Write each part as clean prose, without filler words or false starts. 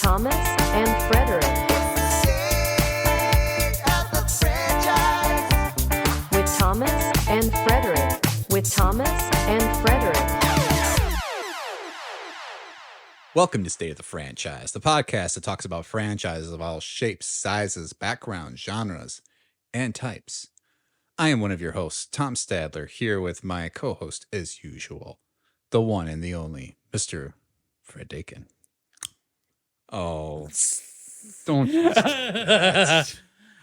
Thomas and Frederick. With Thomas and Frederick. With Thomas and Frederick. Welcome to State of the Franchise, the podcast that talks about franchises of all shapes, sizes, backgrounds, genres, and types. I am one of your hosts, Tom Stadler, here with my co-host as usual, the one and the only, Mr. Fred Dakin. Oh, don't do that.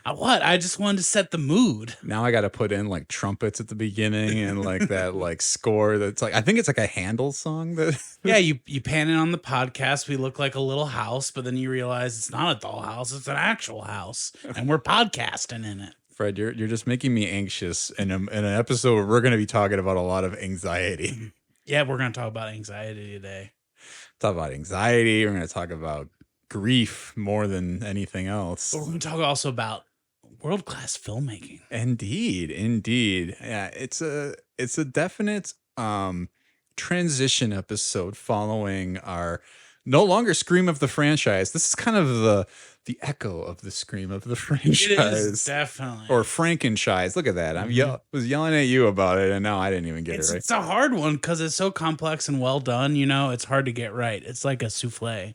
What? I just wanted to set the mood. Now I got to put in like trumpets at the beginning and like that like score that's like, I think it's like a Handel song that. Yeah, you pan in on the podcast. We look like a little house, but then you realize it's not a dollhouse. It's an actual house. And we're podcasting in it. Fred, you're just making me anxious in an episode where we're going to be talking about a lot of anxiety. Yeah, we're going to talk about anxiety today. Talk about anxiety. We're going to talk about grief more than anything else. But we're going to talk also about world-class filmmaking. Indeed. Yeah, it's a definite transition episode following our no longer Scream of the franchise. This is kind of the echo of the Scream of the franchise. It is, definitely. Or Frankenchise. Look at that. I was yelling at you about it, and now I didn't even get it right. It's a hard one because it's so complex and well done. You know, it's hard to get right. It's like a souffle.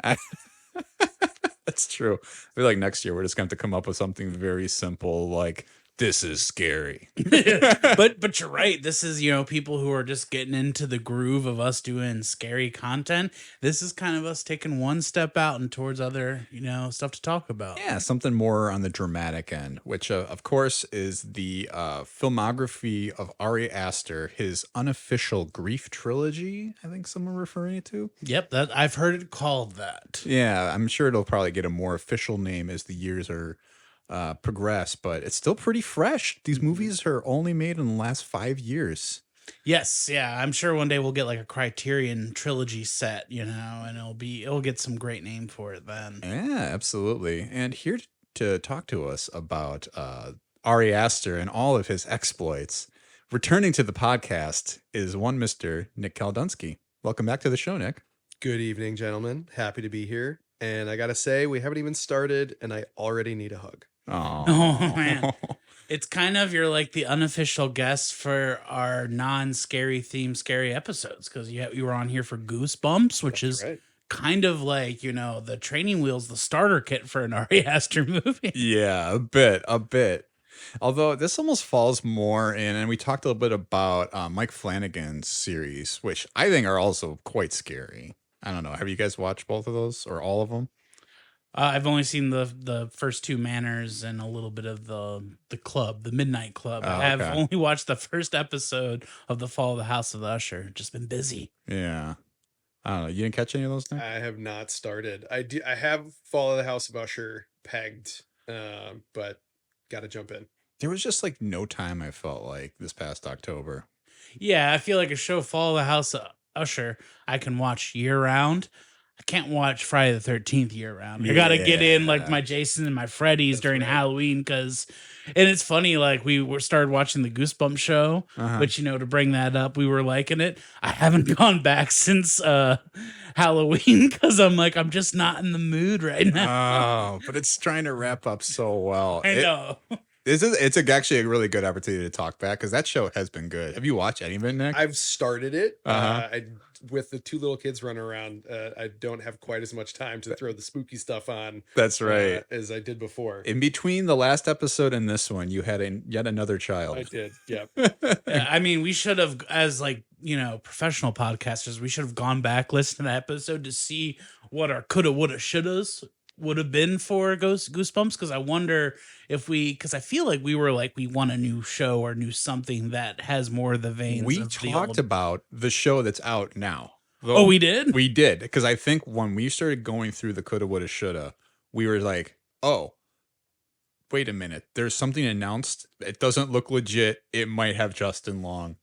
That's true. I feel like next year we're just going to have to come up with something very simple like, this is scary. But you're right. This is, people who are just getting into the groove of us doing scary content. This is kind of us taking one step out and towards other, stuff to talk about. Yeah, something more on the dramatic end, which of course is the filmography of Ari Aster, his unofficial grief trilogy, I think some are referring it to. Yep, I've heard it called that. Yeah, I'm sure it'll probably get a more official name as the years are progress, but it's still pretty fresh. These movies are only made in the last 5 years. Yes, yeah, I'm sure one day we'll get like a Criterion trilogy set, and it'll get some great name for it then. Yeah, absolutely. And here to talk to us about Ari Aster and all of his exploits, returning to the podcast is one Mr. Nick Kaldunski. Welcome back to the show, Nick. Good evening, gentlemen. Happy to be here. And I gotta say, we haven't even started, and I already need a hug. Oh man. It's kind of, you're like the unofficial guest for our non-scary themed scary episodes, because you were on here for Goosebumps, which That's is right. kind of like, the training wheels, the starter kit for an Ari Aster movie. Yeah, a bit. Although this almost falls more in, and we talked a little bit about Mike Flanagan's series, which I think are also quite scary. I don't know. Have you guys watched both of those or all of them? I've only seen the first two Manors and a little bit of the club, the Midnight Club. Oh, I have okay. only watched the first episode of The Fall of the House of Usher. Just been busy. Yeah. I don't know. You didn't catch any of those, Nick? I have not started. I have Fall of the House of Usher pegged, but gotta jump in. There was just like no time, I felt like, this past October. Yeah, I feel like a show, Fall of the House of Usher, I can watch year round. I can't watch Friday the 13th year round. I got to get in like my Jason and my Freddy's during Halloween and it's funny, like we started watching the Goosebumps show, but to bring that up, we were liking it. I haven't gone back since Halloween because I'm just not in the mood right now. Oh, but it's trying to wrap up so well. I know. It's actually a really good opportunity to talk back because that show has been good. Have you watched any of it, Nick? I've started it. Uh-huh. With the two little kids running around, I don't have quite as much time to throw the spooky stuff on. That's right. As I did before. In between the last episode and this one, you had yet another child. I did. Yep. Yeah, I mean, we should have, as professional podcasters, we should have gone back, listened to that episode to see what our coulda, woulda, shouldas would have been for Goosebumps, because I wonder if because I feel like we want a new show or new something that has more of the veins. We talked about the show that's out now. Oh, we did? We did, because I think when we started going through the coulda, woulda, shoulda, we were like, oh, wait a minute. There's something announced. It doesn't look legit. It might have Justin Long.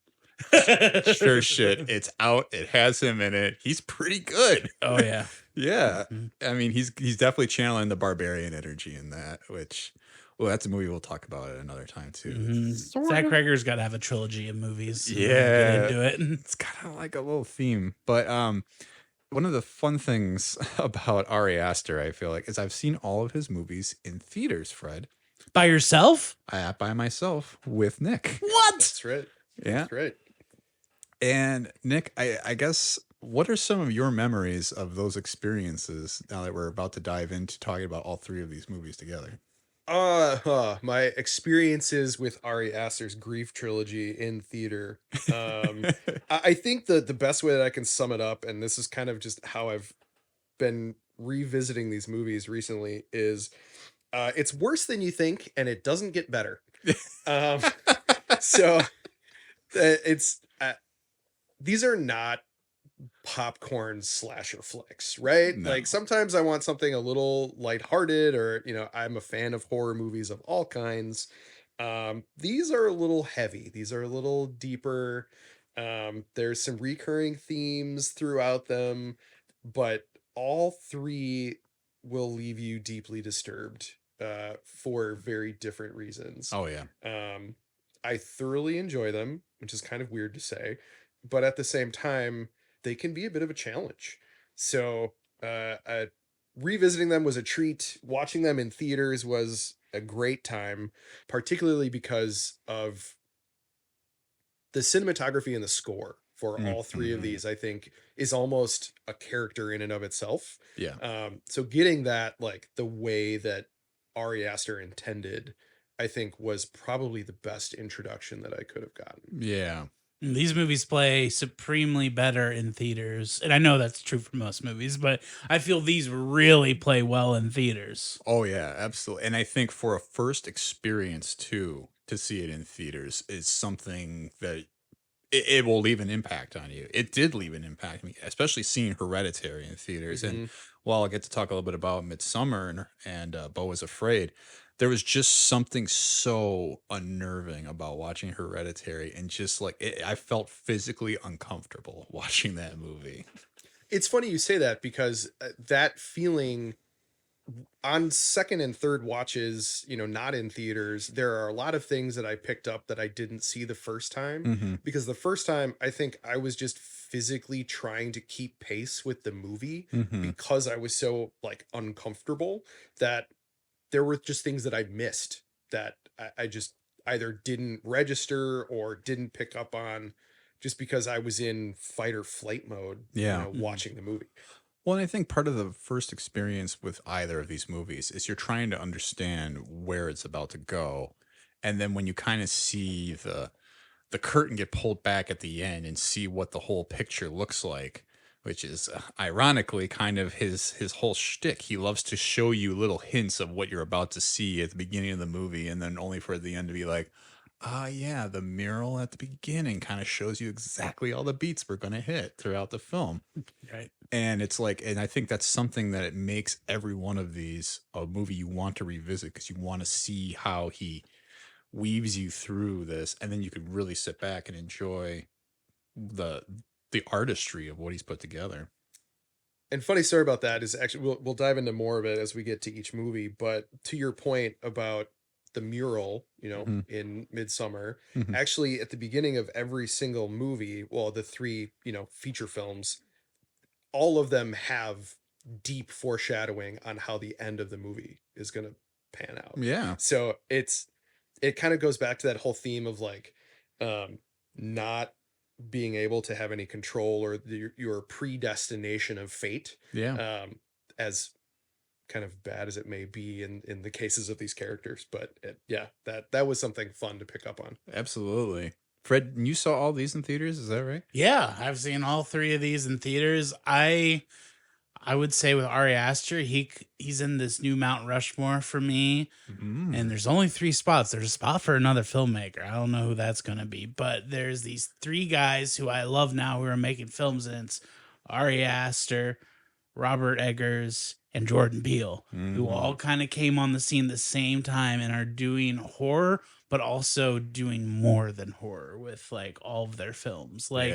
Sure shit. It's out. It has him in it. He's pretty good. Oh, yeah. Yeah. I mean, he's definitely channeling the barbarian energy in that, which, well, that's a movie we'll talk about at another time, too. Zach Cregger's got to have a trilogy of movies. Yeah. Get into it. It's kind of like a little theme. But one of the fun things about Ari Aster, I feel like, is I've seen all of his movies in theaters, Fred. By yourself? By myself with Nick. What? That's right. Yeah. That's right. And Nick, I guess, what are some of your memories of those experiences now that we're about to dive into talking about all three of these movies together? My experiences with Ari Aster's Grief trilogy in theater. I think the best way that I can sum it up, and this is kind of just how I've been revisiting these movies recently, is it's worse than you think, and it doesn't get better. So it's these are not popcorn slasher flicks, right? No. Like sometimes I want something a little lighthearted, or I'm a fan of horror movies of all kinds. These are a little heavy. These are a little deeper. There's some recurring themes throughout them, but all three will leave you deeply disturbed for very different reasons. Oh, yeah. I thoroughly enjoy them, which is kind of weird to say, but at the same time, they can be a bit of a challenge. So revisiting them was a treat. Watching them in theaters was a great time, particularly because of the cinematography and the score for all three of these, I think, is almost a character in and of itself. Yeah. So getting that, like the way that Ari Aster intended, I think was probably the best introduction that I could have gotten. Yeah. These movies play supremely better in theaters. And I know that's true for most movies, but I feel these really play well in theaters. Oh, yeah, absolutely. And I think for a first experience, too, to see it in theaters is something that it will leave an impact on you. It did leave an impact on me, especially seeing Hereditary in theaters. And while I get to talk a little bit about Midsommar and Beau Is Afraid, there was just something so unnerving about watching Hereditary, and just like I felt physically uncomfortable watching that movie. It's funny you say that, because that feeling on second and third watches, not in theaters, there are a lot of things that I picked up that I didn't see the first time, because the first time I think I was just physically trying to keep pace with the movie because I was so like uncomfortable that there were just things that I missed that I just either didn't register or didn't pick up on, just because I was in fight or flight mode, watching the movie. Well, and I think part of the first experience with either of these movies is you're trying to understand where it's about to go. And then when you kind of see the curtain get pulled back at the end and see what the whole picture looks like, which is ironically kind of his whole shtick. He loves to show you little hints of what you're about to see at the beginning of the movie, and then only for the end to be like, yeah, the mural at the beginning kind of shows you exactly all the beats we're going to hit throughout the film. Right. And it's like, and I think that's something that it makes every one of these a movie you want to revisit, because you want to see how he weaves you through this, and then you could really sit back and enjoy the artistry of what he's put together. And funny story about that is, actually we'll dive into more of it as we get to each movie, but to your point about the mural, in Midsommar, actually at the beginning of every single movie, well, the three, feature films, all of them have deep foreshadowing on how the end of the movie is going to pan out. Yeah. So it kind of goes back to that whole theme of like, not being able to have any control, or your predestination of fate. Yeah. As kind of bad as it may be in the cases of these characters, but that was something fun to pick up on. Absolutely. Fred, you saw all these in theaters, is that right? Yeah, I've seen all three of these in theaters. I would say with Ari Aster, he's in this new Mount Rushmore for me. And there's only 3 spots. There's a spot for another filmmaker. I don't know who that's going to be, but there's these 3 guys who I love now who are making films, and it's Ari Aster, Robert Eggers, and Jordan Peele, who all kind of came on the scene the same time and are doing horror, but also doing more than horror with like all of their films. Like,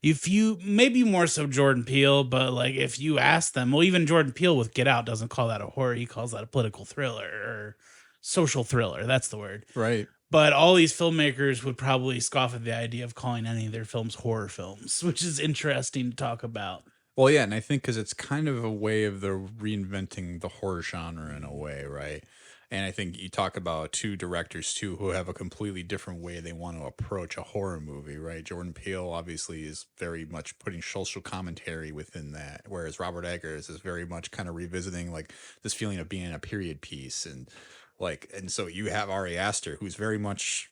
if you, maybe more so Jordan Peele, but like if you ask them, well, even Jordan Peele with Get Out doesn't call that a horror. He calls that a political thriller or social thriller. That's the word. Right. But all these filmmakers would probably scoff at the idea of calling any of their films horror films, which is interesting to talk about. Well, yeah, and I think because it's kind of a way of the reinventing the horror genre in a way, right? And I think you talk about two directors too who have a completely different way they want to approach a horror movie, right? Jordan Peele obviously is very much putting social commentary within that, whereas Robert Eggers is very much kind of revisiting like this feeling of being in a period piece and like, and so you have Ari Aster who's very much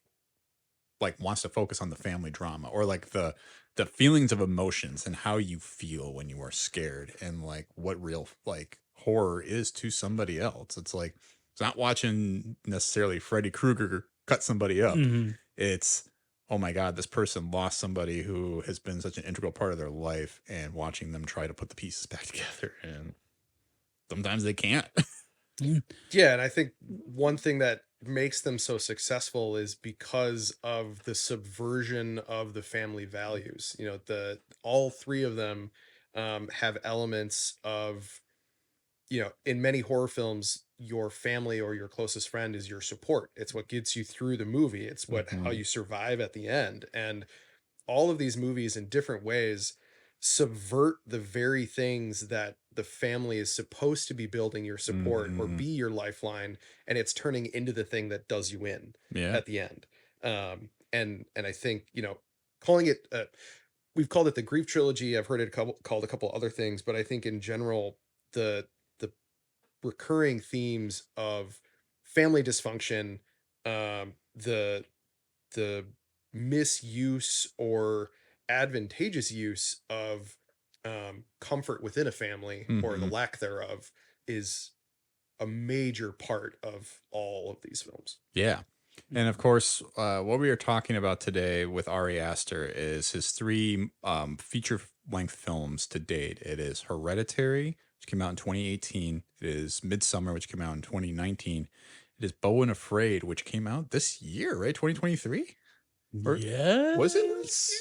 like wants to focus on the family drama or like the feelings of emotions and how you feel when you are scared and like what real like horror is to somebody else. It's like it's not watching necessarily Freddy Krueger cut somebody up. Mhm. It's oh my god, this person lost somebody who has been such an integral part of their life and watching them try to put the pieces back together and sometimes they can't. Yeah, and I think one thing that makes them so successful is because of the subversion of the family values. You know, the all three of them have elements of, you know, in many horror films, your family or your closest friend is your support. It's what gets you through the movie. It's what how Mhm. you survive at the end. And all of these movies in different ways subvert the very things that the family is supposed to be building your support or Mhm. be your lifeline, and it's turning into the thing that does you in Yeah. at the end. And I think, you know, calling it we've called it the grief trilogy. I've heard it called a couple other things, but I think in general the recurring themes of family dysfunction, the misuse or advantageous use of comfort within a family or the Mhm. lack thereof is a major part of all of these films. Yeah. And of course, what we are talking about today with Ari Aster is his three feature length films to date. It is Hereditary, which came out in 2018. It is Midsommar, which came out in 2019. It is Beau Is Afraid, which came out this year, right? 2023? Or Yes. was it last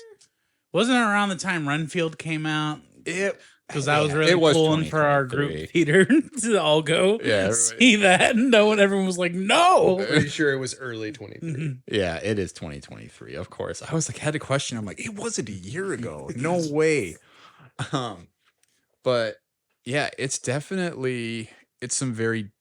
Wasn't it around the time Renfield came out? year? Because I was Yeah, really it was pulling for our group 2023. theater to all go Yeah, everybody- see that. And no one, everyone was like, no. Pretty sure it was early 23. Mhm. Yeah, it is 2023, of course. I was like, had a question. I'm like, it wasn't a year ago. No way. Um, but yeah, it's definitely it's some very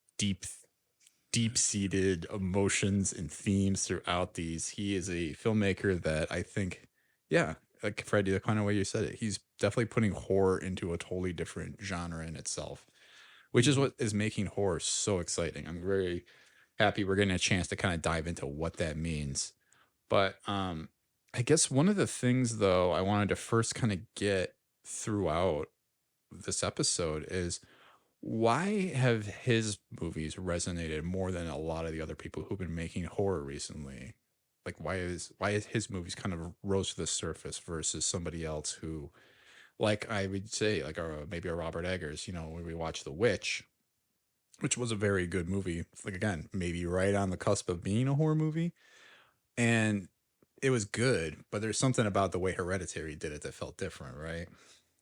deep-seated emotions and themes throughout these. He is a filmmaker that I think, yeah, like Freddie, the kind of way you said it, he's definitely putting horror into a totally different genre in itself, which is what is making horror so exciting. I'm very happy we're getting a chance to kind of dive into what that means. But I guess one of the things though I wanted to first kind of get throughout this episode is why have his movies resonated more than a lot of the other people who've been making horror recently? Like why is his movies kind of rose to the surface versus somebody else who, like I would say, like maybe a Robert Eggers, you know, when we watch The Witch, which was a very good movie. Like again, maybe right on the cusp of being a horror movie. And it was good, but there's something about the way Hereditary did it that felt different, right?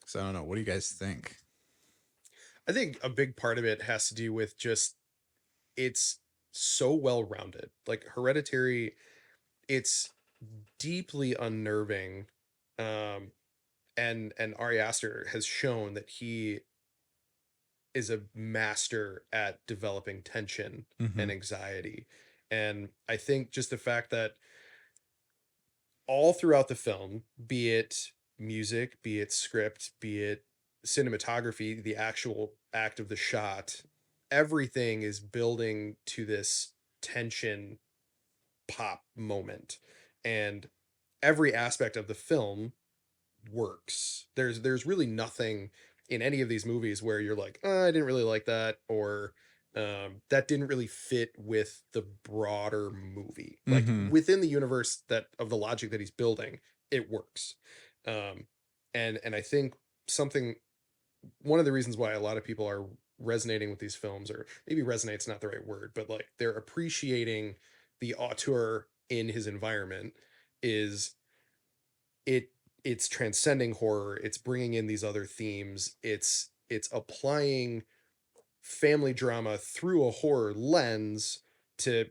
So I don't know. What do you guys think? I think a big part of it has to do with just it's so well rounded. Like Hereditary, it's deeply unnerving. And Ari Aster has shown that he is a master at developing tension Mm-hmm. and anxiety. And I think just the fact that all throughout the film, be it music, be it script, be it cinematography, the actual act of the shot, everything is building to this tension pop moment. And every aspect of the film works. There's really nothing in any of these movies where you're like, I didn't really like that, or that didn't really fit with the broader movie. Like Mm-hmm. within the universe that of the logic that he's building, it works. Um, and I think something one of the reasons why a lot of people are resonating with these films, or maybe resonate's not the right word, but like they're appreciating the auteur in his environment, is it it's transcending horror, it's bringing in these other themes, it's applying family drama through a horror lens to,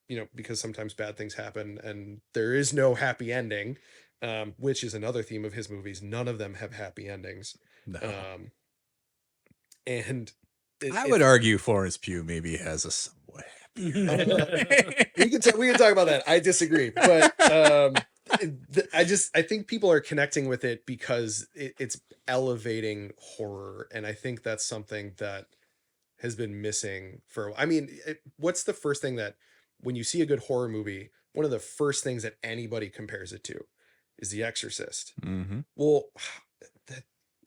you know, because sometimes bad things happen and there is no happy ending, which is another theme of his movies. None of them have happy endings. No. And I would argue Florence Pugh maybe has a somewhat we can talk about that. I disagree, but I think people are connecting with it because it's elevating horror, and I think that's something that has been missing for. I mean, what's the first thing that when you see a good horror movie, one of the first things that anybody compares it to is The Exorcist. Mm-hmm. Well, that's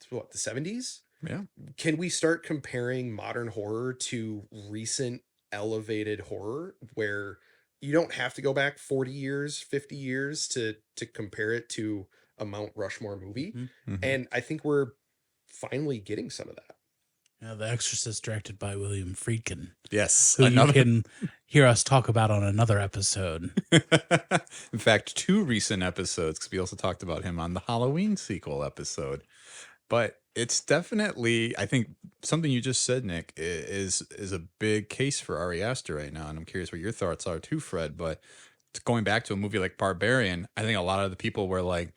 what, the 70s? Yeah. Can we start comparing modern horror to recent elevated horror where you don't have to go back 40 years, 50 years to compare it to a Mount Rushmore movie? Mm-hmm. And I think we're finally getting some of that. Yeah, The Exorcist, directed by William Friedkin, Yes. who you can hear us talk about on another episode. In fact, 2 recent episodes, because we also talked about him on the Halloween sequel episode. But it's definitely, I think, something you just said, Nick, is a big case for Ari Aster right now. And I'm curious what your thoughts are too, Fred. But going back to a movie like Barbarian, I think a lot of the people were like,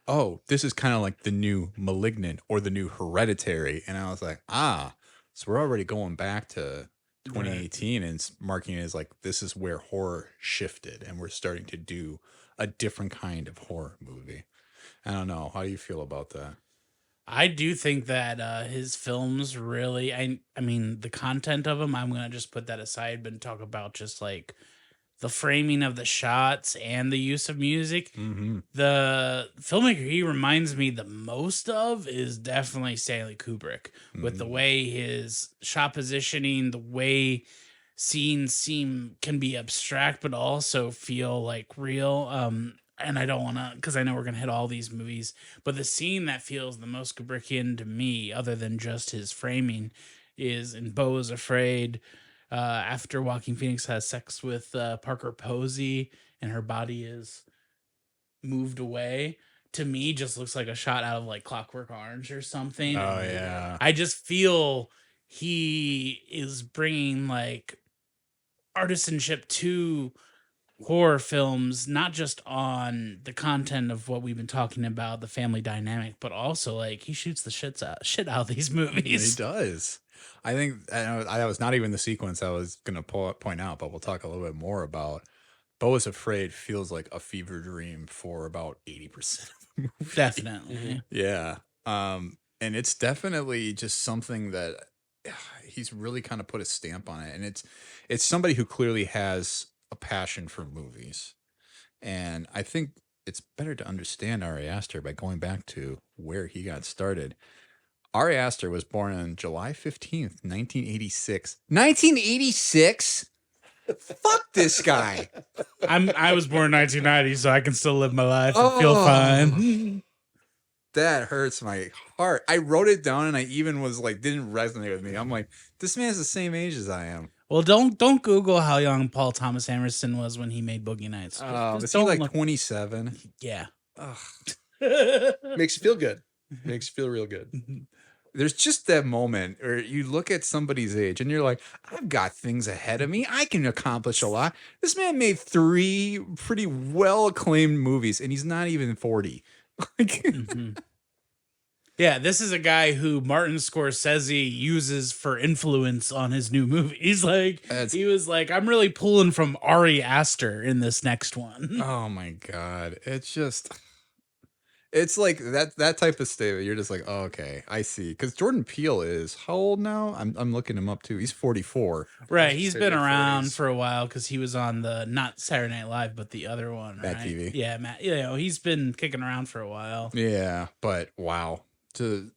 oh, this is kind of like the new Malignant or the new Hereditary. And I was like, so we're already going back to 2018 and it's marking it as like, this is where horror shifted and we're starting to do a different kind of horror movie. I don't know. How do you feel about that? I do think that his films really, I mean, the content of them, I'm going to just put that aside and talk about just like the framing of the shots and the use of music. Mm-hmm. The filmmaker he reminds me the most of is definitely Stanley Kubrick, with the way his shot positioning, the way scenes can be abstract, but also feel like real. And I don't want to, because I know we're going to hit all these movies, but the scene that feels the most Kubrickian to me, other than just his framing, is in Beau Is Afraid. After Joaquin Phoenix has sex with Parker Posey and her body is moved away, to me just looks like a shot out of like Clockwork Orange or something. Oh, yeah. I just feel he is bringing like artisanship to horror films, not just on the content of what we've been talking about, the family dynamic, but also like he shoots the shit out of these movies. He does. I think that was not even the sequence I was going to point out, but we'll talk a little bit more about. Beau Is Afraid feels like a fever dream for about 80% of the movie. Definitely. Yeah. And it's definitely just something that he's really kind of put a stamp on it. And it's somebody who clearly has a passion for movies. And I think it's better to understand Ari Aster by going back to where he got started. Ari Aster was born on July 15th, 1986. 1986? Fuck this guy. I was born in 1990, so I can still live my life and feel fine. That hurts my heart. I wrote it down and I even was like, didn't resonate with me. I'm like, this man's the same age as I am. Well, don't Google how young Paul Thomas Anderson was when he made Boogie Nights. Is he like 27? Yeah. Makes you feel good. Makes you feel real good. There's just that moment where you look at somebody's age and you're like, I've got things ahead of me. I can accomplish a lot. This man made 3 pretty well acclaimed movies and he's not even 40. Yeah, this is a guy who Martin Scorsese uses for influence on his new movies. Like, he was like, I'm really pulling from Ari Aster in this next one. Oh my God. It's like that type of statement. You're just like, oh, okay, I see. Because Jordan Peele is how old now? I'm looking him up too. He's 44. Right. He's been around 40s. for a while because he was on the not Saturday Night Live, but the other one. Matt right? TV. Yeah, Matt. You know, he's been kicking around for a while. Yeah, but wow.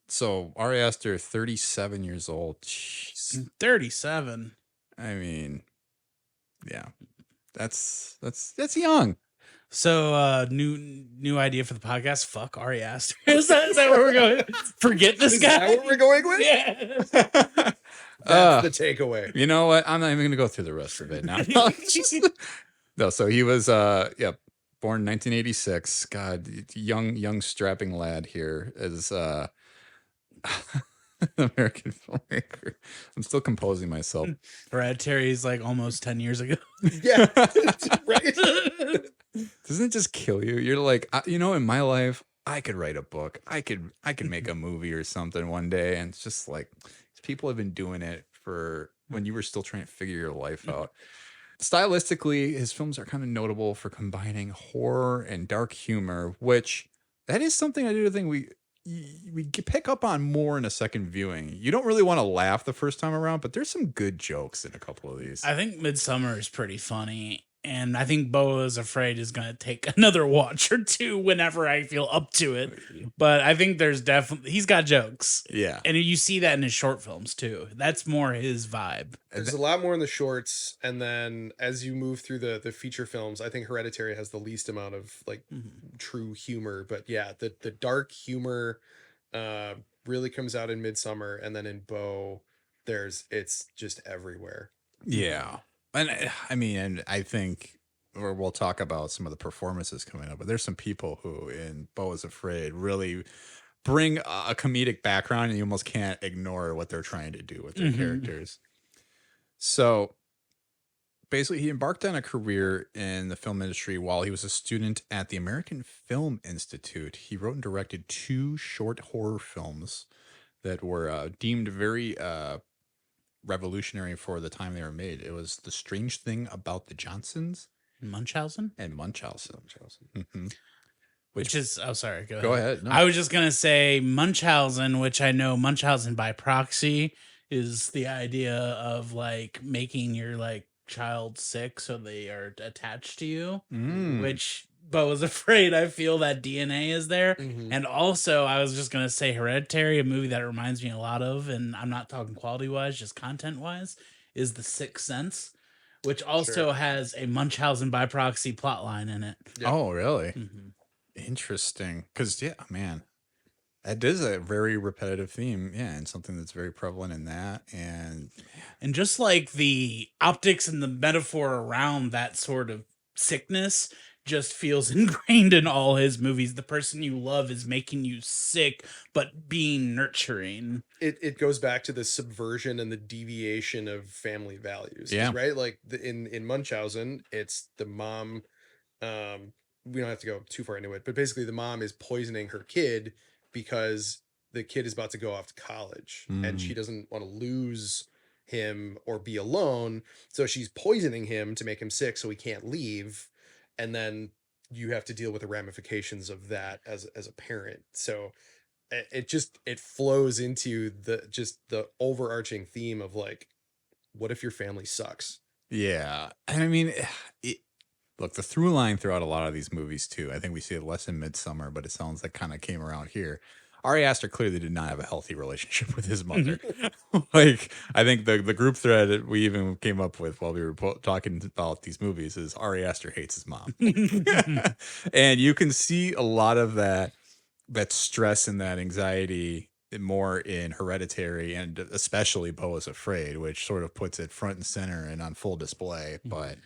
So Ari Aster, 37 years old. Jeez. 37. I mean, yeah, that's young. So, new idea for the podcast. Fuck Ari Aster. Is that where we're going? Forget this guy. Is that what we're going with? Yeah. That's the takeaway. You know what? I'm not even gonna go through the rest of it now. No, so he was born in 1986. God, young strapping lad here is an American filmmaker. I'm still composing myself. Hereditary is like almost 10 years ago. Yeah. Right. Doesn't it just kill you? You're like, in my life, I could write a book. I could make a movie or something one day. And it's just like people have been doing it for when you were still trying to figure your life out. Stylistically, his films are kind of notable for combining horror and dark humor, which that is something I do think we pick up on more in a second viewing. You don't really want to laugh the first time around, but there's some good jokes in a couple of these. I think Midsommar is pretty funny, and I think Beau Is Afraid is going to take another watch or two whenever I feel up to it. But I think there's definitely he's got jokes, Yeah. and you see that in his short films too. That's more his vibe. There's a lot more in the shorts, and then as you move through the feature films, I think Hereditary has the least amount of like true humor. But yeah, the dark humor really comes out in Midsommar, and then in Beau, it's just everywhere. Yeah. And I mean, and I think we'll talk about some of the performances coming up, but there's some people who in Beau Is Afraid really bring a comedic background and you almost can't ignore what they're trying to do with their characters. So basically, he embarked on a career in the film industry while he was a student at the American Film Institute. He wrote and directed 2 short horror films that were deemed very revolutionary for the time they were made. It was The Strange Thing About the Johnsons Munchausen, and Munchausen. Mm-hmm. which is sorry, Go ahead. No. I was just gonna say Munchausen, which I know Munchausen by proxy is the idea of like making your like child sick so they are attached to you, which Beau Is Afraid, I feel that DNA is there. And also I was just gonna say Hereditary, a movie that reminds me a lot of, and I'm not talking quality wise, just content wise, is The Sixth Sense, which also has a Munchausen by proxy plot line in it. Yeah. Oh, really? Interesting. Because yeah, man, that is a very repetitive theme. Yeah, and something that's very prevalent in that. And just like the optics and the metaphor around that sort of sickness just feels ingrained in all his movies. The person you love is making you sick, but being nurturing. It goes back to the subversion and the deviation of family values. Yeah. Right? Like in Munchausen, it's the mom. We don't have to go too far into it, but basically the mom is poisoning her kid because the kid is about to go off to college and she doesn't want to lose him or be alone. So she's poisoning him to make him sick so he can't leave. And then you have to deal with the ramifications of that as a parent. So it flows into the overarching theme of like, what if your family sucks? yeah, and I mean, look, the through line throughout a lot of these movies too. I think we see it less in Midsommar, but it sounds like kind of came around here. Ari Aster clearly did not have a healthy relationship with his mother. Like, I think the group thread we even came up with while we were talking about these movies is Ari Aster hates his mom. And you can see a lot of that stress and that anxiety more in Hereditary and especially Beau Is Afraid, which sort of puts it front and center and on full display. But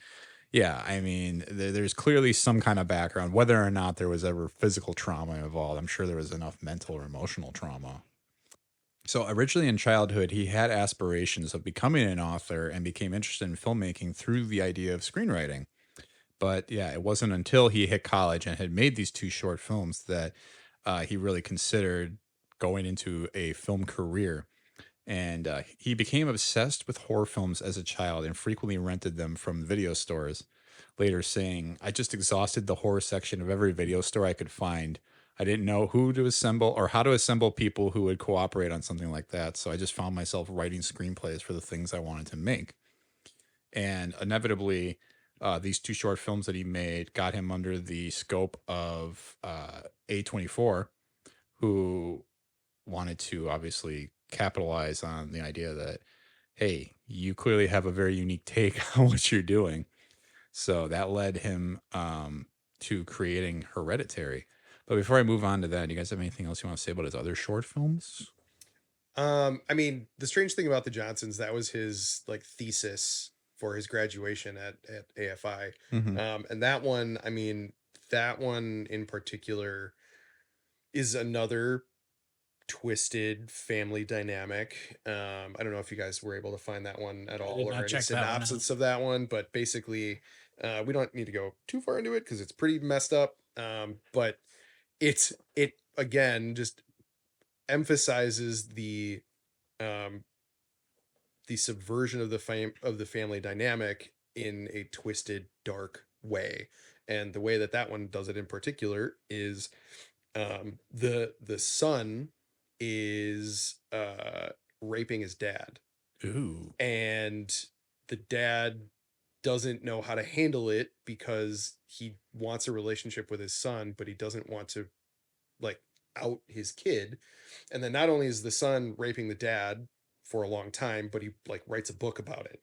yeah, I mean, there's clearly some kind of background, whether or not there was ever physical trauma involved. I'm sure there was enough mental or emotional trauma. So originally in childhood, he had aspirations of becoming an author and became interested in filmmaking through the idea of screenwriting. But yeah, it wasn't until he hit college and had made these 2 short films that he really considered going into a film career. And he became obsessed with horror films as a child and frequently rented them from video stores, later saying, I just exhausted the horror section of every video store I could find. I didn't know who to assemble or how to assemble people who would cooperate on something like that. So I just found myself writing screenplays for the things I wanted to make. And inevitably, these 2 short films that he made got him under the scope of A24, who wanted to obviously capitalize on the idea that, hey, you clearly have a very unique take on what you're doing. So that led him to creating Hereditary. But before I move on to that, do you guys have anything else you want to say about his other short films? I mean, The Strange Thing About the Johnsons, that was his like thesis for his graduation at AFI. And that one, I mean, that one in particular is another twisted family dynamic. I don't know if you guys were able to find that one at all or any synopsis of that one, but basically we don't need to go too far into it because it's pretty messed up. But it again just emphasizes the subversion of the family dynamic in a twisted, dark way. And the way that one does it in particular is the son is raping his dad. Ooh. And the dad doesn't know how to handle it because he wants a relationship with his son, but he doesn't want to like out his kid. And then not only is the son raping the dad for a long time, but he like writes a book about it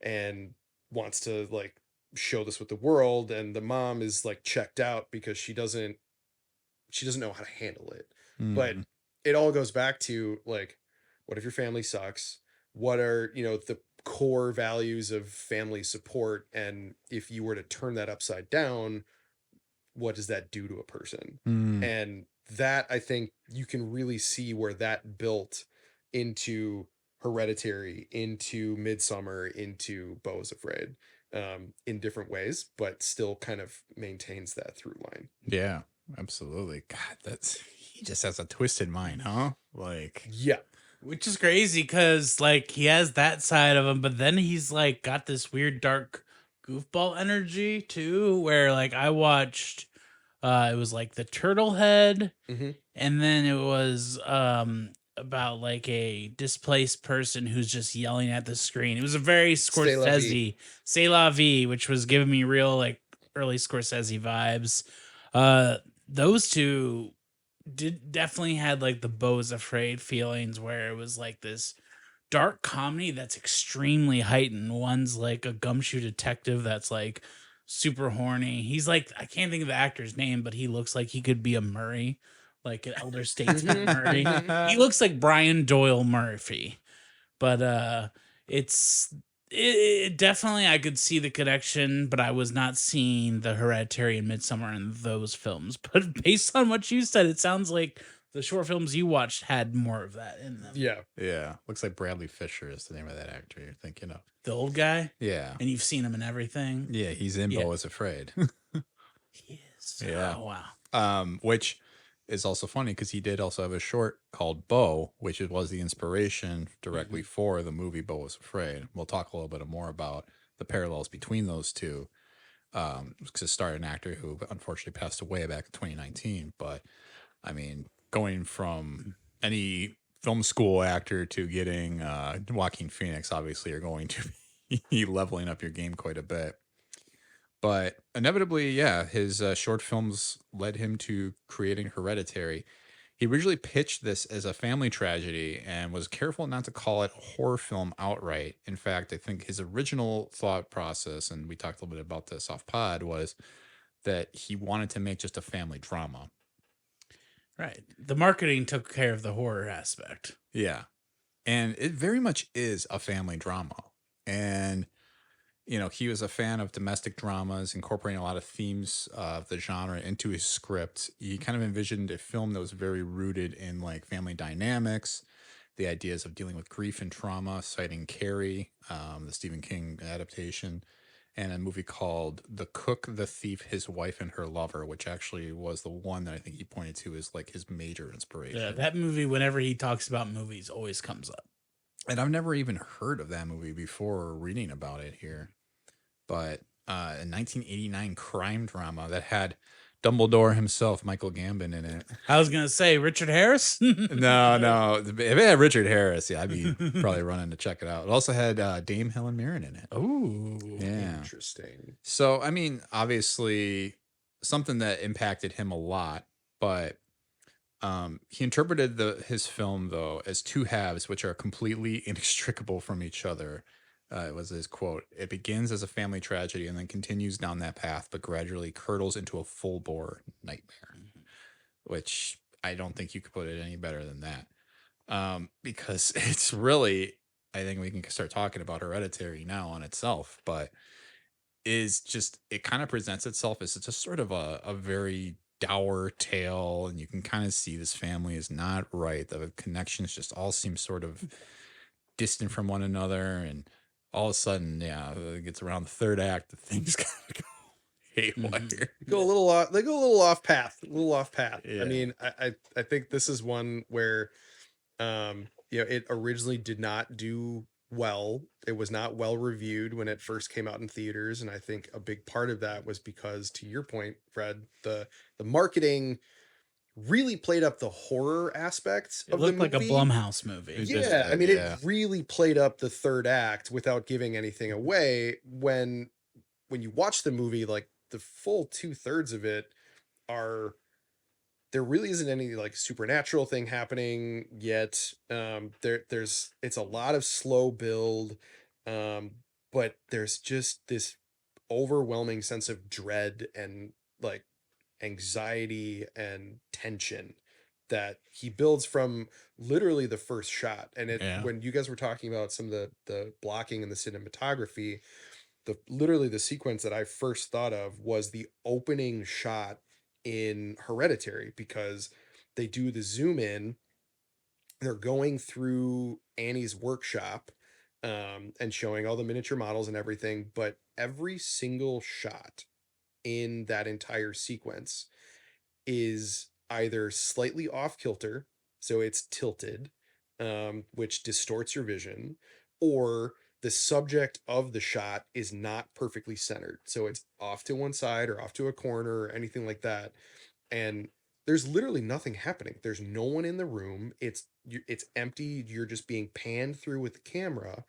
and wants to like show this with the world. And the mom is like checked out because she doesn't know how to handle it. But it all goes back to like, what if your family sucks? What are, the core values of family support? And if you were to turn that upside down, what does that do to a person? And that, I think you can really see where that built into Hereditary, into Midsommar, into Beau Is Afraid, in different ways, but still kind of maintains that through line. Yeah, absolutely. God, he just has a twisted mind, huh? Like, yeah. Which is crazy because like he has that side of him, but then he's like got this weird dark goofball energy too, where like I watched it was like the turtle head, and then it was about like a displaced person who's just yelling at the screen. It was a very Scorsese, C'est la vie, which was giving me real like early Scorsese vibes. Those two definitely had like the Beau Is Afraid feelings, where it was like this dark comedy that's extremely heightened. One's like a gumshoe detective that's like super horny. He's like, I can't think of the actor's name, but he looks like he could be a Murray, like an elder statesman Murray. He looks like Brian Doyle Murphy. But it definitely, I could see the connection, but I was not seeing the Hereditary and Midsommar in those films. But based on what you said, it sounds like the short films you watched had more of that in them. Yeah. Yeah. Looks like Bradley Fisher is the name of that actor you're thinking of. The old guy? Yeah. And you've seen him in everything? Yeah, he's in Beau Is Afraid. He is. Yeah. Oh, wow. Which is also funny because he did also have a short called Beau, which was the inspiration directly for the movie Beau Is Afraid. We'll talk a little bit more about the parallels between those two. Because it starred an actor who unfortunately passed away back in 2019. But I mean, going from any film school actor to getting Joaquin Phoenix, obviously, you're going to be leveling up your game quite a bit. But inevitably, yeah, his short films led him to creating Hereditary. He originally pitched this as a family tragedy and was careful not to call it a horror film outright. In fact, I think his original thought process, and we talked a little bit about this off pod, was that he wanted to make just a family drama. Right. The marketing took care of the horror aspect. Yeah. And it very much is a family drama. And he was a fan of domestic dramas, incorporating a lot of themes of the genre into his script. He kind of envisioned a film that was very rooted in like family dynamics, the ideas of dealing with grief and trauma, citing Carrie, the Stephen King adaptation, and a movie called The Cook, the Thief, His Wife, and Her Lover, which actually was the one that I think he pointed to as like his major inspiration. Yeah, that movie, whenever he talks about movies, always comes up. And I've never even heard of that movie before reading about it here. But a 1989 crime drama that had Dumbledore himself, Michael Gambon, in it. I was going to say, Richard Harris? No. If it had Richard Harris, yeah, I'd be probably running to check it out. It also had Dame Helen Mirren in it. Ooh. Yeah. Interesting. So, I mean, obviously, something that impacted him a lot, but he interpreted his film, though, as two halves, which are completely inextricable from each other. It was his quote, "It begins as a family tragedy and then continues down that path, but gradually curdles into a full-bore nightmare," which I don't think you could put it any better than that. Because it's really, I think we can start talking about Hereditary now on itself, but it kind of presents itself as just sort of a very dour tale, and you can kind of see this family is not right. The connections just all seem sort of distant from one another, and all of a sudden, yeah, it gets around the third act, the things gotta go haywire. Go a little off. They go a little off path. A little off path. Yeah. I mean, I think this is one where, it originally did not do well. It was not well reviewed when it first came out in theaters, and I think a big part of that was because, to your point, Fred, the marketing really played up the horror aspects It of the looked movie. like a Blumhouse movie. It Yeah, just I mean, yeah. it really played up the third act without giving anything away. When you watch the movie, like the full 2/3 of it are, there really isn't any like supernatural thing happening yet. It's a lot of slow build, but there's just this overwhelming sense of dread and like anxiety and tension that he builds from literally the first shot. And Yeah. when you guys were talking about some of the blocking and the cinematography, literally the sequence that I first thought of was the opening shot in Hereditary, because they do the zoom in, they're going through Annie's workshop, and showing all the miniature models and everything, but every single shot in that entire sequence is either slightly off kilter, so it's tilted, which distorts your vision, or the subject of the shot is not perfectly centered, so it's off to one side or off to a corner or anything like that. And there's literally nothing happening. There's no one in the room. It's empty. You're just being panned through with the camera,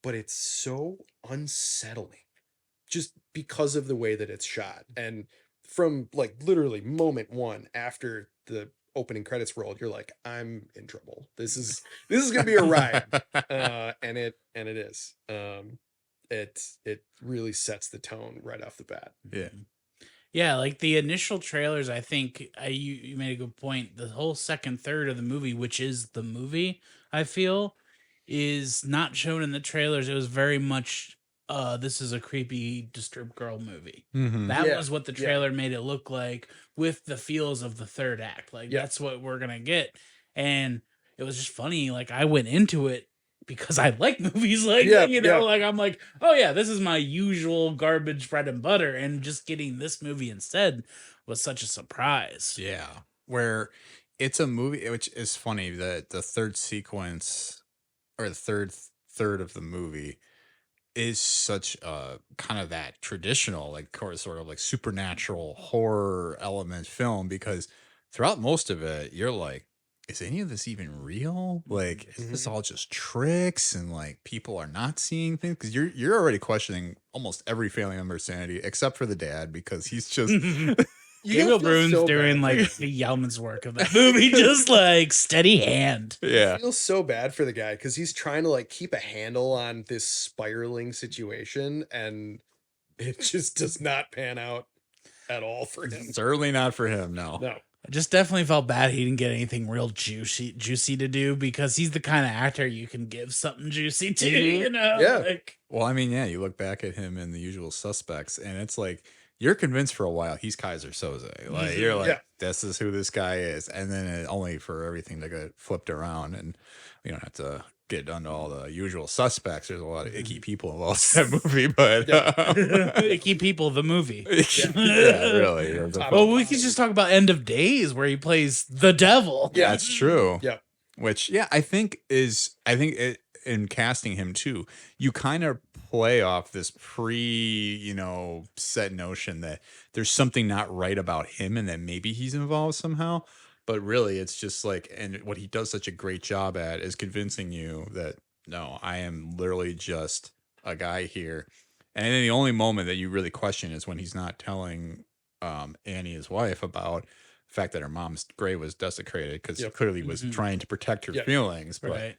but it's so unsettling just because of the way that it's shot. And from like literally moment one after the opening credits rolled, you're like, I'm in trouble. This is gonna be a ride. And it is. It really sets the tone right off the bat. Yeah. Yeah, like the initial trailers, I think you made a good point. The whole second third of the movie, which is the movie, I feel, is not shown in the trailers. It was very much, this is a creepy, disturbed girl movie. Mhm. That Yeah, was what the yeah. trailer made it look like, with the feels of the third act. Like, Yeah. that's what we're gonna get. And it was just funny. Like, I went into it because I like movies like Yeah, that, yeah. like I'm like, oh yeah, this is my usual garbage bread and butter, and just getting this movie instead was such a surprise. Yeah, where it's a movie, which is funny that the third sequence or the third of the movie is such a kind of that traditional, like sort of like supernatural horror element film, because throughout most of it, you're like, is any of this even real? Like, is this all just tricks and like people are not seeing things? Because you're already questioning almost every family member's sanity except for the dad, because he's just Gabriel Brune's doing like the yeoman's work of that movie, just like steady hand. yeah. I feel so bad for the guy because he's trying to like keep a handle on this spiraling situation, and it just does not pan out at all for him. Certainly not for him, no. No. I just definitely felt bad he didn't get anything real juicy to do, because he's the kind of actor you can give something juicy to, Yeah. Like, Well, I mean, yeah, you look back at him in The Usual Suspects, and it's like you're convinced for a while he's Kaiser Soze. Like you're like, Yeah. this is who this guy is, and then only for everything to get flipped around, and you don't have to get onto all the usual suspects. There's a lot of icky people involved in that movie, but Icky People, the movie. yeah, really. Well, we could just talk about End of Days, where he plays the devil. Yeah. That's true. Yeah. Which, yeah, I think in casting him too, you kind of play off this set notion that there's something not right about him and that maybe he's involved somehow. But really, it's just like, and what he does such a great job at is convincing you that, no, I am literally just a guy here. And then the only moment that you really question is when he's not telling Annie, his wife, about the fact that her mom's grave was desecrated, because he clearly was trying to protect her feelings. But Right.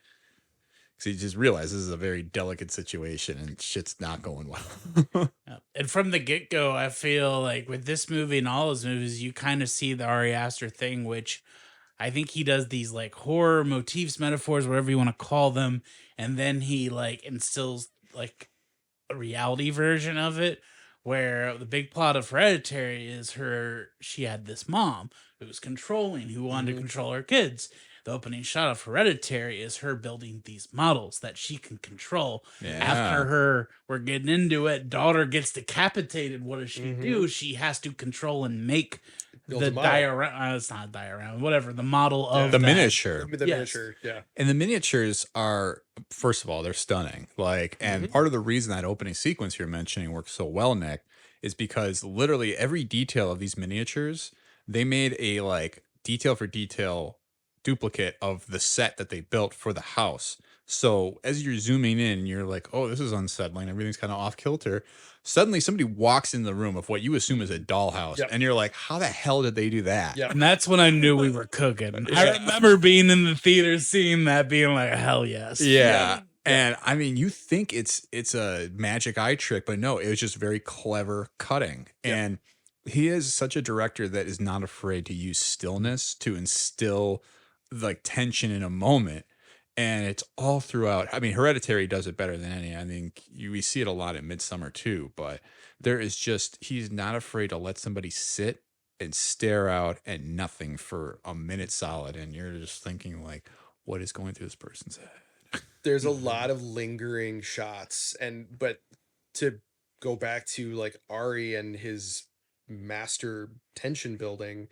so you just realize this is a very delicate situation and shit's not going well. Yeah. And from the get-go, I feel like with this movie and all his movies, you kind of see the Ari Aster thing, which I think he does these like horror motifs, metaphors, whatever you want to call them, and then he like instills like a reality version of it, Where the big plot of Hereditary is she had this mom who was controlling, who wanted to control her kids. The opening shot of Hereditary is her building these models that she can control. Yeah. After we're getting into it, daughter gets decapitated. What does she do? She has to control and make the diorama. It's not a diorama, whatever, the model of the miniature. The miniature, yeah. And the miniatures are, first of all, they're stunning. Like, and part of the reason that opening sequence you're mentioning works so well, Nick, is because literally every detail of these miniatures, they made a like detail for detail duplicate of the set that they built for the house. So as you're zooming in, you're like, oh, this is unsettling. Everything's kind of off kilter. Suddenly somebody walks in the room of what you assume is a dollhouse. And you're like, how the hell did they do that? And that's when I knew we were cooking. I remember being in the theater, seeing that, being like, hell yes. Yeah. And I mean, you think it's a magic eye trick, but no, it was just very clever cutting. And he is such a director that is not afraid to use stillness to instill like tension in a moment. And it's all throughout. I mean, Hereditary does it better than any. I think we see it a lot in Midsommar too, but there is just, he's not afraid to let somebody sit and stare out at nothing for a minute solid. And you're just thinking like, what is going through this person's head? There's a lot of lingering shots, but to go back to like Ari and his master tension building,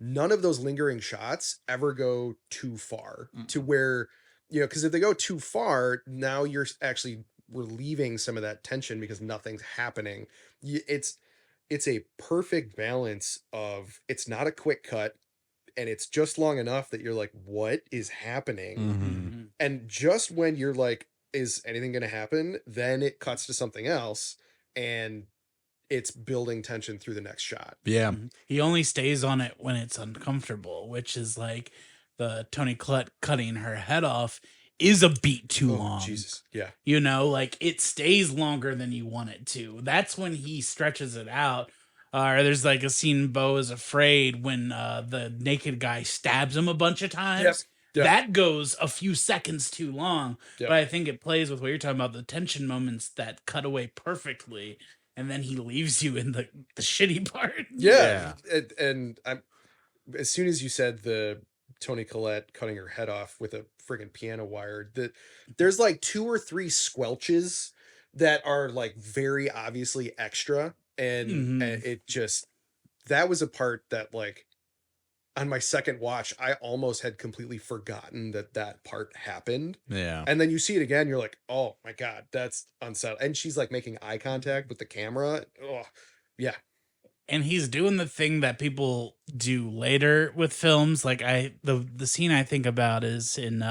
none of those lingering shots ever go too far to where, because if they go too far, now you're actually relieving some of that tension because nothing's happening. It's a perfect balance of, it's not a quick cut, and it's just long enough that you're like, what is happening? And just when you're like, is anything going to happen? Then it cuts to something else, and it's building tension through the next shot. Yeah. He only stays on it when it's uncomfortable, which is like the Toni Collette cutting her head off is a beat too long. Jesus. Yeah. Like it stays longer than you want it to. That's when he stretches it out. There's like a scene in Beau Is Afraid when the naked guy stabs him a bunch of times. Yep. That goes a few seconds too long. Yep. But I think it plays with what you're talking about, the tension moments that cut away perfectly. And then he leaves you in the shitty part. Yeah. And I'm, as soon as you said the Toni Collette cutting her head off with a friggin' piano wire, there's like 2 or 3 squelches that are like very obviously extra. And it just, that was a part that like on my second watch, I almost had completely forgotten that part happened. Yeah. And then you see it again, you're like, oh my God, that's unsettling. And she's like making eye contact with the camera. Oh, yeah. And he's doing the thing that people do later with films. Like the scene I think about is in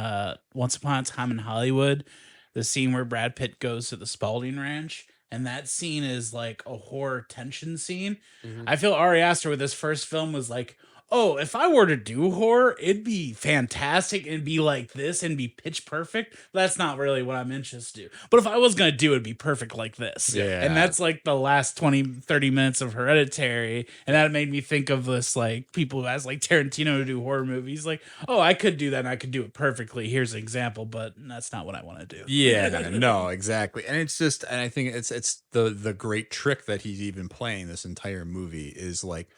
Once Upon a Time in Hollywood, the scene where Brad Pitt goes to the Spalding Ranch. And that scene is like a horror tension scene. I feel Ari Aster with his first film was like, oh, if I were to do horror, it'd be fantastic and be like this and be pitch perfect. That's not really what I'm interested in. But if I was going to do it, it'd be perfect like this. Yeah. And that's like the last 20, 30 minutes of Hereditary. And that made me think of this, like people who ask like Tarantino to do horror movies. Like, oh, I could do that and I could do it perfectly. Here's an example, but that's not what I want to do. Yeah, no, exactly. And it's just, and I think it's the great trick that he's even playing this entire movie is like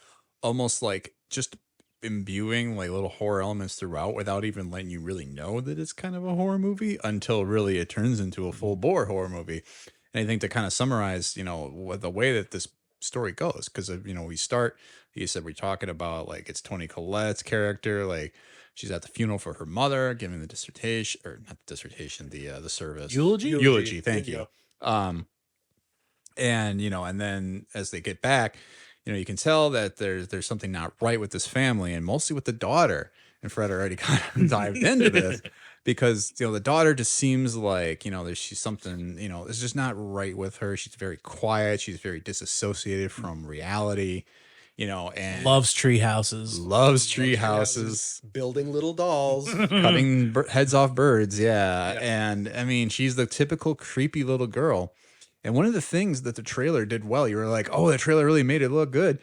almost like just imbuing like little horror elements throughout without even letting you really know that it's kind of a horror movie until really it turns into a full bore horror movie. And I think to kind of summarize, what the way that this story goes, because we start, you said we're talking about like it's Toni Collette's character, like she's at the funeral for her mother, giving the dissertation, or not the dissertation, the service eulogy. Thank you. And and then as they get back, you can tell that there's something not right with this family, and mostly with the daughter. And Fred already kind of dived into this because the daughter just seems like she's something it's just not right with her. She's very quiet. She's very disassociated from reality. And loves tree houses, building little dolls, cutting heads off birds. Yeah. And I mean, she's the typical creepy little girl. And one of the things that the trailer did well, you were like, oh, the trailer really made it look good.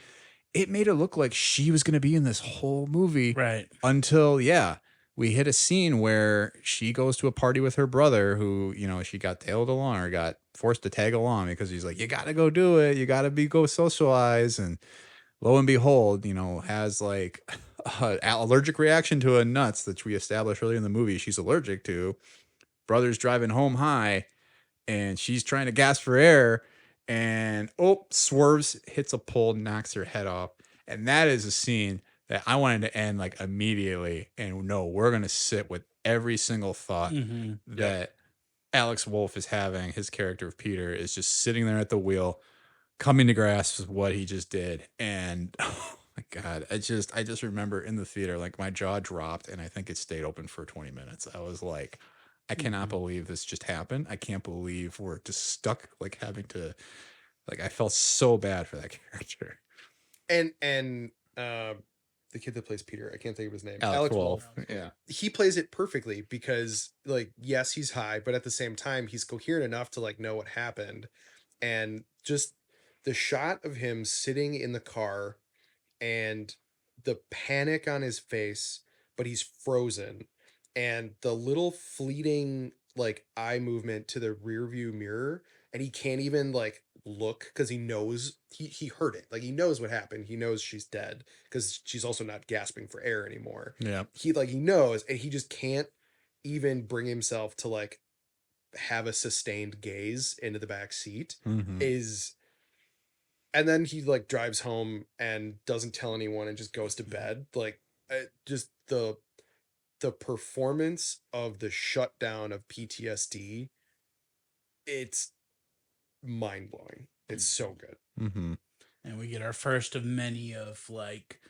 It made it look like she was going to be in this whole movie. Right. Until, we hit a scene where she goes to a party with her brother who, she got tailed along or got forced to tag along because he's like, you got to go do it. You got to go socialize. And lo and behold, has like an allergic reaction to a nuts that we established earlier in the movie. She's allergic to. Brother's driving home high and she's trying to gasp for air and swerves, hits a pole, knocks her head off. And that is a scene that I wanted to end like immediately. And no, we're going to sit with every single thought that Alex Wolff is having. His character of Peter is just sitting there at the wheel, coming to grasp with what he just did. And oh my God, I just remember in the theater, like my jaw dropped and I think it stayed open for 20 minutes. I was like, I cannot believe this just happened. I can't believe we're just stuck like having to, like, I felt so bad for that character. And the kid that plays Peter, I can't think of his name. Alex Wolff. Yeah. He plays it perfectly because, like, yes, he's high, but at the same time, he's coherent enough to like know what happened. And just the shot of him sitting in the car and the panic on his face, but he's frozen. And the little fleeting like eye movement to the rear view mirror, and he can't even like look because he knows he heard it. Like he knows what happened. He knows she's dead because she's also not gasping for air anymore. Yeah. He knows, and he just can't even bring himself to like have a sustained gaze into the back seat. And then he like drives home and doesn't tell anyone and just goes to bed. Like just the performance of the shutdown of PTSD, it's mind-blowing. It's so good. And we get our first of many of like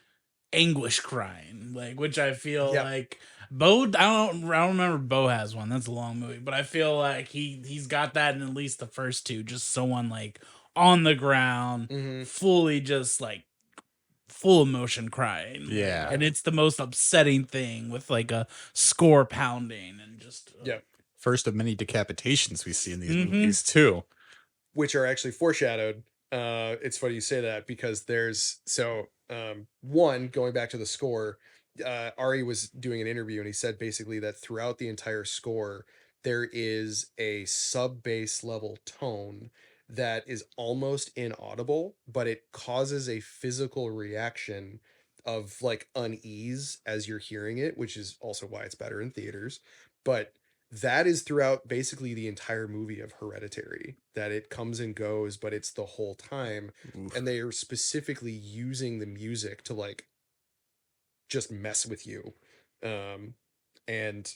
anguish crying, like, which I feel like Beau, I don't remember Beau has one. That's a long movie, but I feel like he's got that in at least the first two. Just someone like on the ground, fully just like full emotion crying. Yeah. And it's the most upsetting thing with like a score pounding and just First of many decapitations we see in these movies too, which are actually foreshadowed. It's funny you say that because there's one, going back to the score, Ari was doing an interview and he said basically that throughout the entire score there is a sub bass level tone that is almost inaudible, but it causes a physical reaction of like unease as you're hearing it, which is also why it's better in theaters. But that is throughout basically the entire movie of Hereditary, that it comes and goes, but it's the whole time. And they are specifically using the music to like just mess with you. And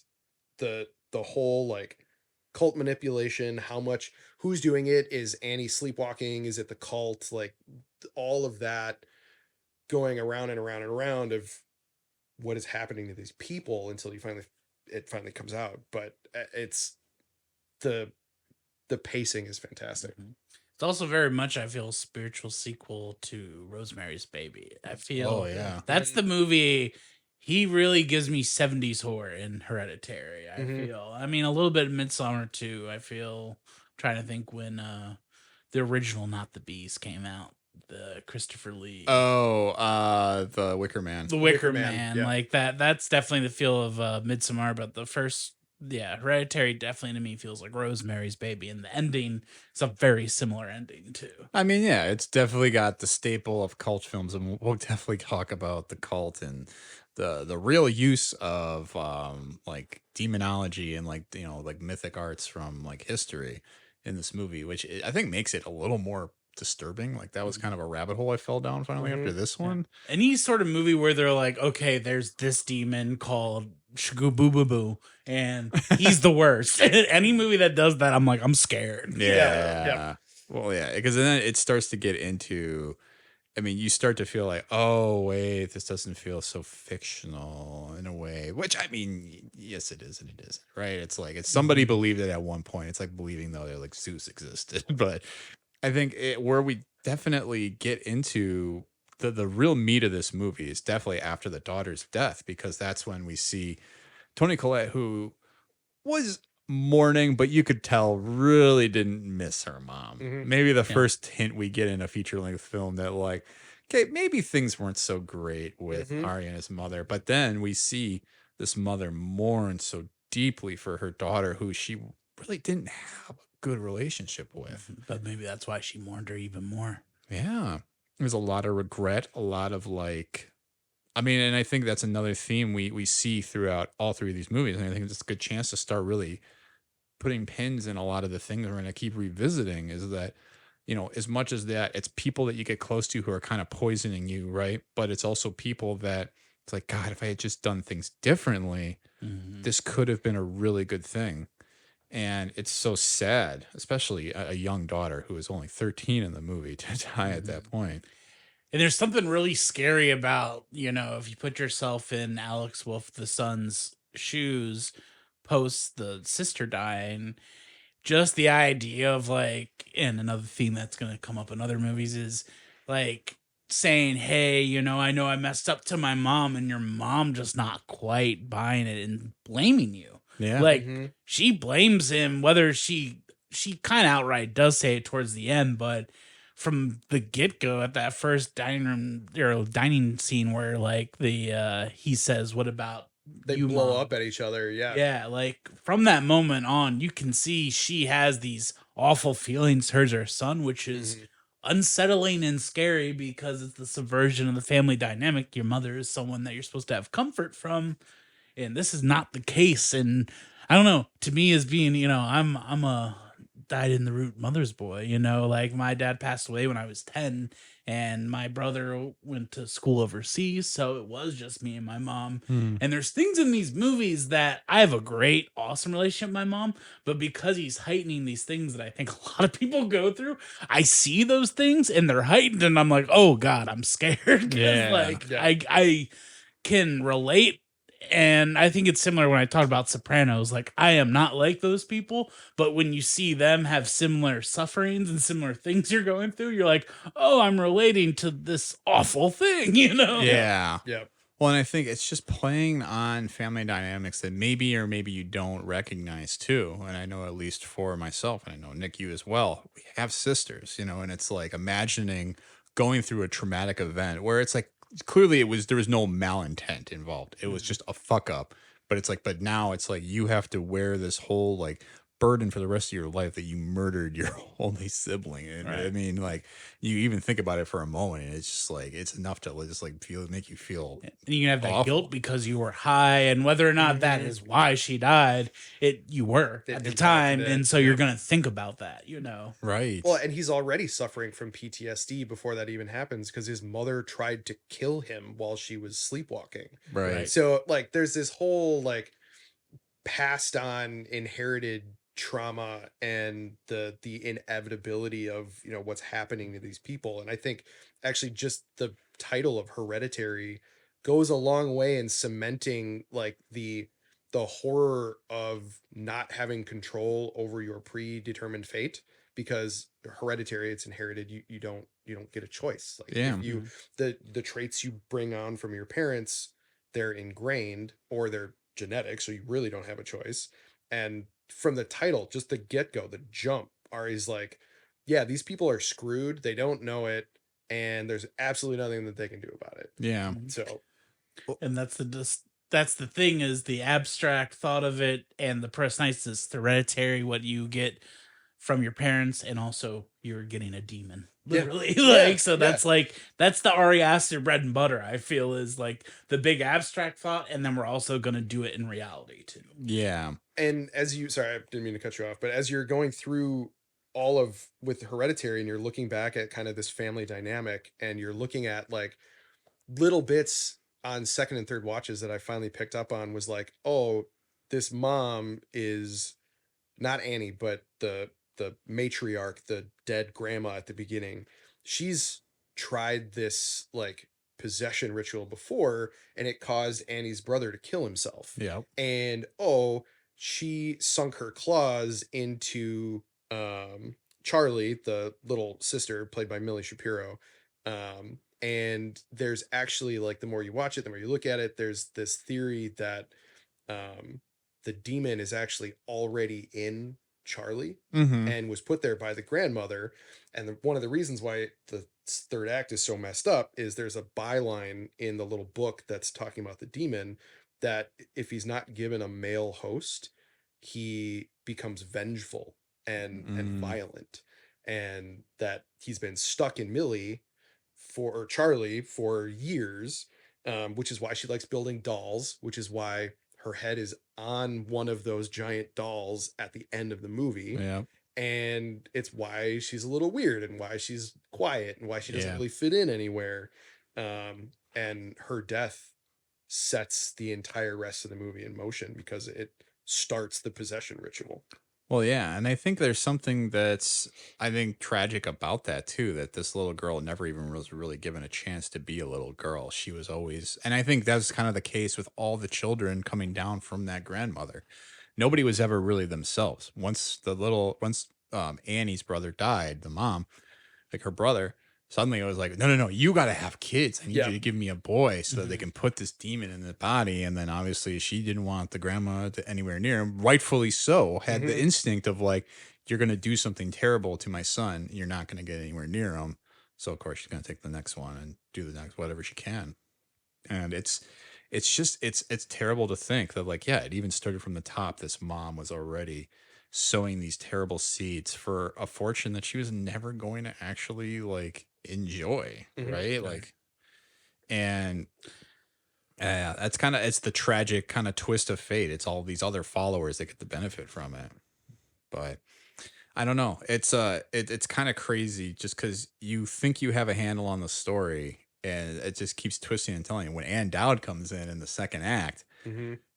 the whole like cult manipulation, who's doing it, is Annie sleepwalking, is it the cult, like all of that going around and around and around of what is happening to these people until it finally comes out. But it's the pacing is fantastic. It's also very much, I feel, a spiritual sequel to Rosemary's Baby. I feel that's the movie. He really gives me 70s horror in Hereditary, I feel. I mean, a little bit of Midsommar, too. I feel, trying to think when the original Not the Beast came out. The Christopher Lee. The Wicker Man. The Wicker Man. Like that's definitely the feel of Midsommar, but the first, Hereditary definitely to me feels like Rosemary's Baby, and the ending is a very similar ending, too. I mean, it's definitely got the staple of cult films, and we'll definitely talk about the cult and the real use of like demonology and like like mythic arts from like history in this movie, which I think makes it a little more disturbing. Like that was kind of a rabbit hole I fell down finally after this one. Any sort of movie where they're like, okay, there's this demon called Shagoo and he's the worst. Any movie that does that, I'm like, I'm scared. Well, because then it starts to get into, I mean, you start to feel like, oh, wait, this doesn't feel so fictional in a way, which, I mean, yes, it is and it isn't, right? It's like, somebody believed it at one point. It's like believing, though, that like Zeus existed. But I think where we definitely get into the real meat of this movie is definitely after the daughter's death, because that's when we see Toni Collette, who was mourning, but you could tell really didn't miss her mom. Maybe the first hint we get in a feature-length film that like, okay, maybe things weren't so great with Ari and his mother, but then we see this mother mourn so deeply for her daughter, who she really didn't have a good relationship with. But maybe that's why she mourned her even more. Yeah. There's a lot of regret, a lot of like, I mean, and I think that's another theme we see throughout all three of these movies. And I think it's a good chance to start really putting pins in a lot of the things we're going to keep revisiting is that, you know, as much as that, it's people that you get close to who are kind of poisoning you, right? But it's also people that it's like, God, if I had just done things differently, this could have been a really good thing. And it's so sad, especially a young daughter who is only 13 in the movie to die at that point. And there's something really scary about, you know, if you put yourself in Alex Wolff, the son's shoes post the sister dying, just the idea of like, and another theme that's going to come up in other movies is like saying, hey, you know I messed up to my mom, and your mom just not quite buying it and blaming you. Yeah. Like she blames him, whether she kind of outright does say it towards the end, but from the get-go at that first dining scene where like the he says, what about They you, blow Mom? up at each other. Yeah. Yeah, like from that moment on, you can see she has these awful feelings towards her son, which is unsettling and scary because it's the subversion of the family dynamic. Your mother is someone that you're supposed to have comfort from, and this is not the case. And I don't know, to me as being, you know, I'm a died in the root mother's boy, you know, like my dad passed away when I was 10 and my brother went to school overseas, so it was just me and my mom. And there's things in these movies that I have a great awesome relationship with my mom, but because he's heightening these things that I think a lot of people go through, I see those things and they're heightened and I'm like, oh God, I'm scared. I can relate. And I think it's similar when I talk about Sopranos. Like, I am not like those people, but when you see them have similar sufferings and similar things you're going through, you're like, oh, I'm relating to this awful thing, you know? Yeah. Yeah. Well, and I think it's just playing on family dynamics that maybe or maybe you don't recognize too. And I know at least for myself, and I know Nick, you as well, we have sisters, you know, and it's like imagining going through a traumatic event where it's like, clearly there was no malintent involved. It was just a fuck up. But it's like, but now it's like you have to wear this whole like burden for the rest of your life that you murdered your only sibling. And I mean, like you even think about it for a moment, and it's just like it's enough to just like make you feel. And you can have that awful. guilt because you were high, and whether or not that is why she died, you were at the time, and so you're gonna think about that, you know. Right. Well, and he's already suffering from PTSD before that even happens because his mother tried to kill him while she was sleepwalking. Right. So like there's this whole like passed on inherited trauma and the inevitability of, you know, what's happening to these people. And I think actually just the title of Hereditary goes a long way in cementing like the horror of not having control over your predetermined fate, because Hereditary, it's inherited. You don't get a choice. Like Yeah. if you the traits you bring on from your parents, they're ingrained or they're genetic, so you really don't have a choice. And from the title, just the get-go, the jump, Ari's like, yeah, these people are screwed, they don't know it, and there's absolutely nothing that they can do about it. Yeah. So And that's the thing, is the abstract thought of it and the peristalsis, Hereditary, what you get from your parents, and also you're getting a demon, literally. That's the Ari Aster bread and butter, I feel, is like the big abstract thought, and then we're also going to do it in reality too. Yeah. And as you, sorry, I didn't mean to cut you off, but as you're going through all of with Hereditary and you're looking back at kind of this family dynamic, and you're looking at like little bits on second and third watches that I finally picked up on, was like, oh, this mom is not Annie, but the matriarch, the dead grandma at the beginning. She's tried this like possession ritual before, and it caused Annie's brother to kill himself. Yeah. And she sunk her claws into Charlie, the little sister played by Millie Shapiro. And there's actually, like, the more you watch it, the more you look at it, there's this theory that the demon is actually already in Charlie and was put there by the grandmother. And one of the reasons why the third act is so messed up is there's a byline in the little book that's talking about the demon, that if he's not given a male host, he becomes vengeful and violent, and that he's been stuck in Charlie for years, which is why she likes building dolls, which is why her head is on one of those giant dolls at the end of the movie. Yeah. And it's why she's a little weird and why she's quiet and why she doesn't Yeah. really fit in anywhere. And her death sets the entire rest of the movie in motion because it starts the possession ritual. Well, yeah, and I think there's something that's, I think, tragic about that too, that this little girl never even was really given a chance to be a little girl. She was always, and I think that's kind of the case with all the children coming down from that grandmother. Nobody was ever really themselves. Once Annie's brother died, the mom, like her brother, suddenly it was like, no, you got to have kids. I need you to give me a boy so that they can put this demon in the body. And then obviously she didn't want the grandma to anywhere near him. Rightfully so. Had the instinct of like, you're going to do something terrible to my son. You're not going to get anywhere near him. So of course she's going to take the next one and do the next, whatever she can. And it's terrible to think that like, yeah, it even started from the top. This mom was already sowing these terrible seeds for a fortune that she was never going to actually like enjoy, right? Like, and that's kind of, it's the tragic kind of twist of fate. It's all these other followers that get the benefit from it. But I don't know. It's kind of crazy just because you think you have a handle on the story and it just keeps twisting and telling you. When Ann Dowd comes in the second act,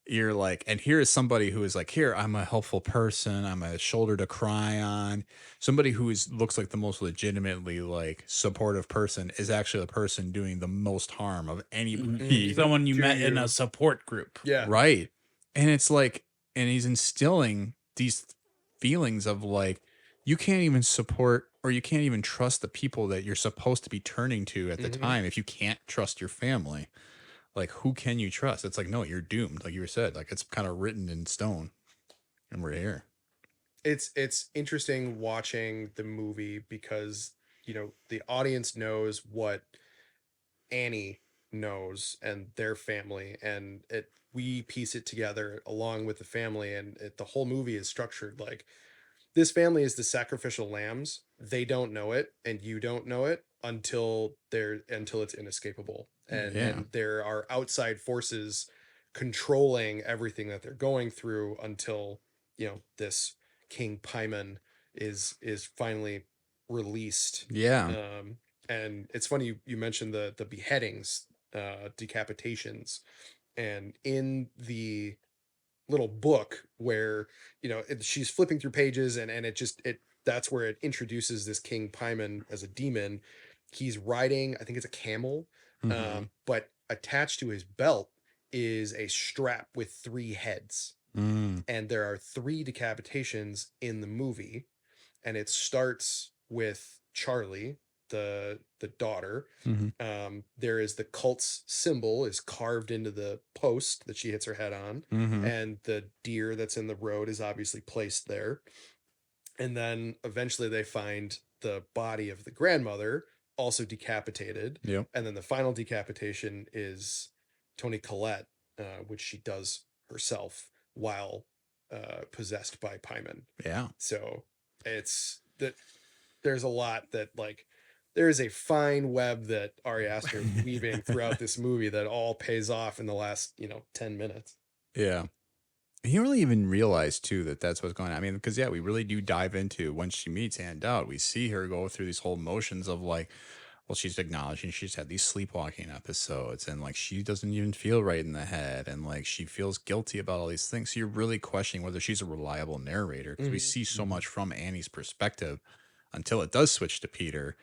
you're like, and here is somebody who is like, here, I'm a helpful person. I'm a shoulder to cry on. Somebody who looks like the most legitimately like supportive person is actually the person doing the most harm of anybody. Someone you met in a support group. Yeah. Right. And it's like, and he's instilling these feelings of like, you can't even support or you can't even trust the people that you're supposed to be turning to at the time if you can't trust your family. Like, who can you trust? It's like, no, you're doomed. Like you said, like it's kind of written in stone and we're here. It's interesting watching the movie because, you know, the audience knows what Annie knows and their family, and we piece it together along with the family, and the whole movie is structured like this family is the sacrificial lambs. They don't know it and you don't know it until it's inescapable. And there are outside forces controlling everything that they're going through until, you know, this King Paimon is finally released. Yeah. And it's funny you mentioned the beheadings, decapitations, and in the little book where, you know, she's flipping through pages and that's where it introduces this King Paimon as a demon. He's riding, I think it's a camel, but attached to his belt is a strap with 3 heads. And there are 3 decapitations in the movie, and it starts with Charlie, the daughter. There is the cult's symbol is carved into the post that she hits her head on, and the deer that's in the road is obviously placed there. And then eventually they find the body of the grandmother, also decapitated. Yep. And then the final decapitation is Toni Collette, which she does herself while possessed by Paimon. Yeah. So it's that there's a lot that like there is a fine web that Ari Aster is weaving throughout this movie that all pays off in the last, 10 minutes. Yeah. You really even realize too that that's what's going on. I mean, because we really do dive into when she meets Ann Dowd, we see her go through these whole motions of like, well, she's acknowledging she's had these sleepwalking episodes and like she doesn't even feel right in the head and like she feels guilty about all these things. So you're really questioning whether she's a reliable narrator because we see so much from Annie's perspective until it does switch to Peter.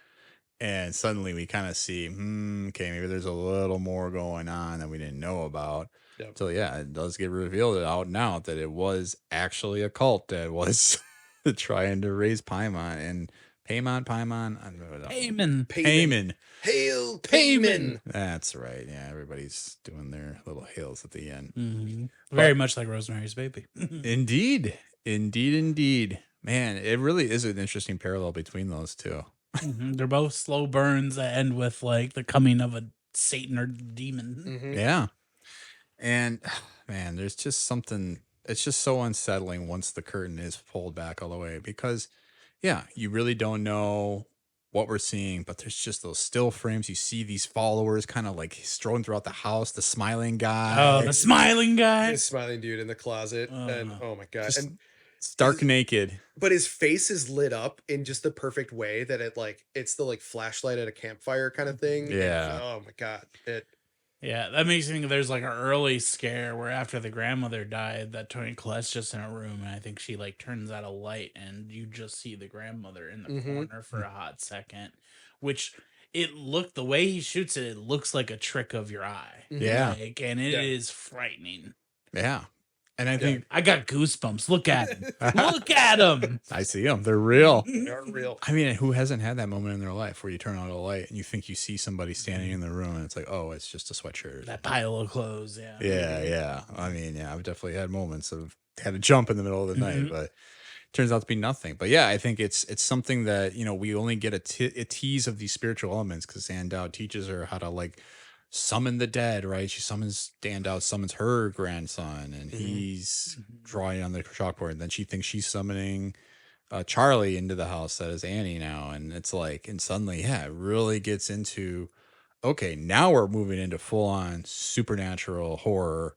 And suddenly we kind of see, okay, maybe there's a little more going on that we didn't know about. Yep. So it does get revealed out now that it was actually a cult that was trying to raise Paimon and Paimon. Hail Paimon. That's right. Yeah, everybody's doing their little hails at the end. Very much like Rosemary's Baby. Indeed. Man, it really is an interesting parallel between those two. They're both slow burns that end with like the coming of a Satan or demon. Yeah. And man, there's just something it's just so unsettling once the curtain is pulled back all the way because, yeah, you really don't know what we're seeing, but there's just those still frames. You see these followers kind of like strolling throughout the house, the smiling guy. Oh, the smiling guy. The smiling dude in the closet. And oh my God. Just And stark naked. but his face is lit up in just the perfect way that it's the like flashlight at a campfire kind of thing. Yeah. And, oh my God. Yeah, that makes me think there's like an early scare where after the grandmother died, that Tony Collette's just in a room, and I think she like turns out a light, and you just see the grandmother in the corner for a hot second, which the way he shoots it, it looks like a trick of your eye. Yeah. Like, and it is frightening. Yeah. And I think I got goosebumps. Look at him. Look at him. I see them. They're real. They're real. I mean, who hasn't had that moment in their life where you turn on a light and you think you see somebody standing in the room and it's like, oh, it's just a sweatshirt. That pile of clothes. Yeah. Yeah, yeah. I mean, yeah, I've definitely had moments of had to jump in the middle of the night, but it turns out to be nothing. But yeah, I think it's something that, you know, we only get a tease of these spiritual elements because Sandow teaches her how to like summon the dead, right? She summons her grandson and he's drawing on the chalkboard, and then she thinks she's summoning Charlie into the house that is Annie now, and it's like, and suddenly it really gets into, okay, now we're moving into full-on supernatural horror,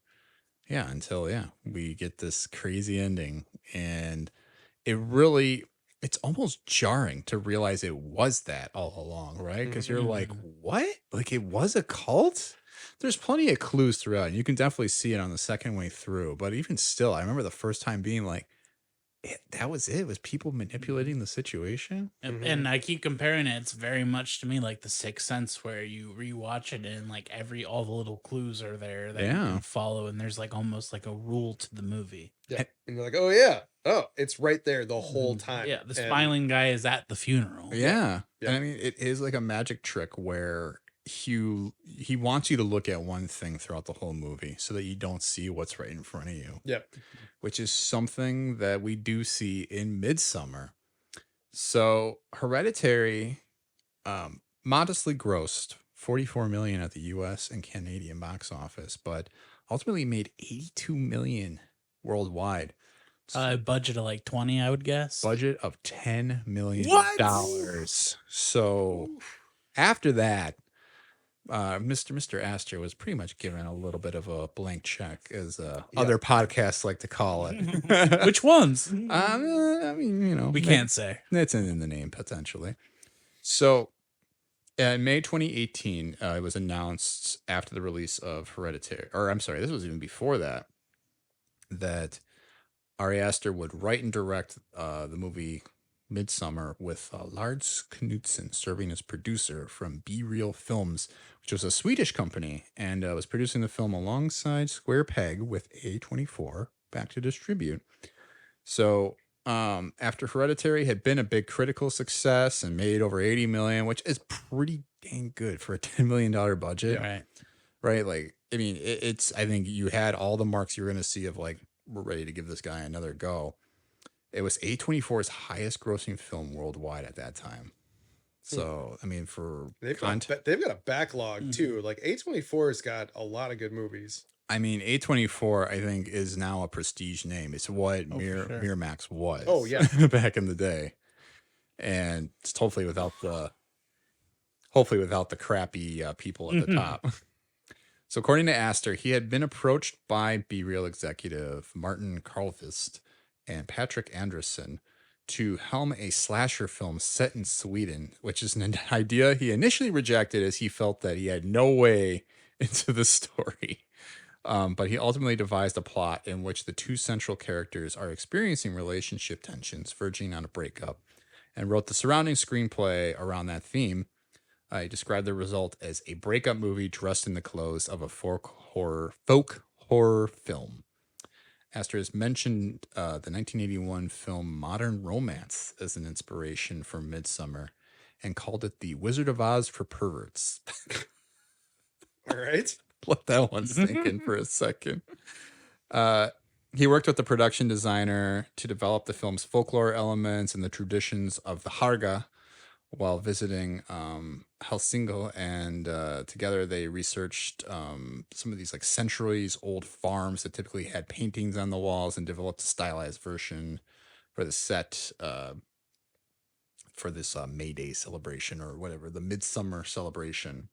until we get this crazy ending. And it's almost jarring to realize it was that all along, right? Because you're like, what? Like, it was a cult? There's plenty of clues throughout, and you can definitely see it on the second way through. But even still, I remember the first time being like, that was it? It was people manipulating the situation? And I keep comparing it. It's very much to me like The Sixth Sense, where you rewatch it and like all the little clues are there that you can follow, and there's like almost like a rule to the movie. Yeah. And you're like, oh yeah. Oh, it's right there the whole time. Yeah, the smiling guy is at the funeral. Yeah. And I mean, it is like a magic trick where he wants you to look at one thing throughout the whole movie so that you don't see what's right in front of you. Yep. Which is something that we do see in Midsommar. So Hereditary modestly grossed $44 million at the US and Canadian box office, but ultimately made $82 million worldwide. Budget of like 20, I would guess. Budget of $10 million. What? So after that, Mr. Aster was pretty much given a little bit of a blank check, as other podcasts like to call it. Which ones? I mean, you know, we can't say. That's in the name potentially. So, in May 2018, it was announced after the release of Hereditary, or I'm sorry, this was even before that Ari Aster would write and direct the movie Midsommar, with Lars Knudsen serving as producer from Be Real Films, which was a Swedish company, and was producing the film alongside Square Peg with A24 back to distribute. So after Hereditary had been a big critical success and made over $80 million, which is pretty dang good for a $10 million budget, right? Like, I mean, I think you had all the marks you were going to see of like, we're ready to give this guy another go. It was A24's highest grossing film worldwide at that time. So, I mean, they've got a backlog too. Like A24's got a lot of good movies. I mean, A24, I think, is now a prestige name. It's what Miramax was. Oh, yeah. Back in the day. And it's hopefully without the crappy people at the top. So according to Aster, he had been approached by Be Real executive Martin Karlqvist and Patrick Anderson to helm a slasher film set in Sweden, which is an idea he initially rejected as he felt that he had no way into the story. But he ultimately devised a plot in which the two central characters are experiencing relationship tensions verging on a breakup, and wrote the surrounding screenplay around that theme. He described the result as a breakup movie dressed in the clothes of a folk horror film. Aster has mentioned the 1981 film Modern Romance as an inspiration for Midsommar, and called it the Wizard of Oz for perverts. All right. Let that one sink in for a second. He worked with the production designer to develop the film's folklore elements and the traditions of the Harga, while visiting Helsinki, and together they researched some of these like centuries old farms that typically had paintings on the walls, and developed a stylized version for the set for this May Day celebration, or whatever, the Midsummer celebration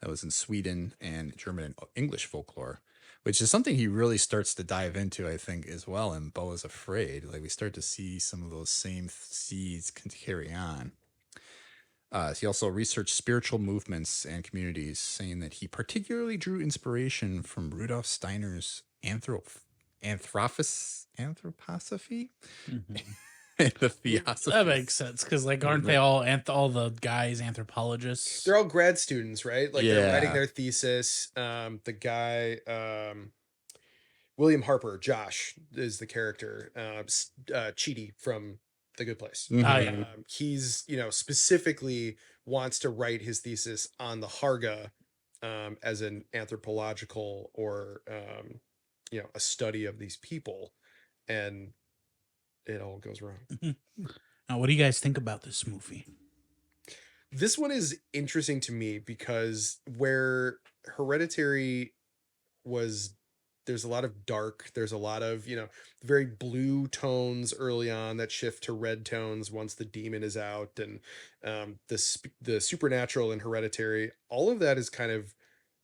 that was in Sweden and German and English folklore, which is something he really starts to dive into, I think, as well in Beau Is Afraid. Like we start to see some of those same seeds can carry on. He also researched spiritual movements and communities, saying that he particularly drew inspiration from Rudolf Steiner's anthroposophy and the theosophy. That makes sense because, like, aren't they all the guys anthropologists? They're all grad students, right? Like they're writing Yeah. their thesis. The guy, William Harper, Josh is the character. Chidi from The Good Place. Mhm. Oh, yeah. He's, specifically wants to write his thesis on the Harga as an anthropological or, a study of these people. And it all goes wrong. Now, what do you guys think about this movie? This one is interesting to me because where Hereditary was, there's a lot of dark, there's a lot of, very blue tones early on that shift to red tones once the demon is out, and the supernatural in Hereditary, all of that is kind of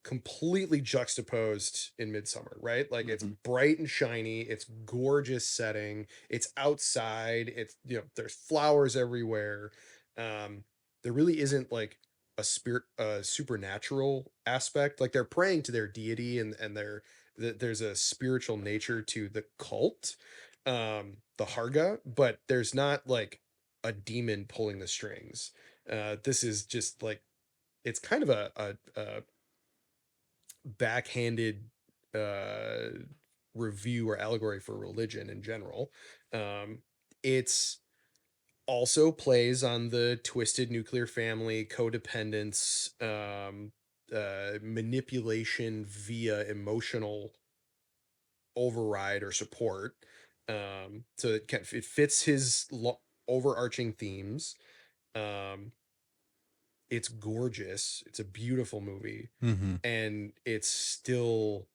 completely juxtaposed in Midsommar, right? Like it's bright and shiny, it's gorgeous setting, it's outside, it's there's flowers everywhere. There really isn't like a supernatural aspect. Like they're praying to their deity, and there's a spiritual nature to the cult, the Harga, but there's not like a demon pulling the strings. This is just like, it's kind of a backhanded review or allegory for religion in general. It's also plays on the twisted nuclear family, codependence, manipulation via emotional override or support. So it fits his overarching themes. It's gorgeous. It's a beautiful movie. Mhm. And it's still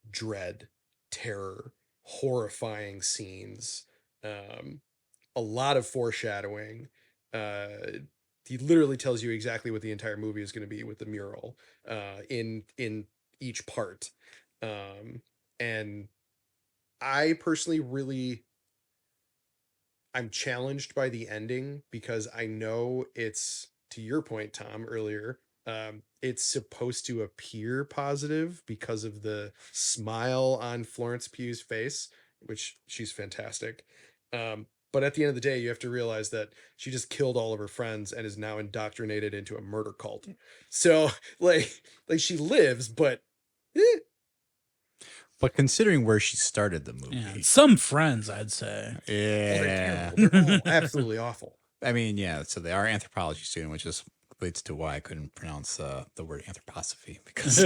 dread, terror, horrifying scenes, a lot of foreshadowing. He literally tells you exactly what the entire movie is going to be with the mural in each part. And I personally I'm challenged by the ending because I know it's, to your point, Tom, earlier, it's supposed to appear positive because of the smile on Florence Pugh's face, which she's fantastic. But at the end of the day, you have to realize that she just killed all of her friends and is now indoctrinated into a murder cult. So like she lives, but But considering where she started the movie, Yeah, some friends, I'd say. yeah. they're all absolutely awful. I mean, yeah. So they are anthropology student, which just leads to why I couldn't pronounce the word anthroposophy, because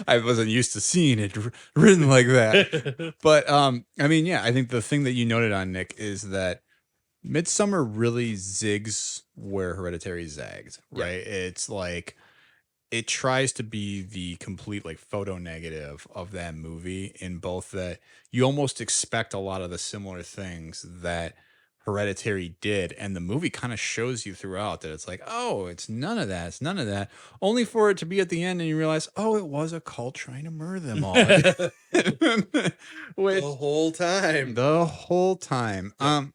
I wasn't used to seeing it written like that. But I mean, yeah. I think the thing that you noted on, Nick, is that Midsommar really zigs where Hereditary zagged. Right? It's like it tries to be the complete like photo negative of that movie, in both that you almost expect a lot of the similar things that Hereditary did, and the movie kind of shows you throughout that it's like, oh, it's none of that, only for it to be at the end and you realize, oh, it was a cult trying to murder them all. Which, The whole time.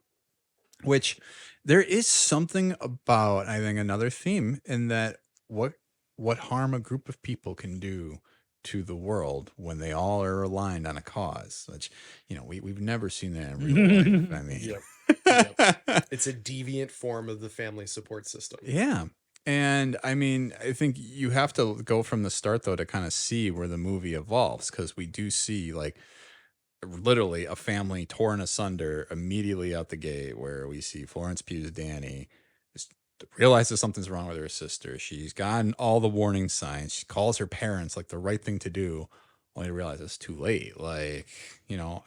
Which there is something about, I think, another theme in that what harm a group of people can do to the world when they all are aligned on a cause, which, we've never seen that in real life. I mean, Yep. It's a deviant form of the family support system. yeah. And I mean, I think you have to go from the start, though, to kind of see where the movie evolves, because we do see like literally a family torn asunder immediately out the gate, where we see Florence Pugh's Danny realizes something's wrong with her sister. She's gotten all the warning signs. She calls her parents, like the right thing to do, only to realize it's too late. Like,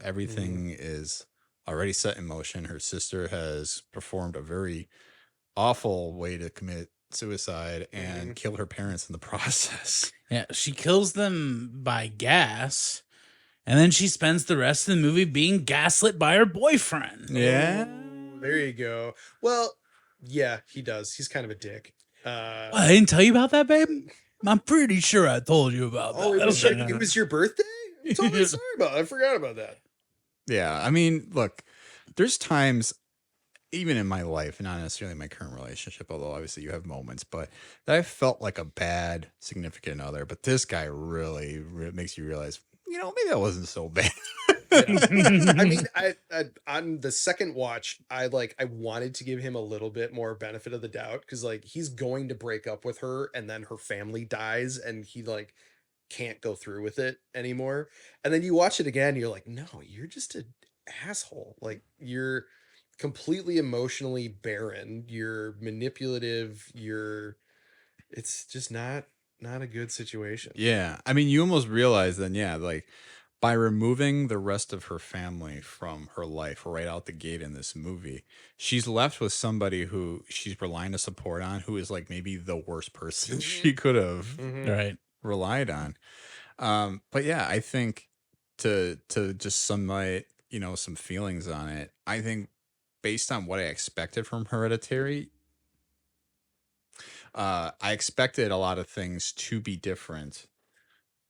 everything is already set in motion. Her sister has performed a very awful way to commit suicide and kill her parents in the process. Yeah, she kills them by gas, and then she spends the rest of the movie being gaslit by her boyfriend. Yeah. There you go. Well, yeah, he does. He's kind of a dick. I didn't tell you about that, babe? I'm pretty sure I told you about that. Oh, it was your birthday? I'm totally sorry about it. I forgot about that. Yeah. I mean, look, there's times, even in my life, not necessarily my current relationship, although obviously you have moments, but that I felt like a bad significant other. But this guy really makes you realize, maybe that wasn't so bad. I mean, I on the second watch, I wanted to give him a little bit more benefit of the doubt, because he's going to break up with her and then her family dies and he can't go through with it anymore. And then you watch it again, you're like, no, you're just an asshole. You're completely emotionally barren. You're manipulative. It's just not a good situation. Yeah. I mean, you almost realize then, by removing the rest of her family from her life right out the gate in this movie, she's left with somebody who she's relying to support on, who is maybe the worst person she could have Right. relied on. But yeah, I think to just sunlight, some feelings on it, I think based on what I expected from Hereditary, I expected a lot of things to be different.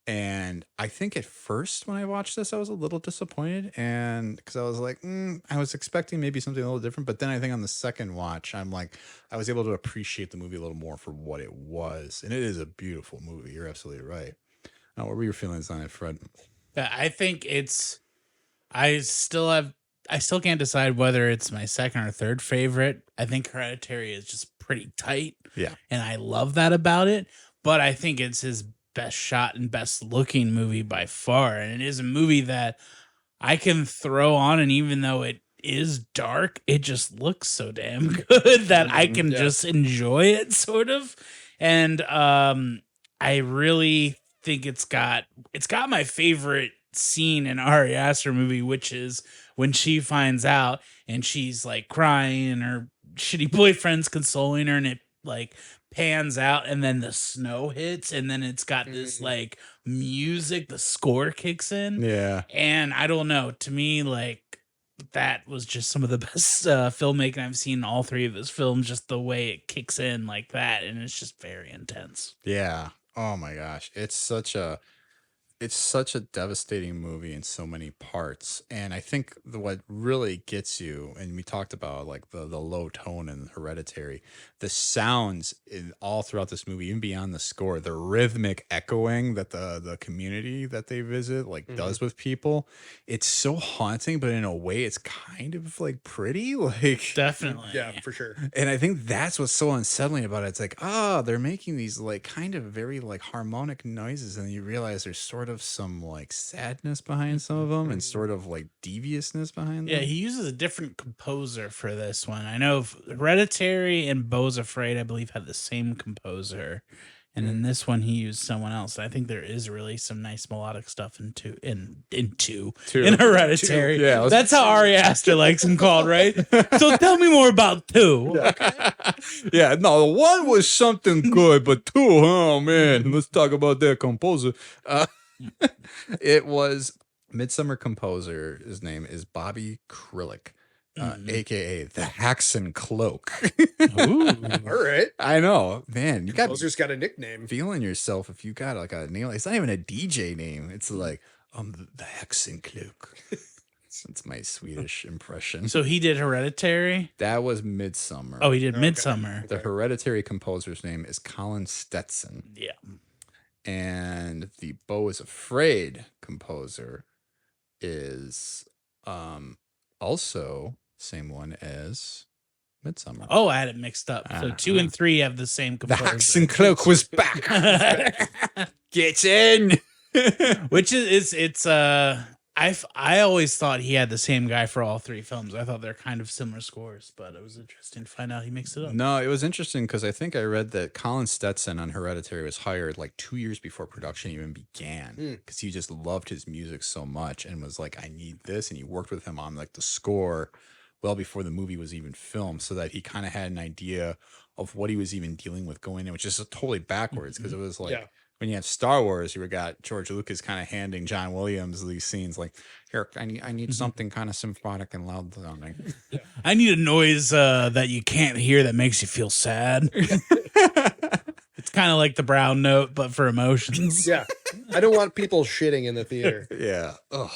And I think at first when I watched this, I was a little disappointed, and because I was like, I was expecting maybe something a little different. But then I think on the second watch, I was able to appreciate the movie a little more for what it was. And it is a beautiful movie. You're absolutely right. Now, what were your feelings on it, Fred? I think I still can't decide whether it's my second or third favorite. I think Hereditary is just pretty tight. Yeah. And I love that about it. But I think it's his best shot and best looking movie by far. And it is a movie that I can throw on, and even though it is dark, it just looks so damn good that I can just enjoy it, sort of. And I really think it's got my favorite scene in Ari Aster movie, which is when she finds out and she's crying and her shitty boyfriend's consoling her, and it pans out and then the snow hits and then it's got this music, the score kicks in. Yeah. And I don't know, to me, that was just some of the best filmmaking I've seen in all three of his films, just the way it kicks in like that. And it's just very intense. Yeah. Oh my gosh. It's such a devastating movie in so many parts. And I think what really gets you, and we talked about the low tone in Hereditary, the sounds all throughout this movie, even beyond the score, the rhythmic echoing that the community that they visit does with people. It's so haunting, but in a way it's kind of pretty. Definitely. Yeah, for sure. And I think that's what's so unsettling about it. It's they're making these kind of very harmonic noises, and you realize there's sort of some sadness behind some of them and sort of deviousness behind them. Yeah, he uses a different composer for this one. I know Hereditary and Beau Is Afraid, I believe, had the same composer. And in this one, he used someone else. I think there is really some nice melodic stuff in Hereditary. Two. Yeah, that's how Ari Aster likes him called, right? So tell me more about two. Yeah, no, the one was something good, but two, oh man, let's talk about that composer. It was Midsommar composer. His name is Bobby Krillick, aka the Haxan Cloak. Ooh. All right. I know, man. You got Composer's got a nickname. feeling yourself if you got a name. It's not even a DJ name. It's the Haxan Cloak. That's my Swedish impression. So he did Hereditary? That was Midsommar. Oh, he did Midsommar. The Hereditary composer's name is Colin Stetson. Yeah. And the Beau Is Afraid composer is also same one as Midsommar. Oh, I had it mixed up. So 2 and 3 have the same The composer. Haxan Cloak was back. Get in. Which is it's I I always thought he had the same guy for all three films. I thought they're kind of similar scores, but it was interesting to find out he mixed it up. No, it was interesting because I think I read that Colin Stetson on Hereditary was hired like 2 years before production even began because he just loved his music so much and was like, I need this. And he worked with him on like the score well before the movie was even filmed so that he kind of had an idea of what he was even dealing with going in, which is totally backwards because it was like, when you have Star Wars, you got George Lucas kind of handing John Williams these scenes like, here, I need something kind of symphonic and loud sounding. I need a noise that you can't hear that makes you feel sad. It's kind of like the brown note, but for emotions. Yeah. I don't want people shitting in the theater. Yeah. Oh,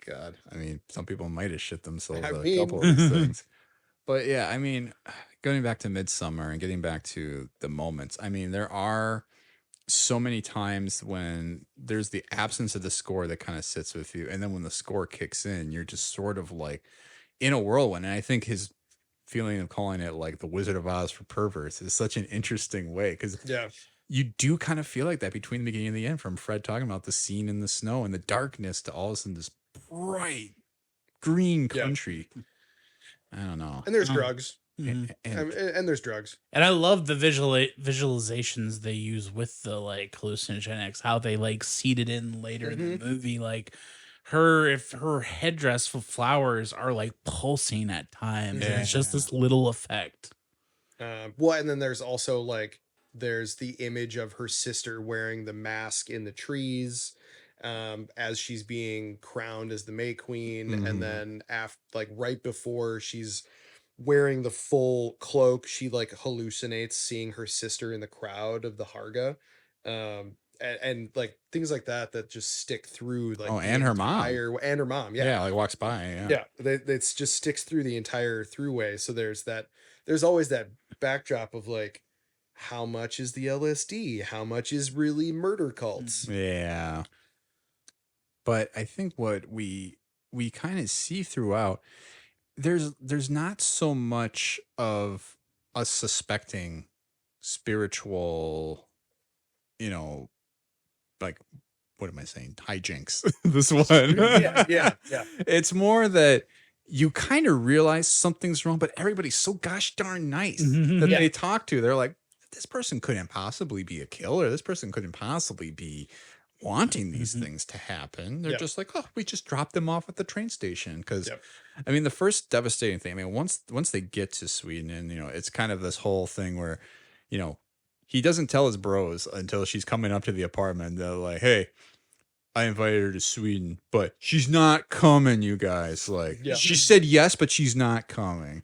God. I mean, some people might have shit themselves I at mean- a couple of these things. But yeah, I mean, going back to Midsommar and getting back to the moments, I mean, there are so many times when there's the absence of the score that kind of sits with you. And then when the score kicks in, you're just sort of like in a whirlwind. And I think his feeling of calling it like the Wizard of Oz for perverts is such an interesting way because you do kind of feel like that between the beginning and the end, from Fred talking about the scene in the snow and the darkness to all of a sudden this bright green country. I don't know. And there's drugs. And And there's drugs. And I love the visualizations they use with the like hallucinogenics, how they like seed it in later in the movie. Like if her headdress for flowers are like pulsing at times, and it's just this little effect. Well, and then there's also like there's the image of her sister wearing the mask in the trees as she's being crowned as the May Queen, and then like right before she's wearing the full cloak, she like hallucinates seeing her sister in the crowd of the Harga, and like things like that just stick through. Like and her mom, and her mom, like walks by, it's just sticks through the entire throughway. So there's always that backdrop of like, how much is the LSD? How much is really murder cults? Yeah. But I think what we kind of see throughout, there's not so much of us suspecting spiritual, like, what am I saying? Hijinks. This one. yeah. It's more that you kind of realize something's wrong, but everybody's so gosh darn nice that they talk to. They're like, this person couldn't possibly be a killer. This person couldn't possibly be wanting these things to happen. They're just like, oh, we just dropped them off at the train station. Because I mean, the first devastating thing, I mean, once they get to Sweden, and it's kind of this whole thing where he doesn't tell his bros until she's coming up to the apartment. They're like, hey, I invited her to Sweden, but she's not coming, you guys. Like, she said yes, but she's not coming.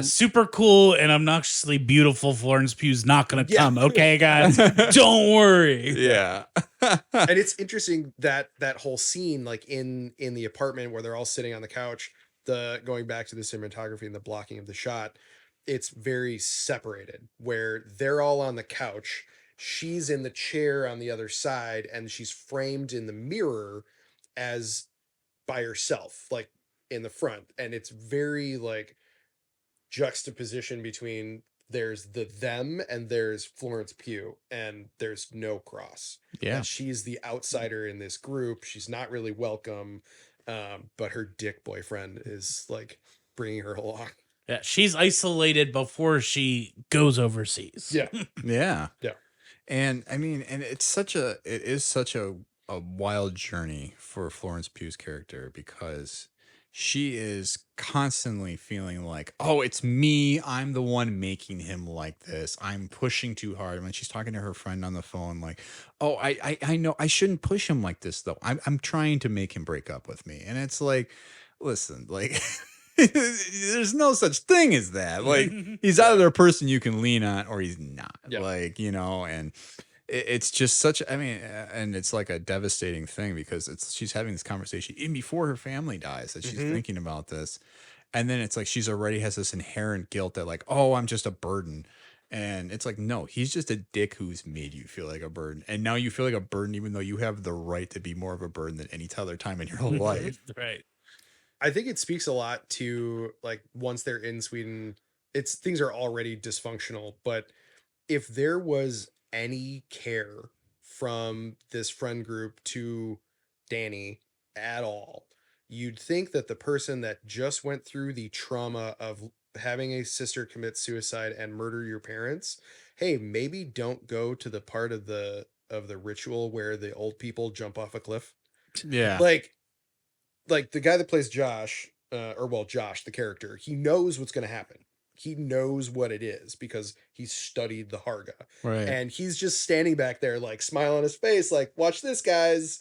Super cool and obnoxiously beautiful Florence Pugh's not going to come. Okay, guys, don't worry. Yeah. And it's interesting that whole scene, like in the apartment where they're all sitting on the couch, going back to the cinematography and the blocking of the shot, it's very separated where they're all on the couch. She's in the chair on the other side, and she's framed in the mirror as by herself, like in the front. And it's very like juxtaposition between there's them and there's Florence Pugh, and there's no cross. And she's the outsider in this group. She's not really welcome, but her dick boyfriend is like bringing her along. Yeah, she's isolated before she goes overseas. Yeah. And I mean, and it is such a wild journey for Florence Pugh's character, because she is constantly feeling like, oh, it's me. I'm the one making him like this. I'm pushing too hard. When she's talking to her friend on the phone, like, oh, I know I shouldn't push him like this, though. I'm trying to make him break up with me. And it's like, listen, like, there's no such thing as that. Like, he's either a person you can lean on or he's not. Like, and it's just such, I mean, and it's like a devastating thing because she's having this conversation even before her family dies, that she's thinking about this. And then it's like she's already has this inherent guilt that like, oh, I'm just a burden. And it's like, no, he's just a dick who's made you feel like a burden. And now you feel like a burden, even though you have the right to be more of a burden than any other time in your life. Right. I think it speaks a lot to like once they're in Sweden, things are already dysfunctional. But if there was any care from this friend group to Danny at all, you'd think that the person that just went through the trauma of having a sister commit suicide and murder your parents, hey, maybe don't go to the part of the ritual where the old people jump off a cliff. Yeah. Like the guy that plays Josh, Josh, the character, he knows what's going to happen. He knows what it is because he's studied the Harga. Right. And he's just standing back there, like, smile on his face, like, watch this, guys.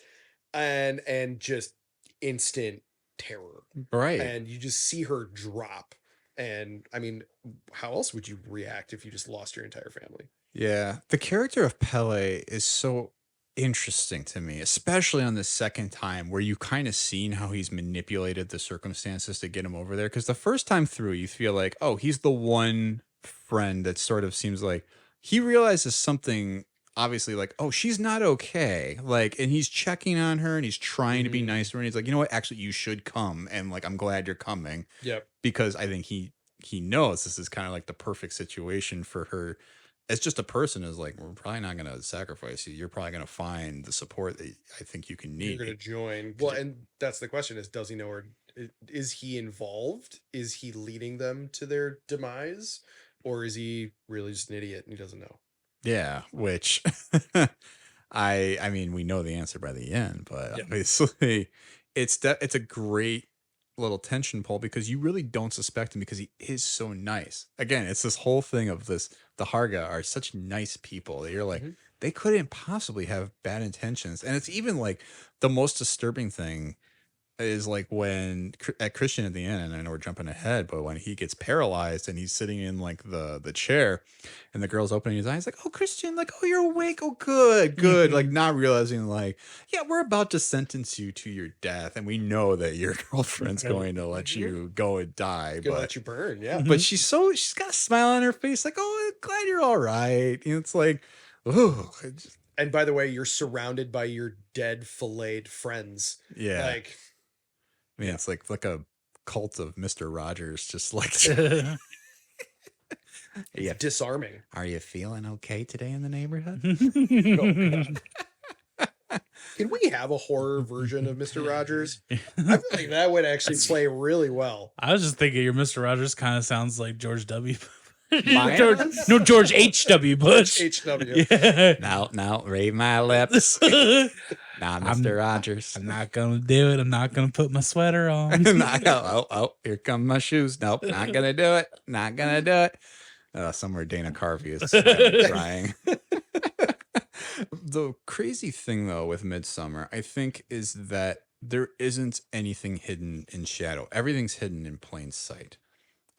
And just instant terror. Right. And you just see her drop. And I mean, how else would you react if you just lost your entire family? Yeah. The character of Pele is so interesting to me, especially on the second time where you kind of seen how he's manipulated the circumstances to get him over there. Because the first time through, you feel like, oh, he's the one friend that sort of seems like he realizes something, obviously, like, oh, she's not okay. Like, and he's checking on her and he's trying to be nice to her. And he's like, you know what? Actually, you should come. And like, I'm glad you're coming. Yep. Because I think he knows this is kind of like the perfect situation for her. As just a person is like, we're probably not going to sacrifice you. You're probably going to find the support that I think you can need. You're going to join. Well, and that's the question is, does he know, or is he involved? Is he leading them to their demise? Or is he really just an idiot and he doesn't know? Yeah, which I mean, we know the answer by the end, but obviously it's a great little tension pull because you really don't suspect him because he is so nice. Again, it's this whole thing of this, the Harga are such nice people that you're like, they couldn't possibly have bad intentions. And it's even like the most disturbing thing is like when at Christian at the end, and I know we're jumping ahead, but when he gets paralyzed and he's sitting in like the chair and the girl's opening his eyes like, oh, Christian, like, oh, you're awake. Oh, good. Like not realizing like, yeah, we're about to sentence you to your death. And we know that your girlfriend's going to let you go and die. Gonna let you burn. Yeah. But she's got a smile on her face. Like, oh, I'm glad you're all right. And it's like, oh, and by the way, you're surrounded by your dead filleted friends. Yeah. Like, I mean, it's like a cult of Mr. Rogers, just like yeah, disarming. Are you feeling okay today in the neighborhood? Can we have a horror version of Mr. Rogers? I feel like that would actually play really well. I was just thinking your Mr. Rogers kind of sounds like George W. George H.W. Bush. H.W. Yeah. Now, read my lips. Nah, Mr. Rogers. I'm not going to do it. I'm not going to put my sweater on. Here come my shoes. Nope, not going to do it. Not going to do it. Somewhere Dana Carvey is crying. The crazy thing, though, with Midsommar, I think, is that there isn't anything hidden in shadow. Everything's hidden in plain sight.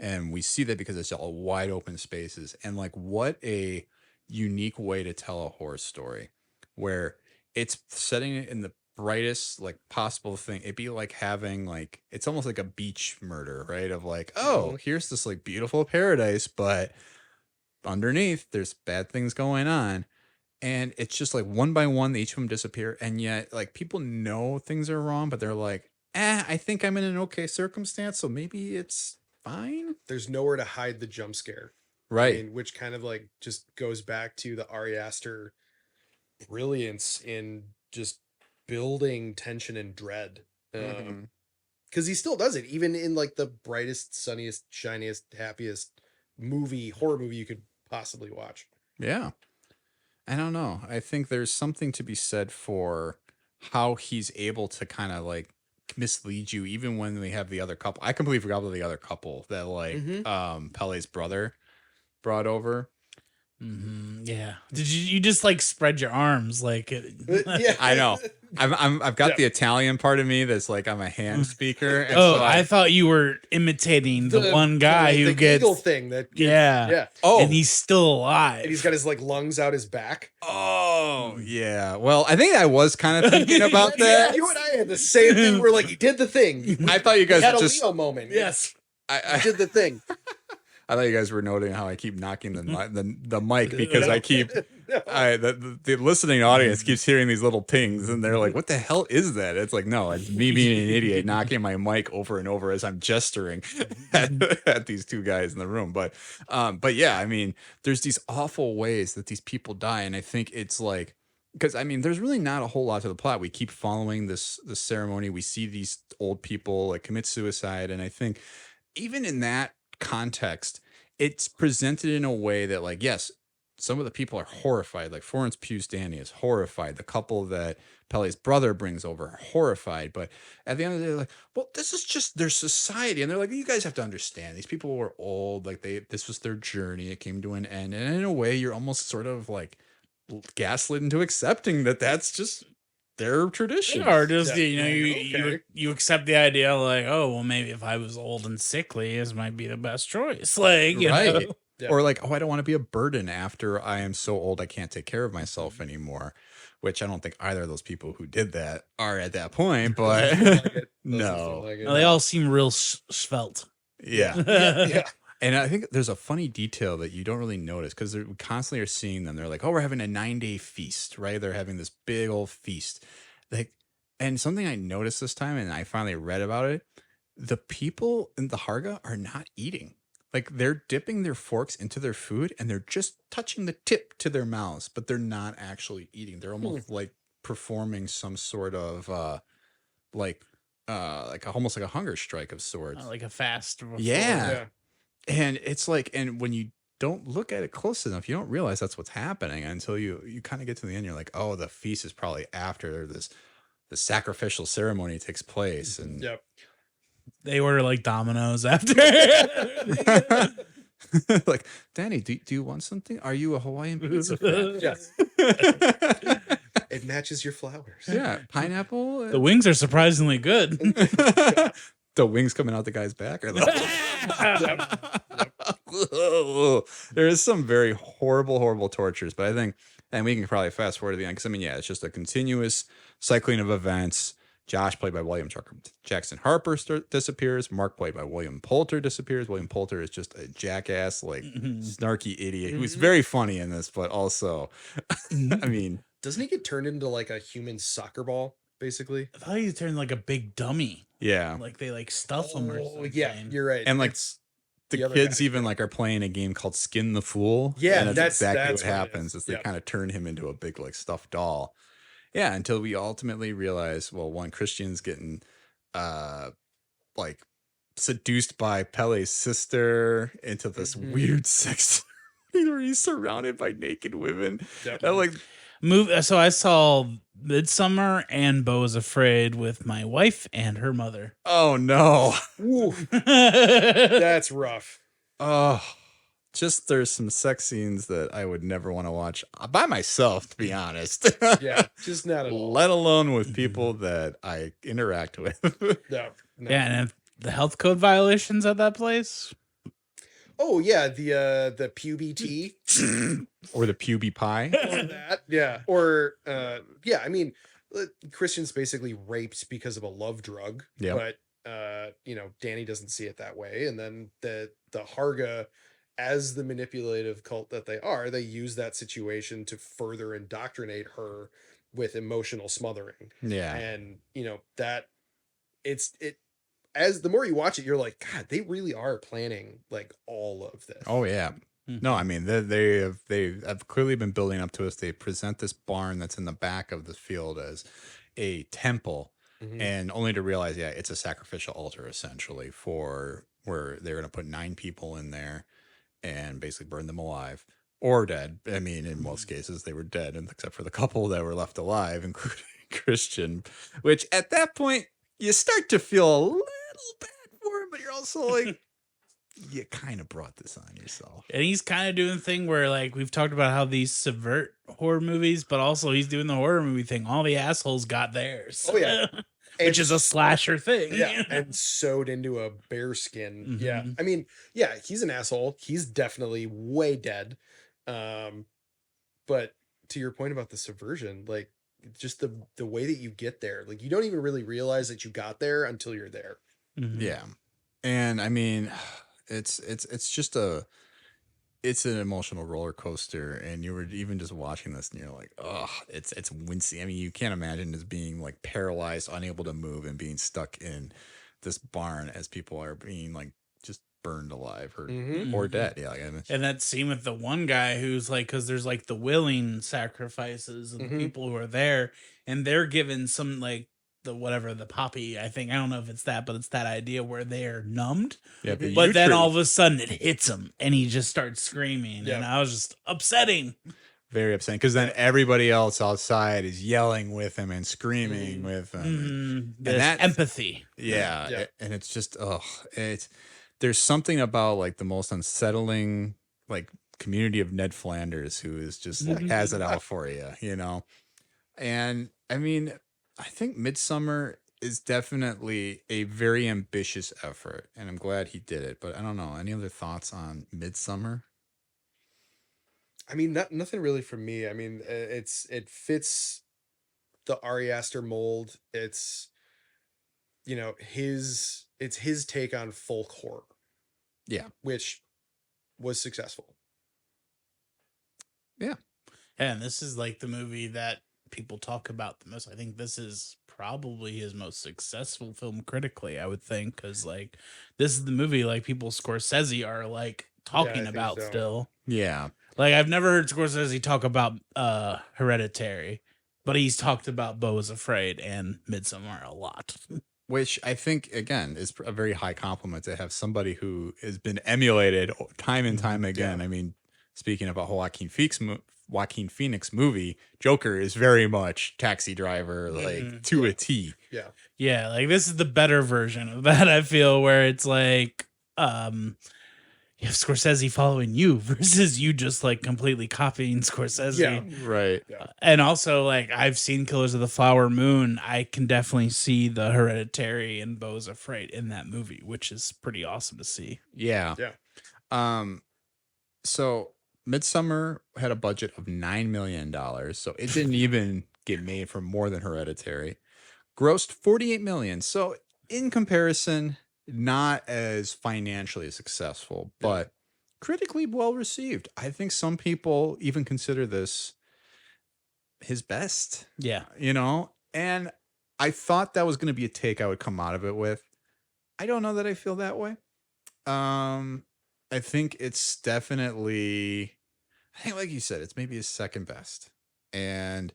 And we see that because it's all wide open spaces. And like, what a unique way to tell a horror story where it's setting it in the brightest like possible thing. It'd be like having like, it's almost like a beach murder, right? Of like, oh, here's this like beautiful paradise, but underneath there's bad things going on. And it's just like one by one, each of them disappear. And yet like people know things are wrong, but they're like, I think I'm in an okay circumstance. So maybe it's fine. There's nowhere to hide the jump scare. Right. I mean, which kind of like just goes back to the Ari Aster brilliance in just building tension and dread. Because he still does it, even in like the brightest, sunniest, shiniest, happiest horror movie you could possibly watch. Yeah. I don't know. I think there's something to be said for how he's able to kind of like mislead you, even when we have the other couple. I completely forgot about the other couple that like Pele's brother brought over. Yeah. Did you just like spread your arms like Yeah. I know. I've got the Italian part of me that's like I'm a hand speaker. And so I thought you were imitating the one guy who gets eagle thing that yeah. Oh, and he's still alive. And he's got his like lungs out his back. Oh yeah. Well, I think I was kind of thinking about that. You and I had the same thing. We're like, he did the thing. I thought you guys had a just Leo moment. Yes. I did the thing. I thought you guys were noting how I keep knocking the mic because I keep the listening audience keeps hearing these little pings and they're like, "What the hell is that?" It's like, no, it's me being an idiot knocking my mic over and over as I'm gesturing at these two guys in the room. But yeah, I mean, there's these awful ways that these people die, and I think it's like because I mean, there's really not a whole lot to the plot. We keep following this ceremony. We see these old people like commit suicide, and I think even in that context, it's presented in a way that, like, yes, some of the people are horrified. Like Florence Pugh's Danny is horrified. The couple that Pelle's brother brings over are horrified. But at the end of the day, they're like, well, this is just their society. And they're like, you guys have to understand. These people were old. Like this was their journey. It came to an end. And in a way, you're almost sort of like gaslit into accepting that that's just their tradition. Or just Yeah. you accept the idea like, oh well, maybe if I was old and sickly, this might be the best choice. Like, you Right. know? Yeah. Or like, oh, I don't want to be a burden after I am so old I can't take care of myself anymore. Which I don't think either of those people who did that are at that point. But no. Well, they all seem real svelte. Yeah. Yeah. And I think there's a funny detail that you don't really notice because we constantly are seeing them. They're like, oh, we're having a 9-day feast, right? They're having this big old feast. Like, and something I noticed this time, and I finally read about it, the people in the Harga are not eating. Like, they're dipping their forks into their food and they're just touching the tip to their mouths, but they're not actually eating. They're almost like performing some sort of almost like a hunger strike of sorts. Like a fast. Before. Yeah. And it's like, and when you don't look at it close enough, you don't realize that's what's happening until you kind of get to the end. You're like, oh, the feast is probably after the sacrificial ceremony takes place. And Yep. They order like Domino's after. like, Danny, do you want something? Are you a Hawaiian pizza fan? Yes. It matches your flowers. Yeah. Pineapple? The wings are surprisingly good. The wings coming out the guy's back are like, there is some very horrible tortures, but I think, and we can probably fast forward to the end because I mean, yeah, it's just a continuous cycling of events. Josh, played by William Jackson Harper, disappears. Mark, played by William Poulter, disappears. William Poulter is just a jackass, like snarky idiot who's very funny in this, but also, I mean, Doesn't he get turned into like a human soccer ball, basically? I thought he turned like a big dummy. yeah. Like they like stuff him or something. Yeah, you're right. And like It's the other kids guy. even like are playing a game called Skin the Fool. Yeah, and that's exactly what what it happens is. is they Yeah. kind of turn him into a big like stuffed doll. Yeah, until we ultimately realize, well, one, Christian's getting like seduced by Pelle's sister into this weird sex where he's surrounded by naked women. Yep. And, like, So I saw Midsommar and Beau Is Afraid with my wife and her mother. oh no. Oof, that's rough. Oh, just there's some sex scenes that I would never want to watch by myself, to be honest. Yeah, just not at all. Let alone with people that I interact with. No, no. Yeah, and the health code violations at that place. Oh yeah, the PUBT Or the puby pie. or that. Yeah. Or yeah, I mean, Christian's basically raped because of a love drug. Yep. But you know, Danny doesn't see it that way. And then the Harga, as the manipulative cult that they are, they use that situation to further indoctrinate her with emotional smothering. Yeah. And you know, that it as the more you watch it, you're like, God, they really are planning like all of this. Oh yeah. No, I mean they have clearly been building up to us. They present this barn that's in the back of the field as a temple, Mhm. and only to realize, yeah, it's a sacrificial altar essentially for where they're going to put 9 people in there and basically burn them alive or dead. I mean, in most cases they were dead, and except for the couple that were left alive, including Christian. Which at that point you start to feel a little bad for him, but you're also like, you kind of brought this on yourself. And he's kind of doing the thing where, like, we've talked about how these subvert horror movies, but also he's doing the horror movie thing. All the assholes got theirs. Oh, yeah. Which is a slasher thing. Yeah, and sewed into a bear skin. Yeah, I mean, yeah, he's an asshole. He's definitely way dead. But to your point about the subversion, like, just the way that you get there, like, you don't even really realize that you got there until you're there. Mhm. Yeah. And I mean, it's just it's an emotional roller coaster, and you were even just watching this and you're like, oh, it's wincing. I mean, you can't imagine as being like paralyzed, unable to move, and being stuck in this barn as people are being like just burned alive or Mhm. dead. Yeah, like, I mean, And that scene with the one guy who's like, because there's like the willing sacrifices and the Mhm. people who are there, and they're given some like the poppy. I think I don't know if it's that, but it's that idea where they are numbed. yeah. The But yew then tree, all of a sudden it hits him, and he just starts screaming, Yeah. and I was just upsetting. very upsetting because then everybody else outside is yelling with him and screaming Mhm. with him. There's that's- empathy. Yeah, Yeah. and it's just there's something about like the most unsettling like community of Ned Flanders who is just like has it out for you, you know. And I mean, I think Midsommar is definitely a very ambitious effort, and I'm glad he did it. But I don't know. Any other thoughts on Midsommar? I mean, nothing really for me. I mean, it fits the Ari Aster mold. It's it's his take on folk horror, Yeah, which was successful. And this is like the movie that people talk about the most. I think this is probably his most successful film critically, I would think, because like this is the movie like people Scorsese are like talking think about so. still. yeah. Like I've never heard Scorsese talk about Hereditary, but he's talked about Beau Is Afraid and Midsommar a lot. Which I think again is a very high compliment to have somebody who has been emulated time and time again. Yeah. I mean, speaking of a Joaquin Phoenix movie, Joker is very much Taxi Driver, like to a T. Yeah. Yeah, like this is the better version of that, I feel, where it's like you have Scorsese following you versus you just like completely copying Scorsese. Yeah. Right. And also, like, I've seen Killers of the Flower Moon. I can definitely see the Hereditary and Beau Is Afraid in that movie, which is pretty awesome to see. Yeah. Yeah. So Midsummer had a budget of $9 million, so it didn't even get made for more than Hereditary. Grossed $48 million. So in comparison, not as financially successful, but critically well received. I think some people even consider this his best, Yeah. you know? And I thought that was going to be a take I would come out of it with. I don't know that I feel that way. I think it's definitely, I think like you said, it's maybe his second best. And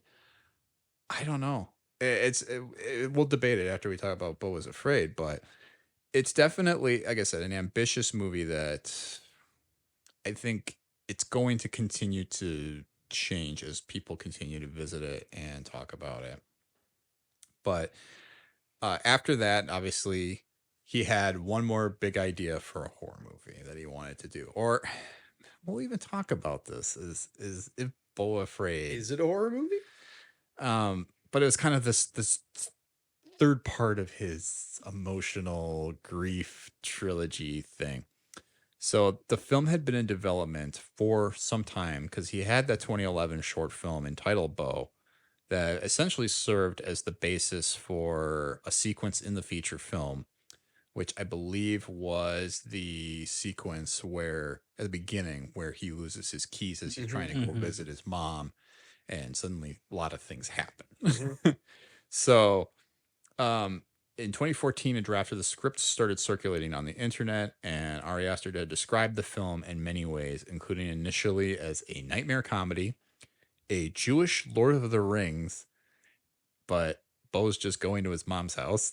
I don't know. We'll debate it after we talk about Beau Is Afraid, but it's definitely, like I said, an ambitious movie that I think it's going to continue to change as people continue to visit it and talk about it. But after that, obviously, he had one more big idea for a horror movie that he wanted to do. Or we'll even talk about this is if Beau Afraid. Is it a horror movie? But it was kind of this third part of his emotional grief trilogy thing. So the film had been in development for some time because he had that 2011 short film entitled Beau that essentially served as the basis for a sequence in the feature film, which I believe was the sequence where at the beginning where he loses his keys as he's trying to go visit his mom, and suddenly a lot of things happen. So in 2014, a draft of the script started circulating on the internet, and Ari Aster had described the film in many ways, including initially as a nightmare comedy, a Jewish Lord of the Rings, but Beau's just going to his mom's house.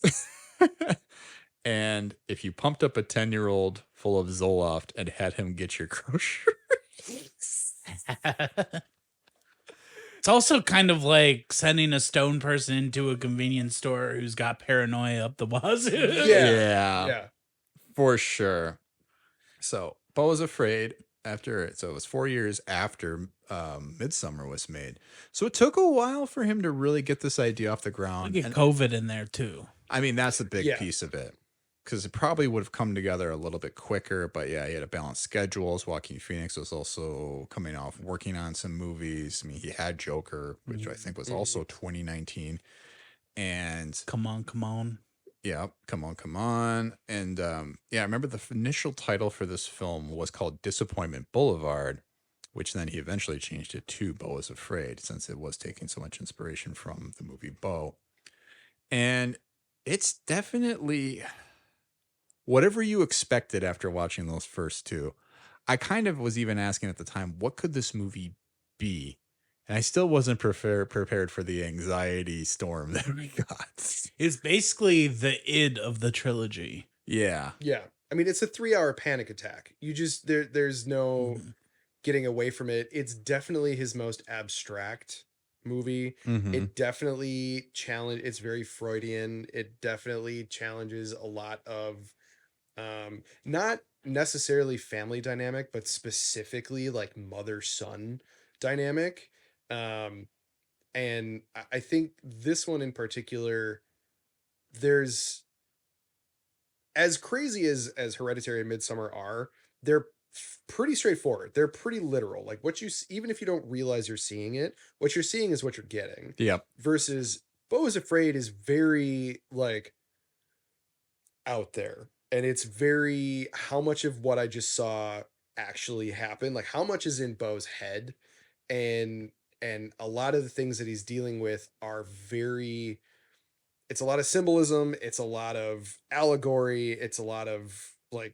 And if you pumped up a 10-year-old full of Zoloft and had him get your groceries. It's also kind of like sending a stone person into a convenience store who's got paranoia up the wazoo. Yeah, for sure. So Beau Was Afraid so it was 4 years after Midsommar was made. So it took a while for him to really get this idea off the ground. Get COVID in there too. I mean, that's a big piece of it. Because it probably would have come together a little bit quicker, but yeah, he had a balanced schedules. Joaquin Phoenix was also coming off working on some movies. I mean, he had Joker, which I think was also 2019. And Come on. yeah, come on. And yeah, I remember the initial title for this film was called Disappointment Boulevard, which then he eventually changed it to Beau Is Afraid, since it was taking so much inspiration from the movie Beau. And it's definitely whatever you expected after watching those first two. I kind of was even asking at the time, what could this movie be? And I still wasn't prepared for the anxiety storm that we got. It's basically the id of the trilogy. Yeah. Yeah. I mean, it's a 3-hour panic attack. You just there's no getting away from it. It's definitely his most abstract movie. Mhm. It definitely it's very Freudian. It definitely challenges a lot of not necessarily family dynamic, but specifically like mother-son dynamic. And I think this one in particular, there's as crazy as Hereditary and Midsommar are, they're pretty straightforward. They're pretty literal. Like what even if you don't realize you're seeing it, what you're seeing is what you're getting. Yep. Versus Beau Is Afraid is very like out there, and it's very how much of what I just saw actually happened. Like how much is in Beau's head, and a lot of the things that he's dealing with are very, it's a lot of symbolism, it's a lot of allegory, it's a lot of like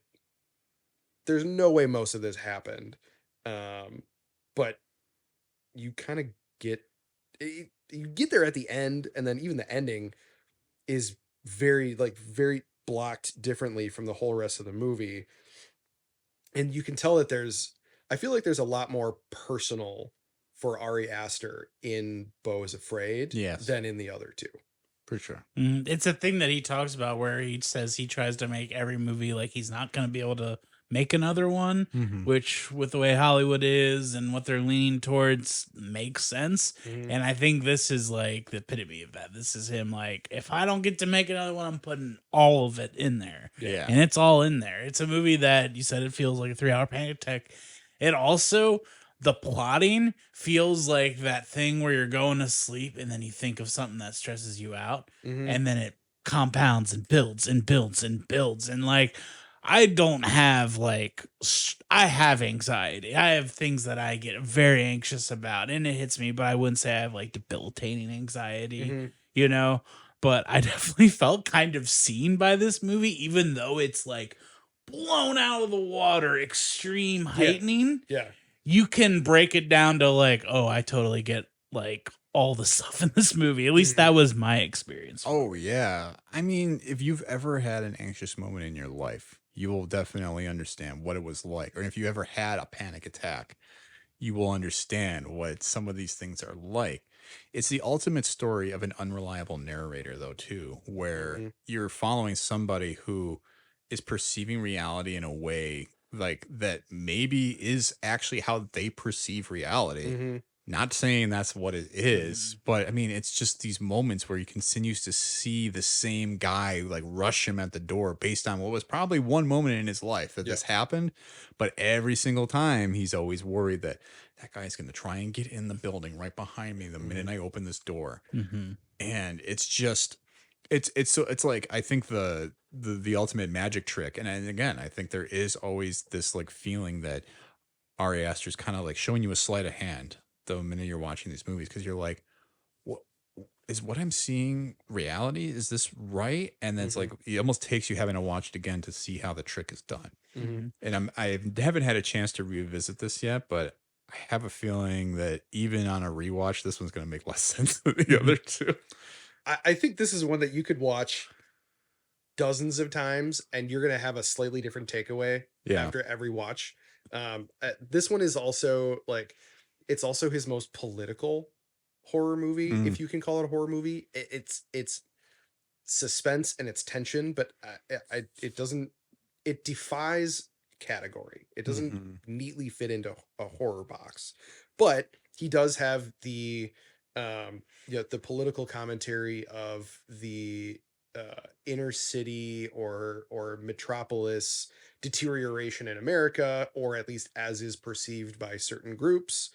there's no way most of this happened. But you kind of get you get there at the end, and then even the ending is very blocked differently from the whole rest of the movie. And you can tell that I feel like there's a lot more personal for Ari Aster in Beau Is Afraid than in the other two. For sure. It's a thing that he talks about where he says he tries to make every movie like he's not going to be able to make another one, which with the way Hollywood is and what they're leaning towards makes sense. And I think this is like the epitome of that. This is him like, if I don't get to make another one, I'm putting all of it in there. Yeah. And it's all in there. It's a movie that you said it feels like a 3-hour panic attack. It also, the plotting feels like that thing where you're going to sleep and then you think of something that stresses you out, and then it compounds and builds and builds and builds. And like, I don't have I have anxiety. I have things that I get very anxious about and it hits me, but I wouldn't say I have like debilitating anxiety, you know? But I definitely felt kind of seen by this movie, even though it's like blown out of the water, extreme heightening. Yeah. You can break it down to like, oh, I totally get like all the stuff in this movie. At least that was my experience. Oh, yeah. I mean, if you've ever had an anxious moment in your life, you will definitely understand what it was like. Or if you ever had a panic attack, you will understand what some of these things are like. It's the ultimate story of an unreliable narrator, though, too, where you're following somebody who is perceiving reality in a way like that maybe is actually how they perceive reality. Not saying that's what it is, but I mean, it's just these moments where he continues to see the same guy like rush him at the door based on what was probably one moment in his life that this happened. But every single time he's always worried that that guy's going to try and get in the building right behind me the minute I open this door. And it's just, it's like, I think the ultimate magic trick. And again, I think there is always this like feeling that Ari Aster's kind of like showing you a sleight of hand the minute you're watching these movies, because you're like, what I'm seeing reality? Is this right? And then it's like it almost takes you having to watch it again to see how the trick is done. And I haven't had a chance to revisit this yet, but I have a feeling that even on a rewatch, this one's going to make less sense than the other two. I think this is one that you could watch dozens of times and you're going to have a slightly different takeaway after every watch. This one is also like, it's also his most political horror movie, if you can call it a horror movie. It's suspense and it's tension, but it defies category. It doesn't neatly fit into a horror box, but he does have the political commentary of the inner city or metropolis deterioration in America, or at least as is perceived by certain groups.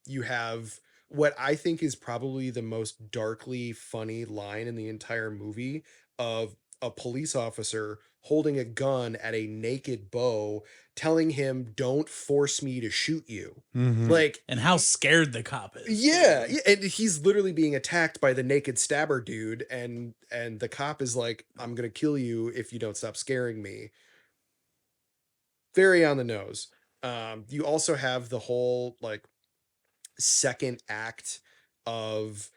You have what I think is probably the most darkly funny line in the entire movie of a police officer holding a gun at a naked Beau, telling him, "Don't force me to shoot you." Mhm. Like, And how scared the cop is. yeah, and he's literally being attacked by the naked stabber dude, and the cop is like, "I'm gonna kill you if you don't stop scaring me." Very on the nose. You also have the whole like second act of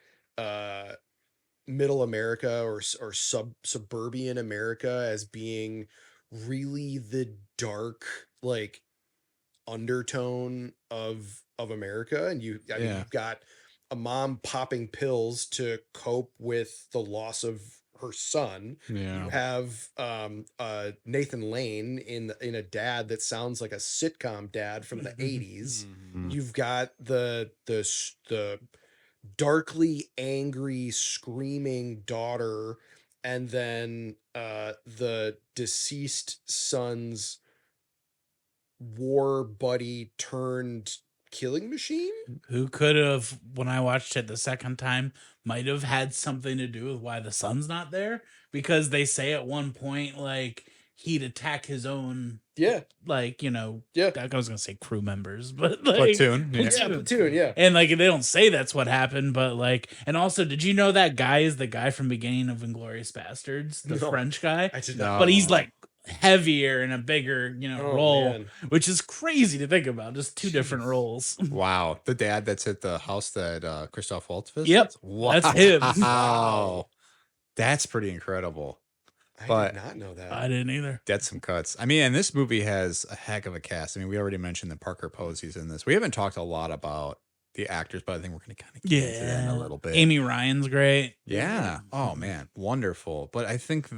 middle America or suburban America as being really the dark like undertone of America. And I mean, Yeah. you've got a mom popping pills to cope with the loss of her son. Yeah. You have Nathan Lane in a dad that sounds like a sitcom dad from the 80s. Mhm. You've got the darkly angry screaming daughter, and then the deceased son's war buddy turned killing machine. Who could have, when I watched it the second time, might have had something to do with why the son's not there, because they say at one point like he'd attack his own, Yeah, like, you know, yeah, I was gonna say crew members, but like Platoon. Yeah. yeah, platoon, yeah. and like they don't say that's what happened, but like, and also, did you know that guy is the guy from beginning of Inglourious Bastards, the No. French guy? I did No. not. But he's like heavier and a bigger, you know, Oh, role, man. which is crazy to think about. Just two different roles. Wow. The dad that's at the house that Christoph Waltz visits? Yep. Wow. That's him. Wow. That's pretty incredible. I But- did not know that. I didn't either. That's some cuts. I mean, and this movie has a heck of a cast. I mean, we already mentioned that Parker Posey's in this. We haven't talked a lot about the actors, but I think we're going to kind of get into that in a little bit. Amy Ryan's great. Yeah. Oh man, wonderful. But I think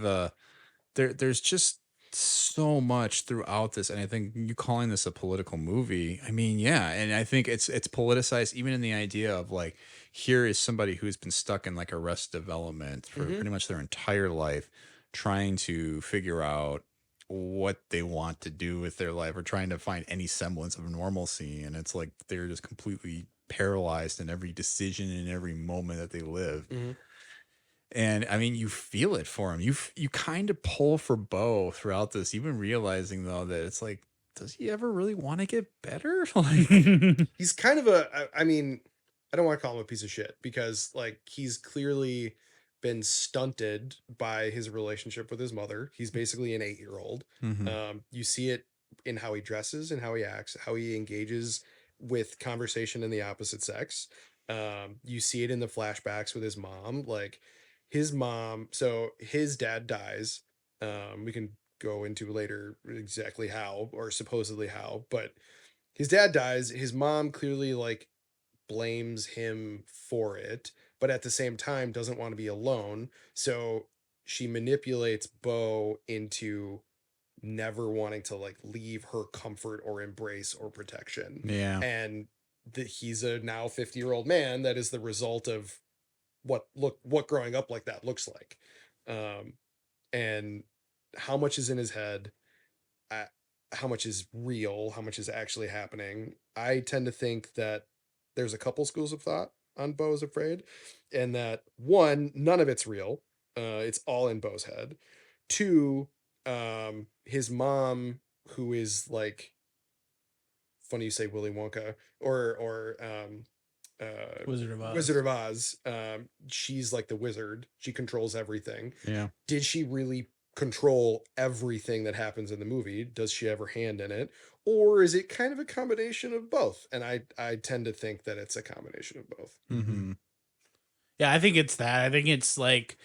there's just so much throughout this, and I think you calling this a political movie. I mean, yeah, and I think it's politicized even in the idea of like, here is somebody who's been stuck in like arrested development for pretty much their entire life, trying to figure out what they want to do with their life or trying to find any semblance of normalcy, and it's like they're just completely paralyzed in every decision in every moment that they live. Mhm. And I mean, you feel it for him. You kind of pull for Beau throughout this, even realizing though that it's like, does he ever really want to get better? Like, He's kind of I mean, I don't want to call him a piece of shit because like he's clearly been stunted by his relationship with his mother. He's basically an 8-year-old. mhm. You see it in how he dresses and how he acts, how he engages with conversation in the opposite sex. You see it in the flashbacks with his mom. Like his mom, so his dad dies. We can go into later exactly how or supposedly how, but his dad dies. His mom clearly like blames him for it, but at the same time doesn't want to be alone. So she manipulates Beau into never wanting to like leave her comfort or embrace or protection. Yeah. And he's a now 50-year-old man that is the result of what growing up like that looks like. And how much is in his head, how much is real, how much is actually happening. I tend to think that there's a couple schools of thought on Beau Is Afraid, and that one, none of it's real. It's all in Beau's head. Two, his mom, who is like, funny you say Willy Wonka or Wizard of Oz. Wizard of Oz. She's like the wizard. She controls everything. Yeah. Did she really control everything that happens in the movie? Does she have her hand in it? Or is it kind of a combination of both? And I tend to think that it's a combination of both. Mm-hmm. Yeah, I think it's that. I think it's like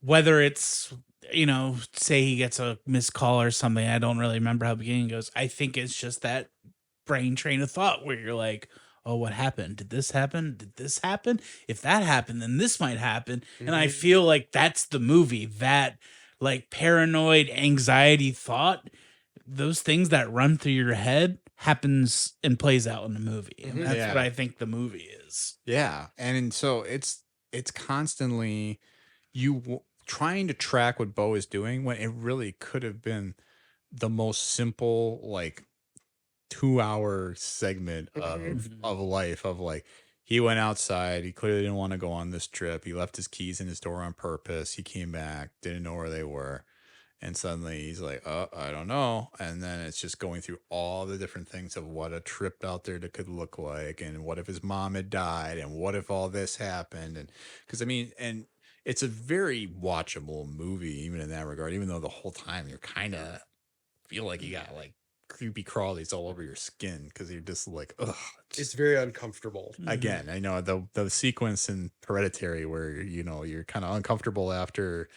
whether it's, you know, say he gets a missed call or something. I don't really remember how the beginning goes. I think it's just that brain train of thought where you're like, oh, what happened? Did this happen? Did this happen? If that happened, then this might happen. And I feel like that's the movie, that like paranoid anxiety thought, those things that run through your head happens and plays out in the movie. And that's what I think the movie is. Yeah. And so it's constantly trying to track what Beau is doing when it really could have been the most simple, like 2-hour segment of life of like, he went outside. He clearly didn't want to go on this trip. He left his keys in his door on purpose. He came back, didn't know where they were. And suddenly he's like, oh, I don't know. And then it's just going through all the different things of what a trip out there could look like. And what if his mom had died? And what if all this happened? And because, I mean, and it's a very watchable movie, even in that regard, even though the whole time you're kind of feel like you got like creepy crawlies all over your skin because you're just like, ugh. It's very uncomfortable. Again, I know the sequence in Hereditary where, you know, you're kind of uncomfortable after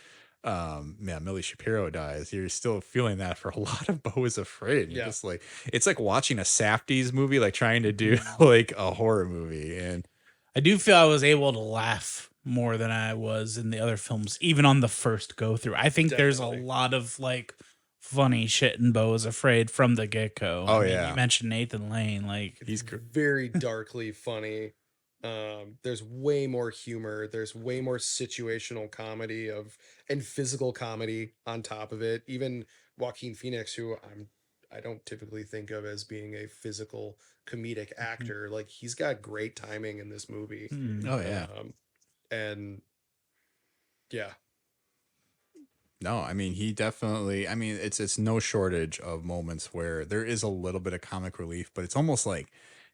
Millie Shapiro dies. You're still feeling that for a lot of Beau Is Afraid. You're just like, it's like watching a Safdie's movie, like trying to do like a horror movie. And I do feel I was able to laugh more than I was in the other films, even on the first go through. I think there's a lot of like funny shit in Beau Is Afraid from the get-go. Oh, I mean, yeah. You mentioned Nathan Lane, like he's very darkly funny. There's way more humor. There's way more situational comedy and physical comedy on top of it. Even Joaquin Phoenix, who I don't typically think of as being a physical comedic actor, like he's got great timing in this movie. Oh yeah. And yeah. No, I mean, he definitely, I mean, it's no shortage of moments where there is a little bit of comic relief, but it's almost like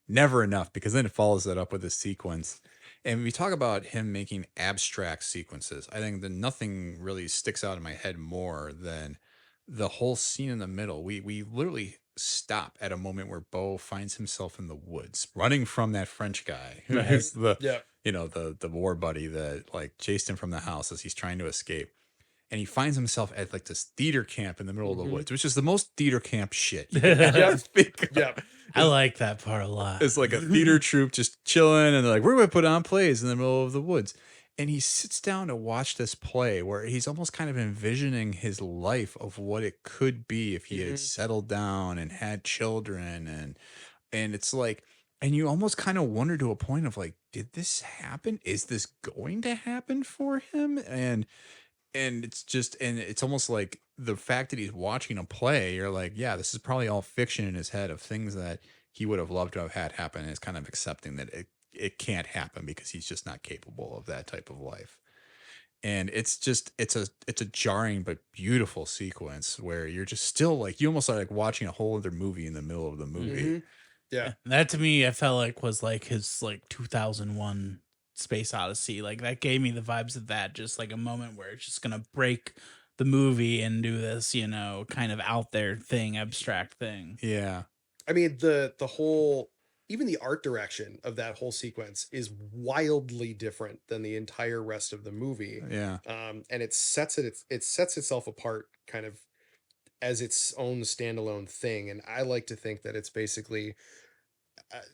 never enough because then it follows that up with a sequence. And when we talk about him making abstract sequences, I think that nothing really sticks out in my head more than the whole scene in the middle. We literally stop at a moment where Beau finds himself in the woods, running from that French guy who's you know, the war buddy that like chased him from the house as he's trying to escape. And he finds himself at like this theater camp in the middle of the woods, which is the most theater camp shit. I like that part a lot. It's like a theater troupe just chilling, and they're like, we're going to put on plays in the middle of the woods. And he sits down to watch this play where he's almost kind of envisioning his life of what it could be if he had settled down and had children. And it's like, and you almost kind of wonder to a point of like, did this happen? Is this going to happen for him? And it's just, and it's almost like the fact that he's watching a play, you're like, yeah, this is probably all fiction in his head of things that he would have loved to have had happen. And it's kind of accepting that it can't happen because he's just not capable of that type of life. And it's just, it's a jarring but beautiful sequence where you're just still like, you almost are like watching a whole other movie in the middle of the movie. Yeah. That to me, I felt like was like his like 2001 Space Odyssey. Like that gave me the vibes of that, just like a moment where it's just gonna break the movie and do this, you know, kind of out there thing, abstract thing. Yeah. I mean, the whole, even the art direction of that whole sequence is wildly different than the entire rest of the movie. Yeah. And it sets itself apart kind of as its own standalone thing. And I like to think that it's basically,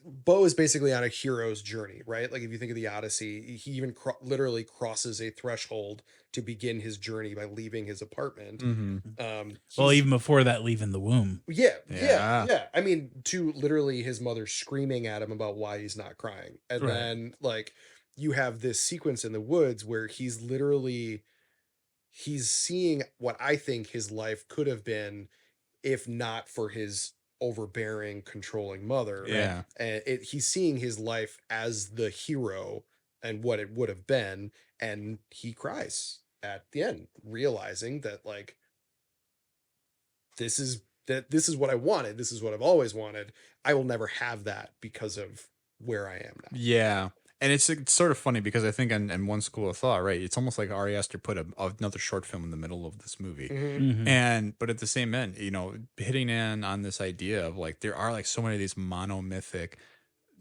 Beau is basically on a hero's journey, right? Like if you think of the Odyssey, he even literally crosses a threshold to begin his journey by leaving his apartment. Well, even before that, leaving the womb. Yeah. I mean, to literally his mother screaming at him about why he's not crying. And then like you have this sequence in the woods where he's seeing what I think his life could have been if not for his overbearing, controlling mother. Yeah. And he's seeing his life as the hero and what it would have been. And he cries at the end, realizing that like, this is what I wanted. This is what I've always wanted. I will never have that because of where I am now. Yeah. And it's sort of funny because I think in one school of thought, right, it's almost like Ari Aster put another short film in the middle of this movie. But at the same end, you know, hitting in on this idea of like, there are like so many of these monomythic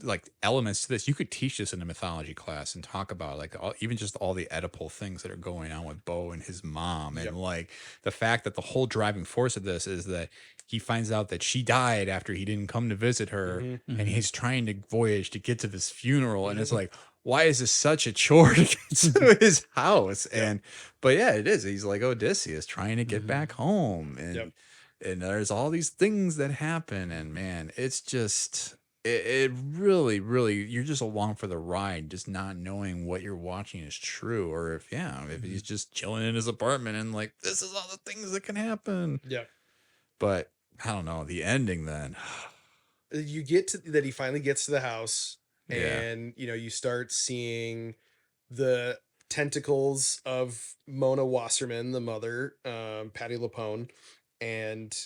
like elements to this. You could teach this in a mythology class and talk about like even just all the Oedipal things that are going on with Beau and his mom. And like the fact that the whole driving force of this is that he finds out that she died after he didn't come to visit her, and he's trying to voyage to get to this funeral. And it's like, why is this such a chore to get to his house? But yeah, it is. He's like Odysseus trying to get back home. And there's all these things that happen. And man, it's just, it really, really, you're just along for the ride, just not knowing what you're watching is true. Or if he's just chilling in his apartment and like, this is all the things that can happen. Yeah. But I don't know, the ending then. You get to that he finally gets to the house Yeah. and you start seeing the tentacles of Mona Wasserman, the mother, Patty LuPone, and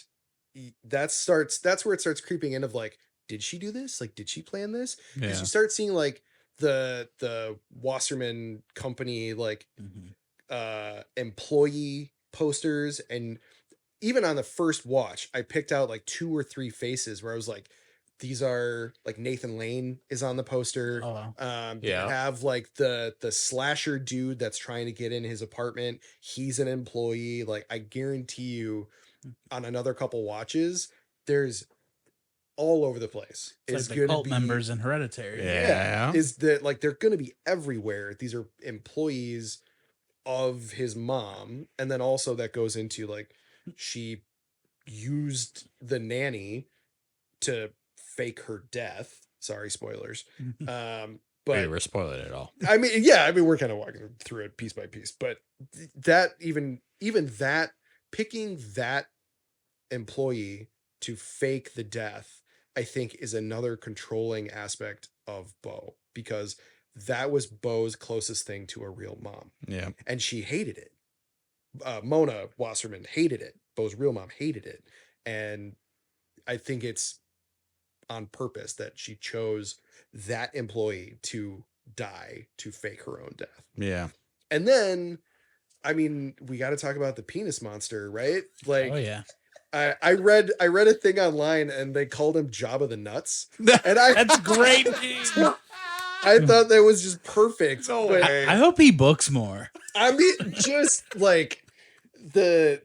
that's where it starts creeping in of like, did she do this? Like, did she plan this? Because Yeah. you start seeing like the Wasserman company like employee posters, and even on the first watch, I picked out like 2 or 3 faces where I was like, these are like Nathan Lane is on the poster. Oh, wow. You Yeah. have like the slasher dude that's trying to get in his apartment. He's an employee. Like, I guarantee you on another couple watches, there's all over the place. It's Is like the gonna cult be members in Hereditary. Yeah. is that like they're gonna be everywhere. These are employees of his mom, and then also that goes into like she used the nanny to fake her death. Sorry, spoilers. But But we're spoiling it all. I mean, yeah, I mean, we're kind of walking through it piece by piece, but that even that picking that employee to fake the death, I think, is another controlling aspect of Beau, because that was Beau's closest thing to a real mom, Yeah. and she hated it. Mona Wasserman hated it. Beau's real mom hated it, and I think it's on purpose that she chose that employee to die to fake her own death. Yeah. And then, I mean, we got to talk about the penis monster, right? Like, Oh yeah, I read a thing online and they called him Jabba the Nuts, and that's great. I thought that was just perfect. No but way. I hope he books more. I mean, just like the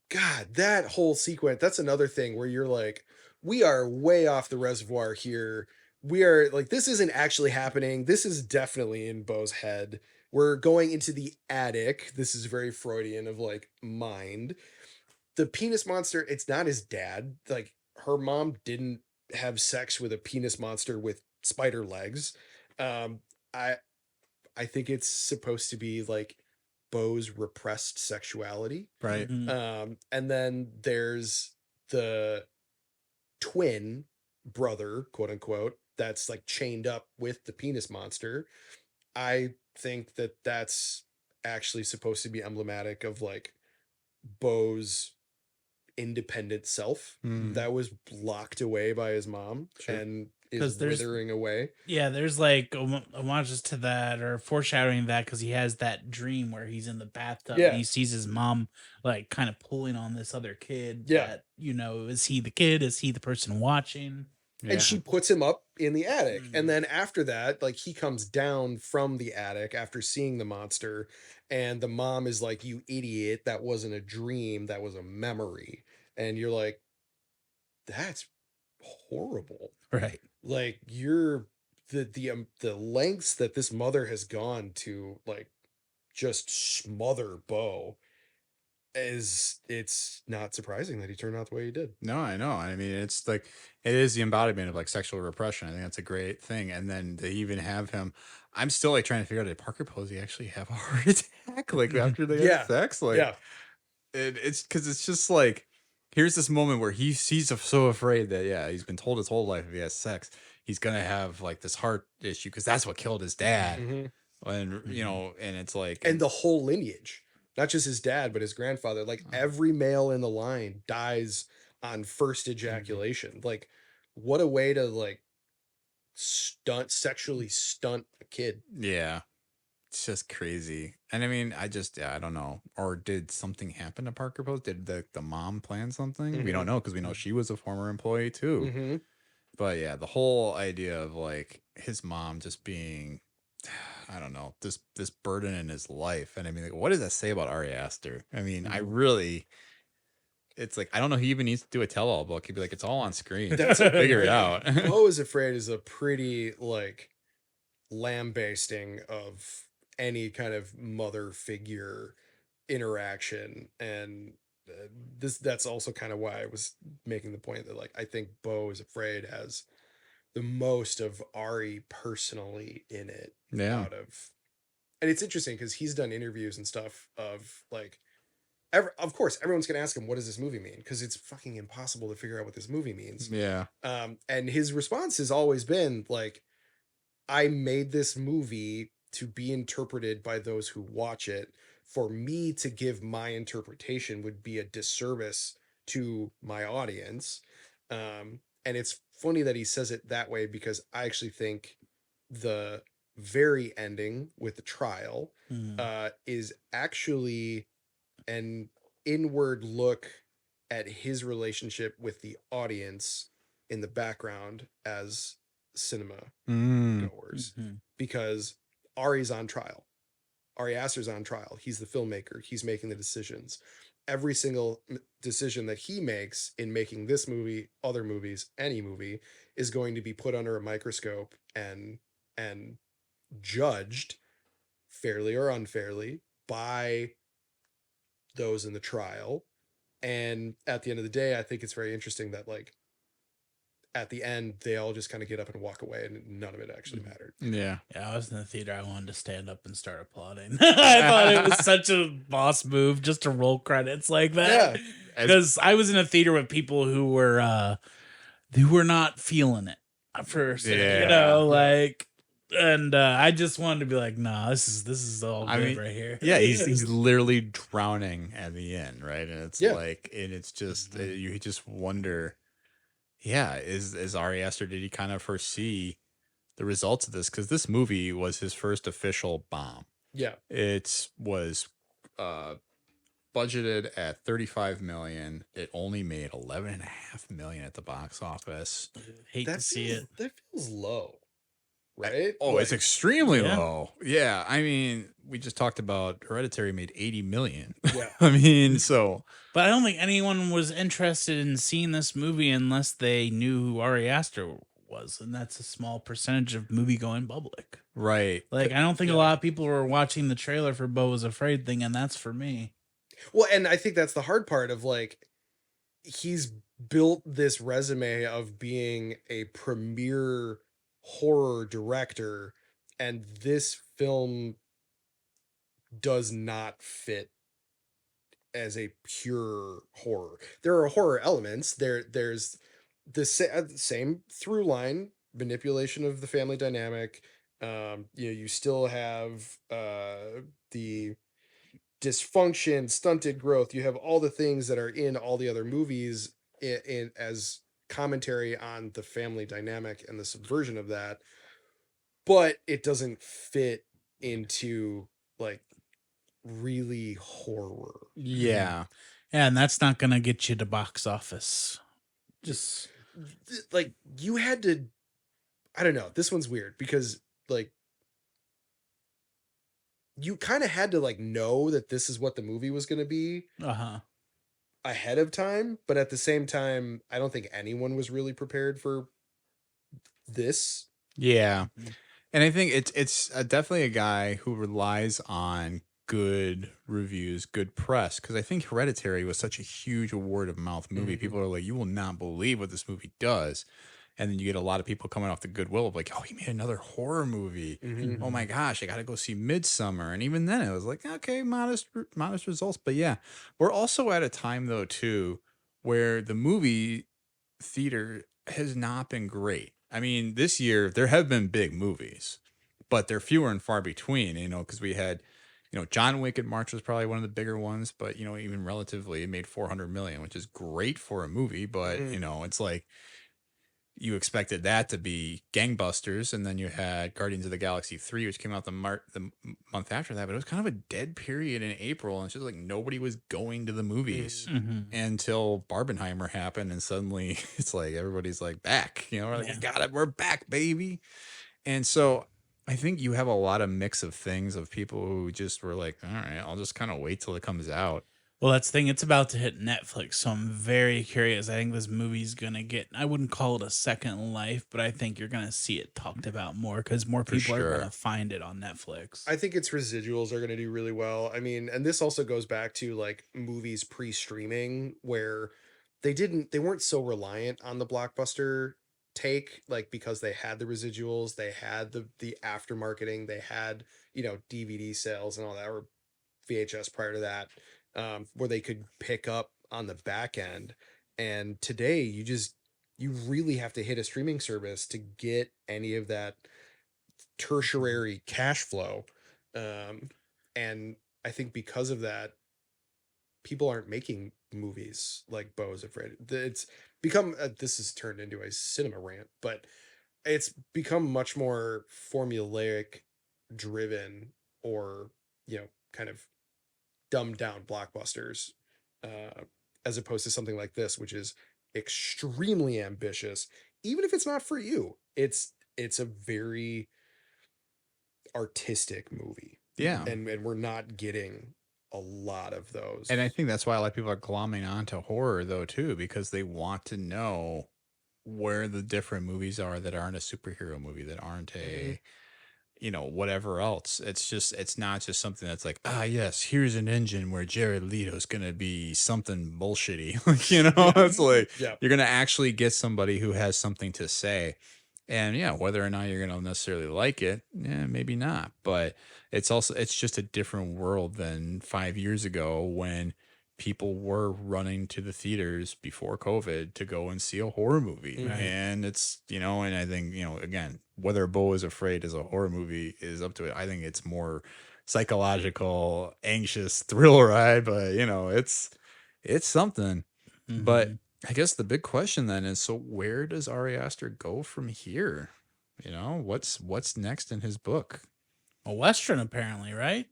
God, that whole sequence, that's another thing where you're like, we are way off the reservoir here. We are like, this isn't actually happening. This is definitely in Beau's head. We're going into the attic. This is very Freudian of like mind. The penis monster, it's not his dad. Like, her mom didn't have sex with a penis monster with spider legs. I think it's supposed to be like Beau's repressed sexuality. Right. Mhm. And then there's the twin brother, quote unquote, that's like chained up with the penis monster. I think that that's actually supposed to be emblematic of like Beau's independent self that was locked away by his mom Sure. and 'Cause is there's- withering away. Yeah, there's like homages to that or foreshadowing that because he has that dream where he's in the bathtub Yeah. and he sees his mom like kind of pulling on this other kid. Yeah. That, is he the kid? Is he the person watching? Yeah. And she puts him up in the attic. Mm. And then after that, like, he comes down from the attic after seeing the monster. And the mom is like, you idiot, that wasn't a dream, that was a memory. And you're like, that's horrible. Right. Like, you're the lengths that this mother has gone to like just smother Beau, it's not surprising that he turned out the way he did. No, I know. I mean, it's like, it is the embodiment of like sexual repression. I think that's a great thing. And then they even have him. I'm still like trying to figure out, did Parker Posey actually have a heart attack like after they Yeah. had sex? Like, Yeah. it's because it's just like, here's this moment where he's so afraid that, yeah, he's been told his whole life if he has sex, he's going to have like this heart issue because that's what killed his dad. Mhm. And, and it's like, And the whole lineage, not just his dad, but his grandfather, like every male in the line dies on first ejaculation. Like, what a way to like sexually stunt a kid. yeah, it's just crazy. And I mean, I don't know. Or did something happen to Parker Post? Did the mom plan something? We don't know because we know she was a former employee too. Mm-hmm. But yeah, the whole idea of like his mom just being, I don't know, this burden in his life. And I mean, like, what does that say about Ari Aster? I mean, I really, it's like, I don't know. He even needs to do a tell-all book. He'd be like, it's all on screen. That's Figure it out. Beau Is Afraid is a pretty like lambasting of any kind of mother figure interaction, and that's also kind of why I was making the point that like I think Beau Is Afraid has the most of Ari personally in it. Yeah. And it's interesting because he's done interviews and stuff of like, of course, everyone's going to ask him, what does this movie mean? Because it's fucking impossible to figure out what this movie means. Yeah. And his response has always been like, I made this movie to be interpreted by those who watch it. For me to give my interpretation would be a disservice to my audience. And it's funny that he says it that way, because I actually think the very ending with the trial is actually an inward look at his relationship with the audience in the background as cinema goers, because Ari's on trial. Ari Aster's on trial. He's the filmmaker. He's making the decisions. Every single decision that he makes in making this movie, other movies, any movie, is going to be put under a microscope and judged fairly or unfairly by those in the trial. And at the end of the day, I think it's very interesting that, like, at the end, they all just kind of get up and walk away, and none of it actually mattered. Yeah. Yeah, I was in the theater. I wanted to stand up and start applauding. I thought it was such a boss move just to roll credits like that. Yeah. Because I was in a theater with people who were not feeling it at first. Yeah. You know, like, and I just wanted to be like, nah, this is all good right here. Yeah, he's literally drowning at the end, right? And it's like, and it's just you just wonder, yeah, is Ari Aster, did he kind of foresee the results of this? Because this movie was his first official bomb. Yeah. It was budgeted at $35 million. It only made $11.5 million at the box office. Hate to see it. That feels low, right? Oh, Like, it's extremely Yeah. low. Yeah, I mean, we just talked about Hereditary made $80 million. Yeah. I mean, so But I don't think anyone was interested in seeing this movie unless they knew who Ari Aster was, and that's a small percentage of movie-going public. right. Like, I don't think a lot of people were watching the trailer for Beau Is Afraid thing, and that's for me. Well, and I think that's the hard part of, like, he's built this resume of being a premier horror director, and this film does not fit as a pure horror. There are horror elements. There's the same through line, manipulation of the family dynamic. You still have the dysfunction, stunted growth. You have all the things that are in all the other movies in as commentary on the family dynamic and the subversion of that, but it doesn't fit into, like, really horror. Yeah. Yeah, and that's not gonna get you to box office. Just Like, you had to, I don't know, this one's weird because, like, you kind of had to, like, know that this is what the movie was going to be ahead of time, but at the same time, I don't think anyone was really prepared for this. Yeah. And I think it's definitely a guy who relies on good reviews, good press, because I think Hereditary was such a huge word of mouth movie. People are like, you will not believe what this movie does. And then you get a lot of people coming off the goodwill of, like, oh, he made another horror movie. Oh my gosh, I got to go see Midsommar. And even then it was like, okay, modest results. But yeah, we're also at a time though too, where the movie theater has not been great. I mean, this year there have been big movies, but they're fewer and far between, you know, because we had, you know, John Wick in March was probably one of the bigger ones, but, you know, even relatively it made 400 million, which is great for a movie. But, you know, it's like, you expected that to be gangbusters, and then you had Guardians of the Galaxy 3, which came out the month after that, but it was kind of a dead period in April, and it's just like nobody was going to the movies until Barbenheimer happened, and suddenly it's like everybody's like back, you know, we're like, got it, we're back, baby. And so I think you have a lot of mix of things of people who just were like, all right, I'll just kind of wait till it comes out. Well, that's the thing. It's about to hit Netflix, so I'm very curious. I think this movie's going to get, I wouldn't call it a second life, but I think you're going to see it talked about more because more people are going to find it on Netflix. I think its residuals are going to do really well. I mean, and this also goes back to, like, movies pre-streaming where they weren't so reliant on the blockbuster take, like, because they had the residuals, they had the after marketing, they had, you know, DVD sales and all that, or VHS prior to that. where they could pick up on the back end. And today you really have to hit a streaming service to get any of that tertiary cash flow. And I think because of that, people aren't making movies like Beau Is Afraid. It's become this has turned into a cinema rant, but it's become much more formulaic driven, or kind of dumbed down blockbusters, as opposed to something like this, which is extremely ambitious. Even if it's not for you, it's a very artistic movie. Yeah. And we're not getting a lot of those. And I think that's why a lot of people are glomming onto horror, though, too, because they want to know where the different movies are that aren't a superhero movie, that aren't a, whatever else. It's not just something that's like, yes, here's an engine where Jared Leto's going to be something bullshitty. It's like, you're going to actually get somebody who has something to say. And yeah, whether or not you're going to necessarily like it, maybe not. But it's just a different world than 5 years ago when people were running to the theaters before COVID to go and see a horror movie. Right. And it's, and I think, again, whether Beau Is Afraid is a horror movie is up to it. I think it's more psychological, anxious thrill ride, but it's something. Mm-hmm. But I guess the big question then is, so where does Ari Aster go from here? What's next in his book? A Western, apparently, right?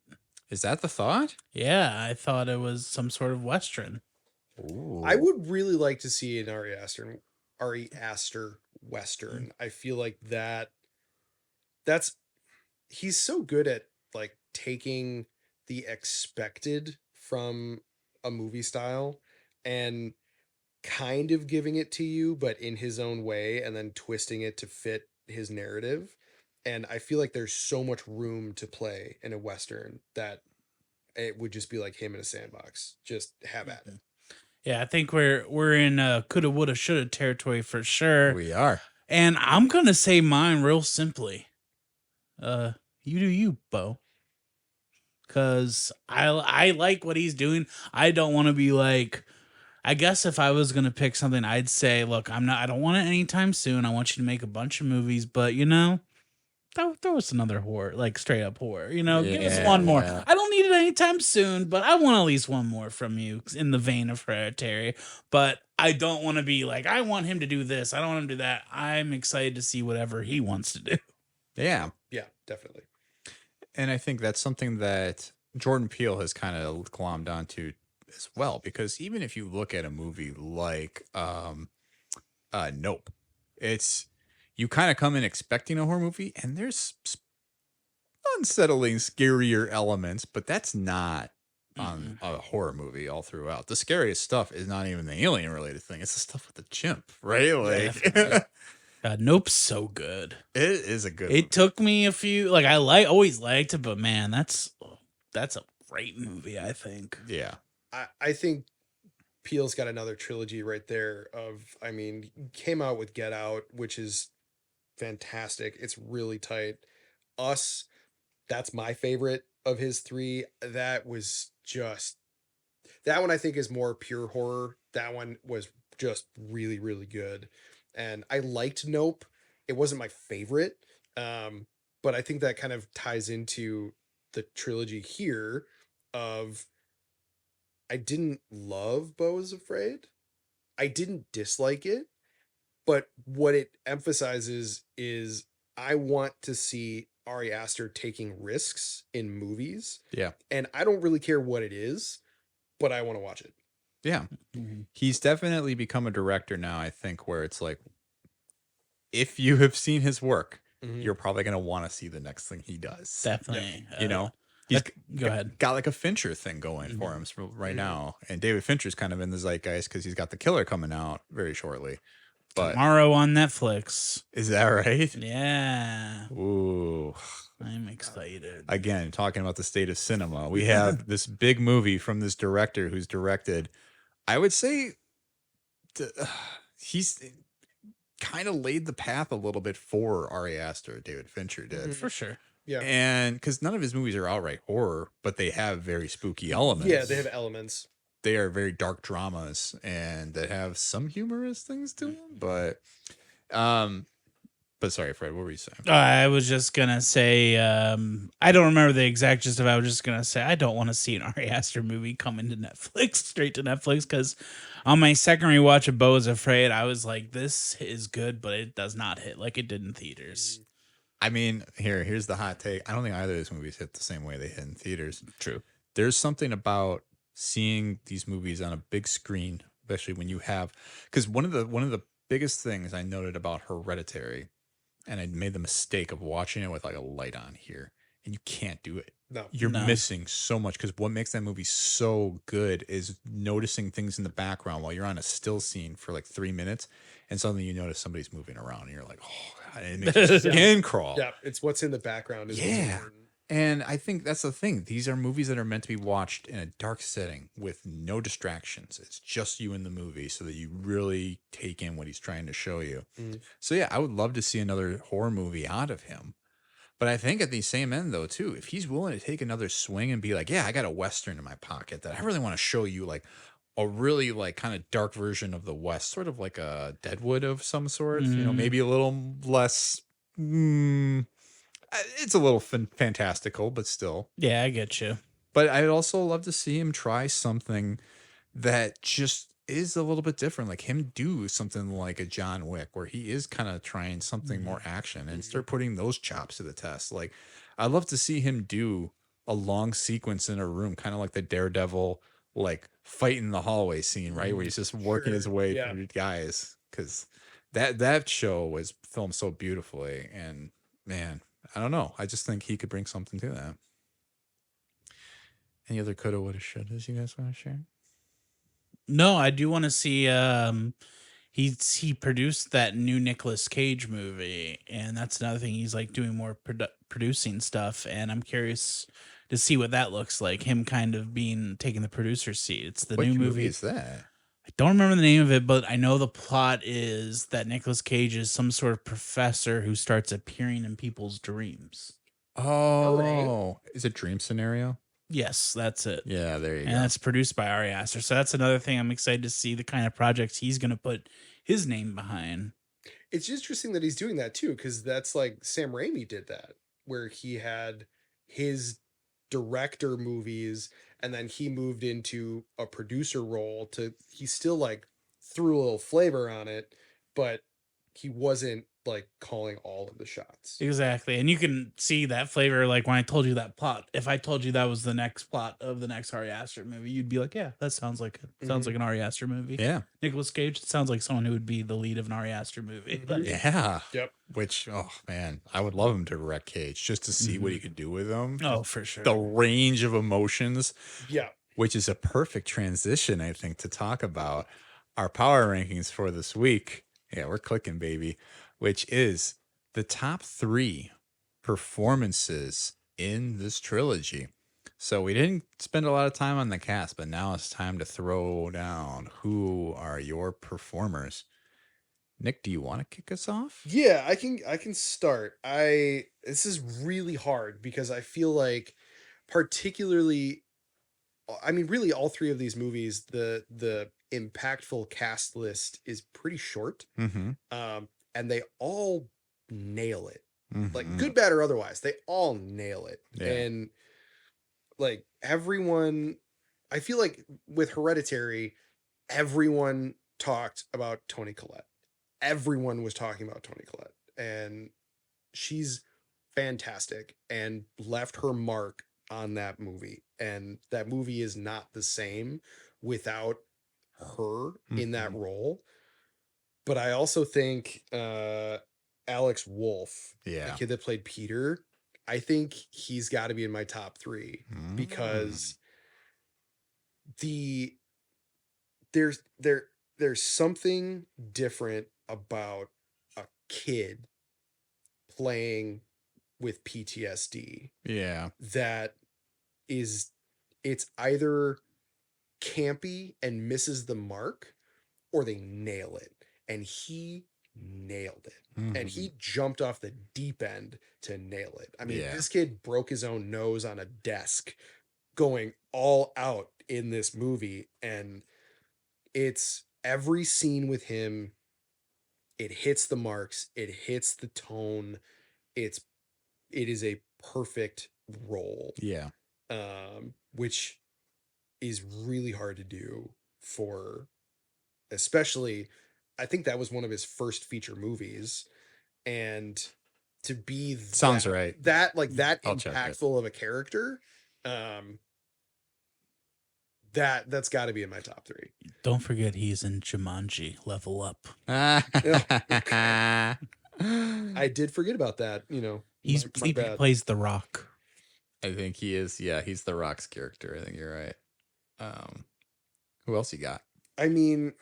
Is that the thought? Yeah, I thought it was some sort of Western. Ooh. I would really like to see an Ari Aster Western. I feel like he's so good at like taking the expected from a movie style and kind of giving it to you, but in his own way, and then twisting it to fit his narrative. And I feel like there's so much room to play in a Western that it would just be like him in a sandbox. Just have at it. Yeah, I think we're in coulda, woulda, shoulda territory for sure. We are. And I'm gonna say mine real simply. You do you, Beau. Cause I like what he's doing. I don't want to be like. I guess if I was gonna pick something, I'd say, look, I don't want it anytime soon. I want you to make a bunch of movies, but throw us another horror, like straight up horror. Give us one more. Yeah. I don't need it anytime soon, but I want at least one more from you in the vein of Hereditary. But I don't want to be like, I want him to do this. I don't want him to do that. I'm excited to see whatever he wants to do. Yeah. Yeah, definitely. And I think that's something that Jordan Peele has kind of glommed onto as well, because even if you look at a movie like Nope, you kind of come in expecting a horror movie, and there's unsettling, scarier elements, but that's not on a horror movie all throughout. The scariest stuff is not even the alien related thing. It's the stuff with the chimp, right? Like, Nope's so good. it is a good It took me a few, always liked it, but man, that's a great movie, I think. Yeah. I think Peele's got another trilogy right there he came out with Get Out, which is fantastic. It's really tight. Us, that's my favorite of his three. That one I think is more pure horror. That one was just really, really good. And I liked Nope. It wasn't my favorite. But I think that kind of ties into the trilogy here of I didn't love Beau Is Afraid. I didn't dislike it. But what it emphasizes is I want to see Ari Aster taking risks in movies. Yeah. And I don't really care what it is, but I want to watch it. Yeah. He's definitely become a director now, I think, where it's like, if you have seen his work, you're probably going to want to see the next thing he does. Definitely. He's go ahead. Got like a Fincher thing going for him right now. And David Fincher's kind of in the zeitgeist because he's got The Killer coming out very shortly. But Tomorrow on Netflix. Is that right? Yeah. Ooh. I'm excited. Again, talking about the state of cinema. We have this big movie from this director who's directed, I would say, he's kind of laid the path a little bit for Ari Aster. David Fincher did. For sure. Yeah. And because none of his movies are outright horror, but they have very spooky elements. Yeah, they have elements. They are very dark dramas and that have some humorous things to them. But sorry, Fred, what were you saying? I was just gonna say, I don't remember the exact gist of it. I was just gonna say I don't want to see an Ari Aster movie come into Netflix, straight to Netflix, because on my second rewatch of Beau Is Afraid, I was like, this is good, but it does not hit like it did in theaters. I mean, here's the hot take. I don't think either of these movies hit the same way they hit in theaters. True. There's something about seeing these movies on a big screen, especially when you have, because one of the biggest things I noted about Hereditary, and I made the mistake of watching it with like a light on here, and you can't do it. No. You're No. missing so much, because what makes that movie so good is noticing things in the background while you're on a still scene for like 3 minutes, and suddenly you notice somebody's moving around, and you're like, oh, God, and it makes your skin crawl. Yeah, it's what's in the background is what's Yeah. important. And I think that's the thing. These are movies that are meant to be watched in a dark setting with no distractions. It's just you in the movie so that you really take in what he's trying to show you. Mm. So yeah, I would love to see another horror movie out of him. But I think at the same end though, too, if he's willing to take another swing and be like, yeah, I got a Western in my pocket that I really want to show you, like a really like kind of dark version of the West, sort of like a Deadwood of some sort, you know, maybe a little less, it's a little fantastical, but still. Yeah, I get you. But I'd also love to see him try something that just is a little bit different, like him do something like a John Wick, where he is kind of trying something more action and start putting those chops to the test. Like, I'd love to see him do a long sequence in a room, kind of like the Daredevil, like fight in the hallway scene, right, where he's just working his way through guys, because that show was filmed so beautifully, and man, I don't know. I just think he could bring something to that. Any other coulda, woulda, shouldas you guys want to share? No, I do want to see. He produced that new Nicolas Cage movie, and that's another thing. He's like doing more producing stuff, and I'm curious to see what that looks like. Him kind of taking the producer seat. It's the What new movie is that? I don't remember the name of it, but I know the plot is that Nicolas Cage is some sort of professor who starts appearing in people's dreams. Oh, is it Dream Scenario? Yes, that's it. Yeah, there you And go. that's produced by Ari Aster. So that's another thing I'm excited to see, the kind of projects he's going to put his name behind. It's interesting that he's doing that too, because that's like Sam Raimi did that, where he had his director movies and then he moved into a producer role. He still like threw a little flavor on it, but he wasn't like calling all of the shots. Exactly. And you can see that flavor, like when I told you that plot. If I told you that was the next plot of the next Ari Aster movie, you'd be like, yeah, that sounds like like an Ari Aster movie. Yeah. Nicolas Cage, it sounds like someone who would be the lead of an Ari Aster movie. Like, Yeah. Yep. Which, oh man, I would love him to direct Cage just to see what he could do with them. oh, for sure. The range of emotions, Yeah. which is a perfect transition, I think, to talk about our power rankings for this week. Yeah, we're clicking, baby, which is the top 3 performances in this trilogy. So we didn't spend a lot of time on the cast, but now it's time to throw down who are your performers. Nick, do you want to kick us off? Yeah, I can start. This is really hard because I feel like particularly, I mean, really all 3 of these movies, the impactful cast list is pretty short. Mm-hmm. And they all nail it. Mm-hmm. Like good, bad, or otherwise, they all nail it. Yeah. And like everyone, I feel like with Hereditary, everyone talked about Toni Collette. Everyone was talking about Toni Collette, and she's fantastic and left her mark on that movie. And that movie is not the same without her in that role. But I also think Alex Wolff, the kid that played Peter, I think he's got to be in my top 3 because there's something different about a kid playing with PTSD. Yeah. That it's either campy and misses the mark or they nail it. And he nailed it. Mhm. And he jumped off the deep end to nail it. I mean, Yeah. this kid broke his own nose on a desk going all out in this movie. And it's every scene with him, it hits the marks, it hits the tone. It is a perfect role. Yeah. Which is really hard to do for, especially, I think that was one of his first feature movies, and to be Sounds right. that like that I'll check it. impactful of a character, that's got to be in my top 3. Don't forget he's in Jumanji. Level Up. I did forget about that. He bad. plays The Rock. I think he is. Yeah, he's the Rock's character. I think you're right. Who else you got? I mean,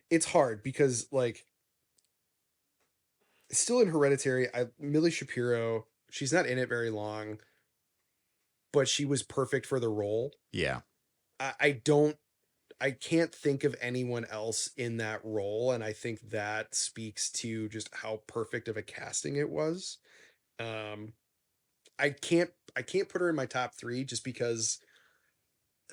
it's hard because, like, still in Hereditary, Millie Shapiro, she's not in it very long, but she was perfect for the role. Yeah. I can't think of anyone else in that role, and I think that speaks to just how perfect of a casting it was. I can't put her in my top 3 just because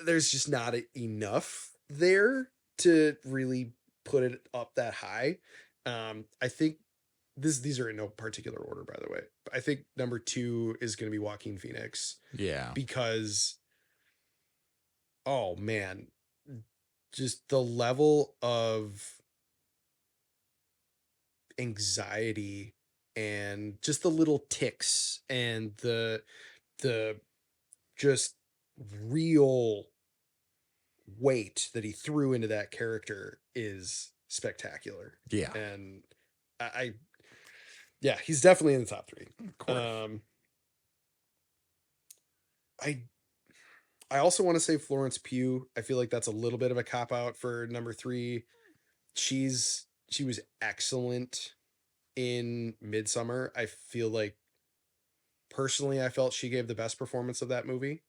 there's just not enough there to really put it up that high. I think these are in no particular order, by the way. I think number 2 is going to be Joaquin Phoenix. Yeah. Because, oh man, just the level of anxiety and just the little ticks and the just real weight that he threw into that character is spectacular. Yeah. And yeah, he's definitely in the top 3. Of course. I also want to say Florence Pugh. I feel like that's a little bit of a cop out for number 3. She was excellent in Midsommar. I feel like personally, I felt she gave the best performance of that movie.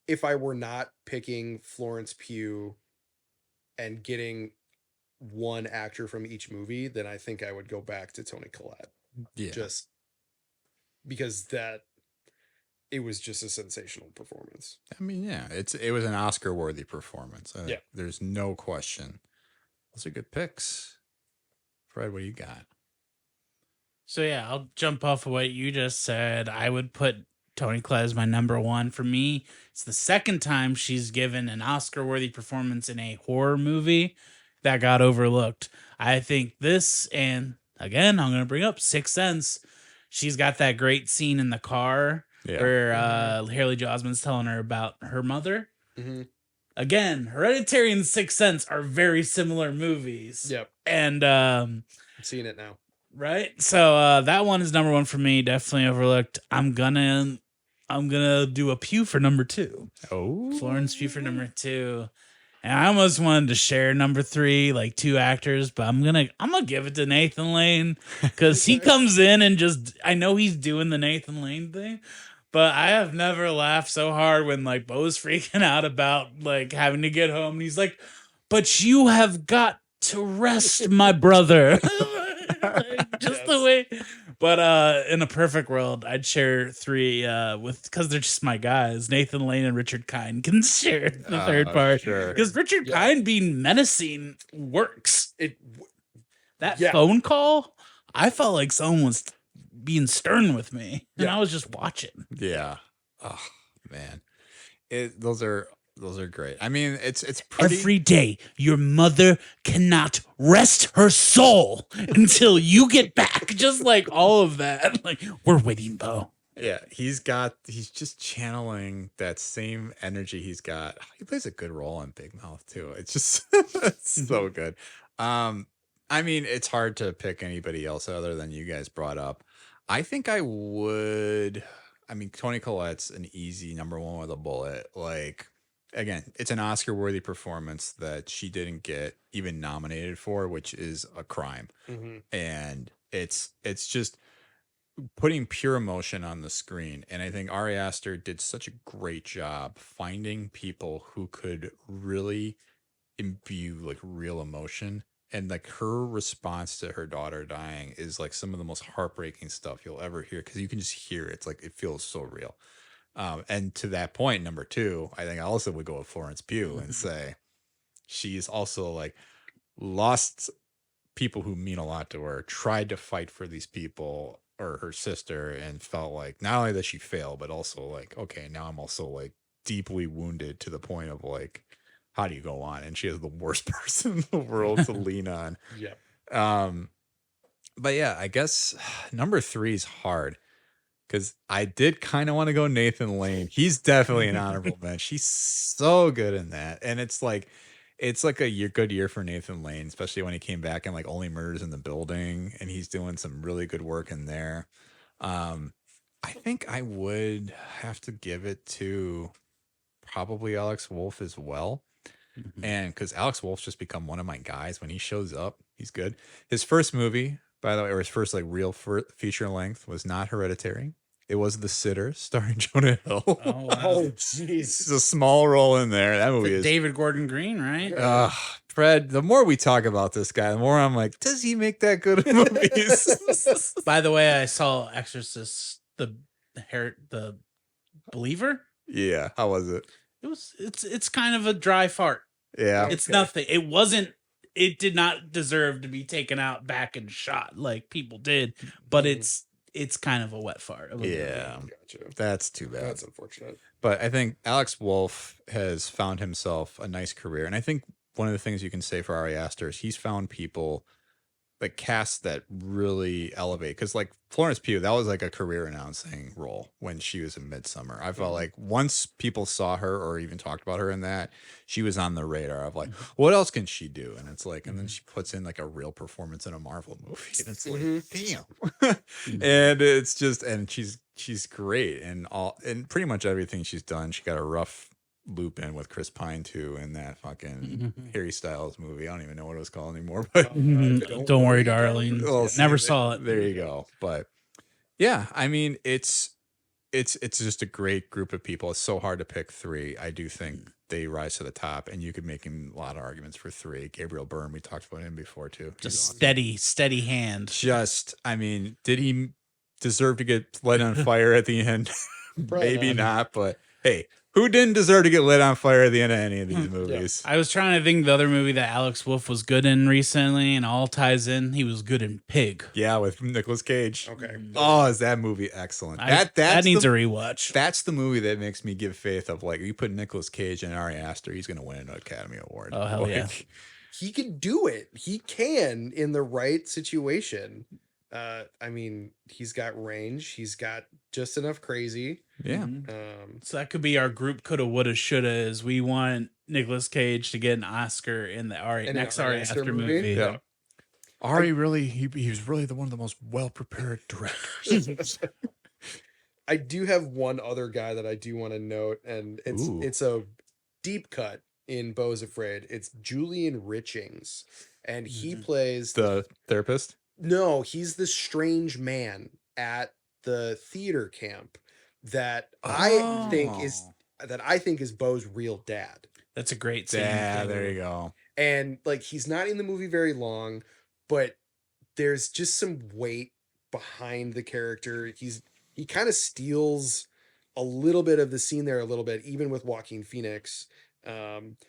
If I were not picking Florence Pugh and getting one actor from each movie, then I think I would go back to Toni Collette. Yeah. Just because it was just a sensational performance. I mean, yeah, it was an Oscar-worthy performance. Yeah. There's no question. Those are good picks. Fred, what do you got? So yeah, I'll jump off of what you just said. I would put Toni Collette as my number 1. For me, it's the second time she's given an Oscar-worthy performance in a horror movie that got overlooked. I think this, and again, I'm going to bring up Sixth Sense. She's got that great scene in the car where Haley Joel Osment's telling her about her mother. Mm-hmm. Again, Hereditary and Sixth Sense are very similar movies. Yep. And I'm seeing it now. Right? So that one is number 1 for me, definitely overlooked. I'm gonna do a Pugh for number 2. Oh. Florence Pugh for number 2. And I almost wanted to share number 3, like 2 actors, but I'm gonna give it to Nathan Lane because he comes in and just, I know he's doing the Nathan Lane thing, but I have never laughed so hard when like Beau's freaking out about like having to get home, and he's like, "But you have got to rest, my brother." Just the way. But in a perfect world, I'd share 3 because they're just my guys. Nathan Lane and Richard Kind can share the third part. Because Richard Kind being menacing works. That phone call, I felt like someone was being stern with me, and I was just watching. Yeah. Oh man, those are great. I mean, it's pretty. Every day, your mother cannot rest her soul until you get back. Just like all of that. Like, we're waiting, Beau. Yeah, he's just channeling that same energy he's got. He plays a good role on Big Mouth too. It's just it's so good. I mean, it's hard to pick anybody else other than you guys brought up. I think I would. I mean, Toni Collette's an easy number 1 with a bullet. Like, again, it's an Oscar-worthy performance that she didn't get even nominated for, which is a crime. Mm-hmm. And it's just putting pure emotion on the screen. And I think Ari Aster did such a great job finding people who could really imbue like real emotion. And like her response to her daughter dying is like some of the most heartbreaking stuff you'll ever hear, because you can just hear it. It's like it feels so real. And to that point, number two, I think I also would go with Florence Pugh and say she's also like lost people who mean a lot to her, tried to fight for these people or her sister, and felt like not only that she failed, but also like, okay, now I'm also like deeply wounded to the point of like, how do you go on? And she is the worst person in the world to lean on. Yeah. But yeah, I guess number three is hard, because I did kind of want to go Nathan Lane. He's definitely an honorable mention. He's so good in that. And it's like a good year for Nathan Lane, especially when he came back in like Only Murders in the Building, and he's doing some really good work in there. I think I would have to give it to probably Alex Wolff as well. And because Alex Wolff's just become one of my guys. When he shows up, he's good. His first movie, by the way, or his first like real feature length, was not Hereditary. It was The Sitter, starring Jonah Hill. Oh, wow. Oh, jeez. It's a small role in there. That movie is David Gordon Green, right? Fred, the more we talk about this guy, the more I'm like, does he make that good of movies? By the way, I saw Exorcist, the Believer. Yeah, how was it? It's kind of a dry fart. Yeah, It's nothing. It did not deserve to be taken out back and shot like people did, but it's kind of a wet fart. yeah, Gotcha. that's too bad. That's unfortunate. But I think Alex Wolff has found himself a nice career, and I think one of the things you can say for Ari Aster is he's found people like casts that really elevate, because like Florence Pugh, that was like a career announcing role when she was in Midsommar. I felt like once people saw her or even talked about her in that, she was on the radar of like, what else can she do? And it's like, and then she puts in like a real performance in a Marvel movie, and it's like, damn. And it's just, and she's great and pretty much everything she's done. She got a rough loop in with Chris Pine too in that fucking Harry Styles movie. I don't even know what it was called anymore, but Don't worry, darling. Well, Never saw it. There you go. But yeah, I mean, it's just a great group of people. It's so hard to pick three. I do think they rise to the top, and you could make a lot of arguments for three. Gabriel Byrne, we talked about him before too. Just steady hand. Just, I mean, did he deserve to get lit on fire at the end? Maybe not, but hey, who didn't deserve to get lit on fire at the end of any of these movies? I was trying to think the other movie that Alex Wolff was good in recently, and all ties in. He was good in Pig. Yeah, with Nicolas Cage. Okay. Oh, is that movie excellent? That needs a rewatch. That's the movie that makes me give faith of like, you put Nicolas Cage and Ari Aster, he's going to win an Academy Award. Oh, hell yeah. He can do it. He can in the right situation. I mean, he's got range. He's got just enough crazy. Yeah. So that could be our group coulda, woulda, shoulda. Is we want Nicolas Cage to get an Oscar in the next Ari Aster movie. Yeah. Ari really, he was really one of the most well-prepared directors. I do have one other guy that I do want to note, and it's a deep cut in Beau Is Afraid. It's Julian Richings, and he plays the therapist. No, he's the strange man at the theater camp that I think is Beau's real dad. That's a great scene. Yeah, there you go. And like, he's not in the movie very long, but there's just some weight behind the character. He kind of steals a little bit of the scene there a little bit, even with Joaquin Phoenix.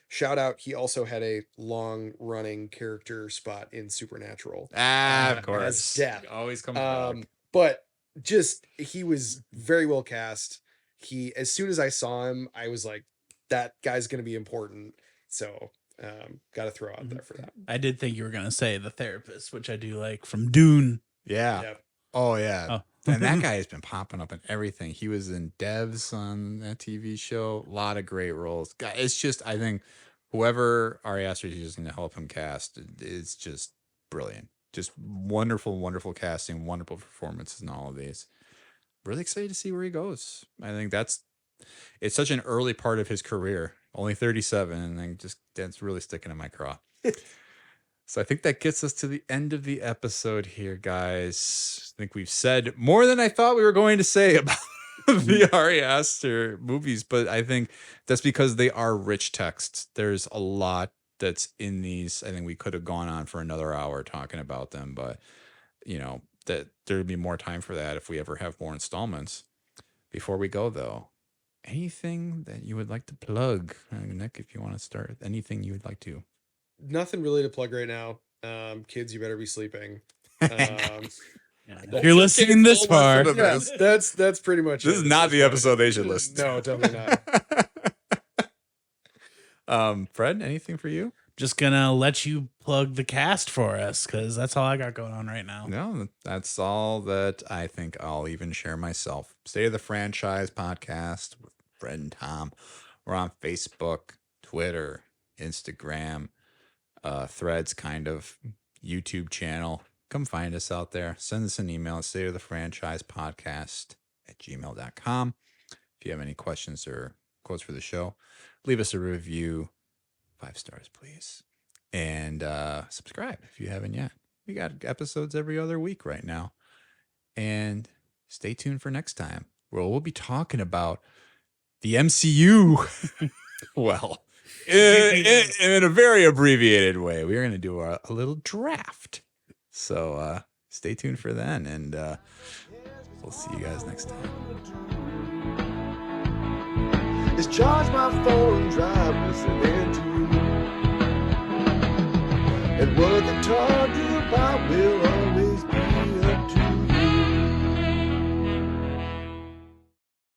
Shout out, he also had a long running character spot in Supernatural. Of course. As Death. Always comes back. But just, he was very well cast. As soon as I saw him, I was like, that guy's going to be important. So, got to throw out there for that. I did think you were going to say the therapist, which I do like, from Dune. Yeah. Yep. Oh, yeah. Oh. And that guy has been popping up in everything. He was in Devs on that TV show. A lot of great roles. It's just, I think whoever Ari Aster is using to help him cast is just brilliant. Just wonderful, wonderful casting, wonderful performances in all of these. Really excited to see where he goes. I think it's such an early part of his career. Only 37, and then that's really sticking in my craw. So I think that gets us to the end of the episode here, guys. I think we've said more than I thought we were going to say about the Ari Aster movies, but I think that's because they are rich texts. There's a lot that's in these. I think we could have gone on for another hour talking about them, but that there'd be more time for that if we ever have more installments. Before we go, though, anything that you would like to plug? Nick, if you want to start with anything you would like to. Nothing really to plug right now. Kids, you better be sleeping. If you're listening this far, that's pretty much this it. is not the episode they should listen to. No, definitely not. Fred, anything for you? just gonna let you plug the cast for us because that's all I got going on right now. No, that's all that I think I'll even share myself. State of the Franchise podcast with Fred and Tom. We're on Facebook, Twitter, Instagram, Threads, kind of YouTube channel. Come find us out there. Send us an email at stateofthefranchisepodcast@gmail.com. If you have any questions or quotes for the show, leave us a review. 5 stars, please. And subscribe if you haven't yet. We got episodes every other week right now. And stay tuned for next time, where we'll be talking about the MCU. Well, in a very abbreviated way. We're going to do a little draft. So stay tuned for then, and we'll see you guys next time. It's charge my phone, drive, listening to you. And what they taught you about will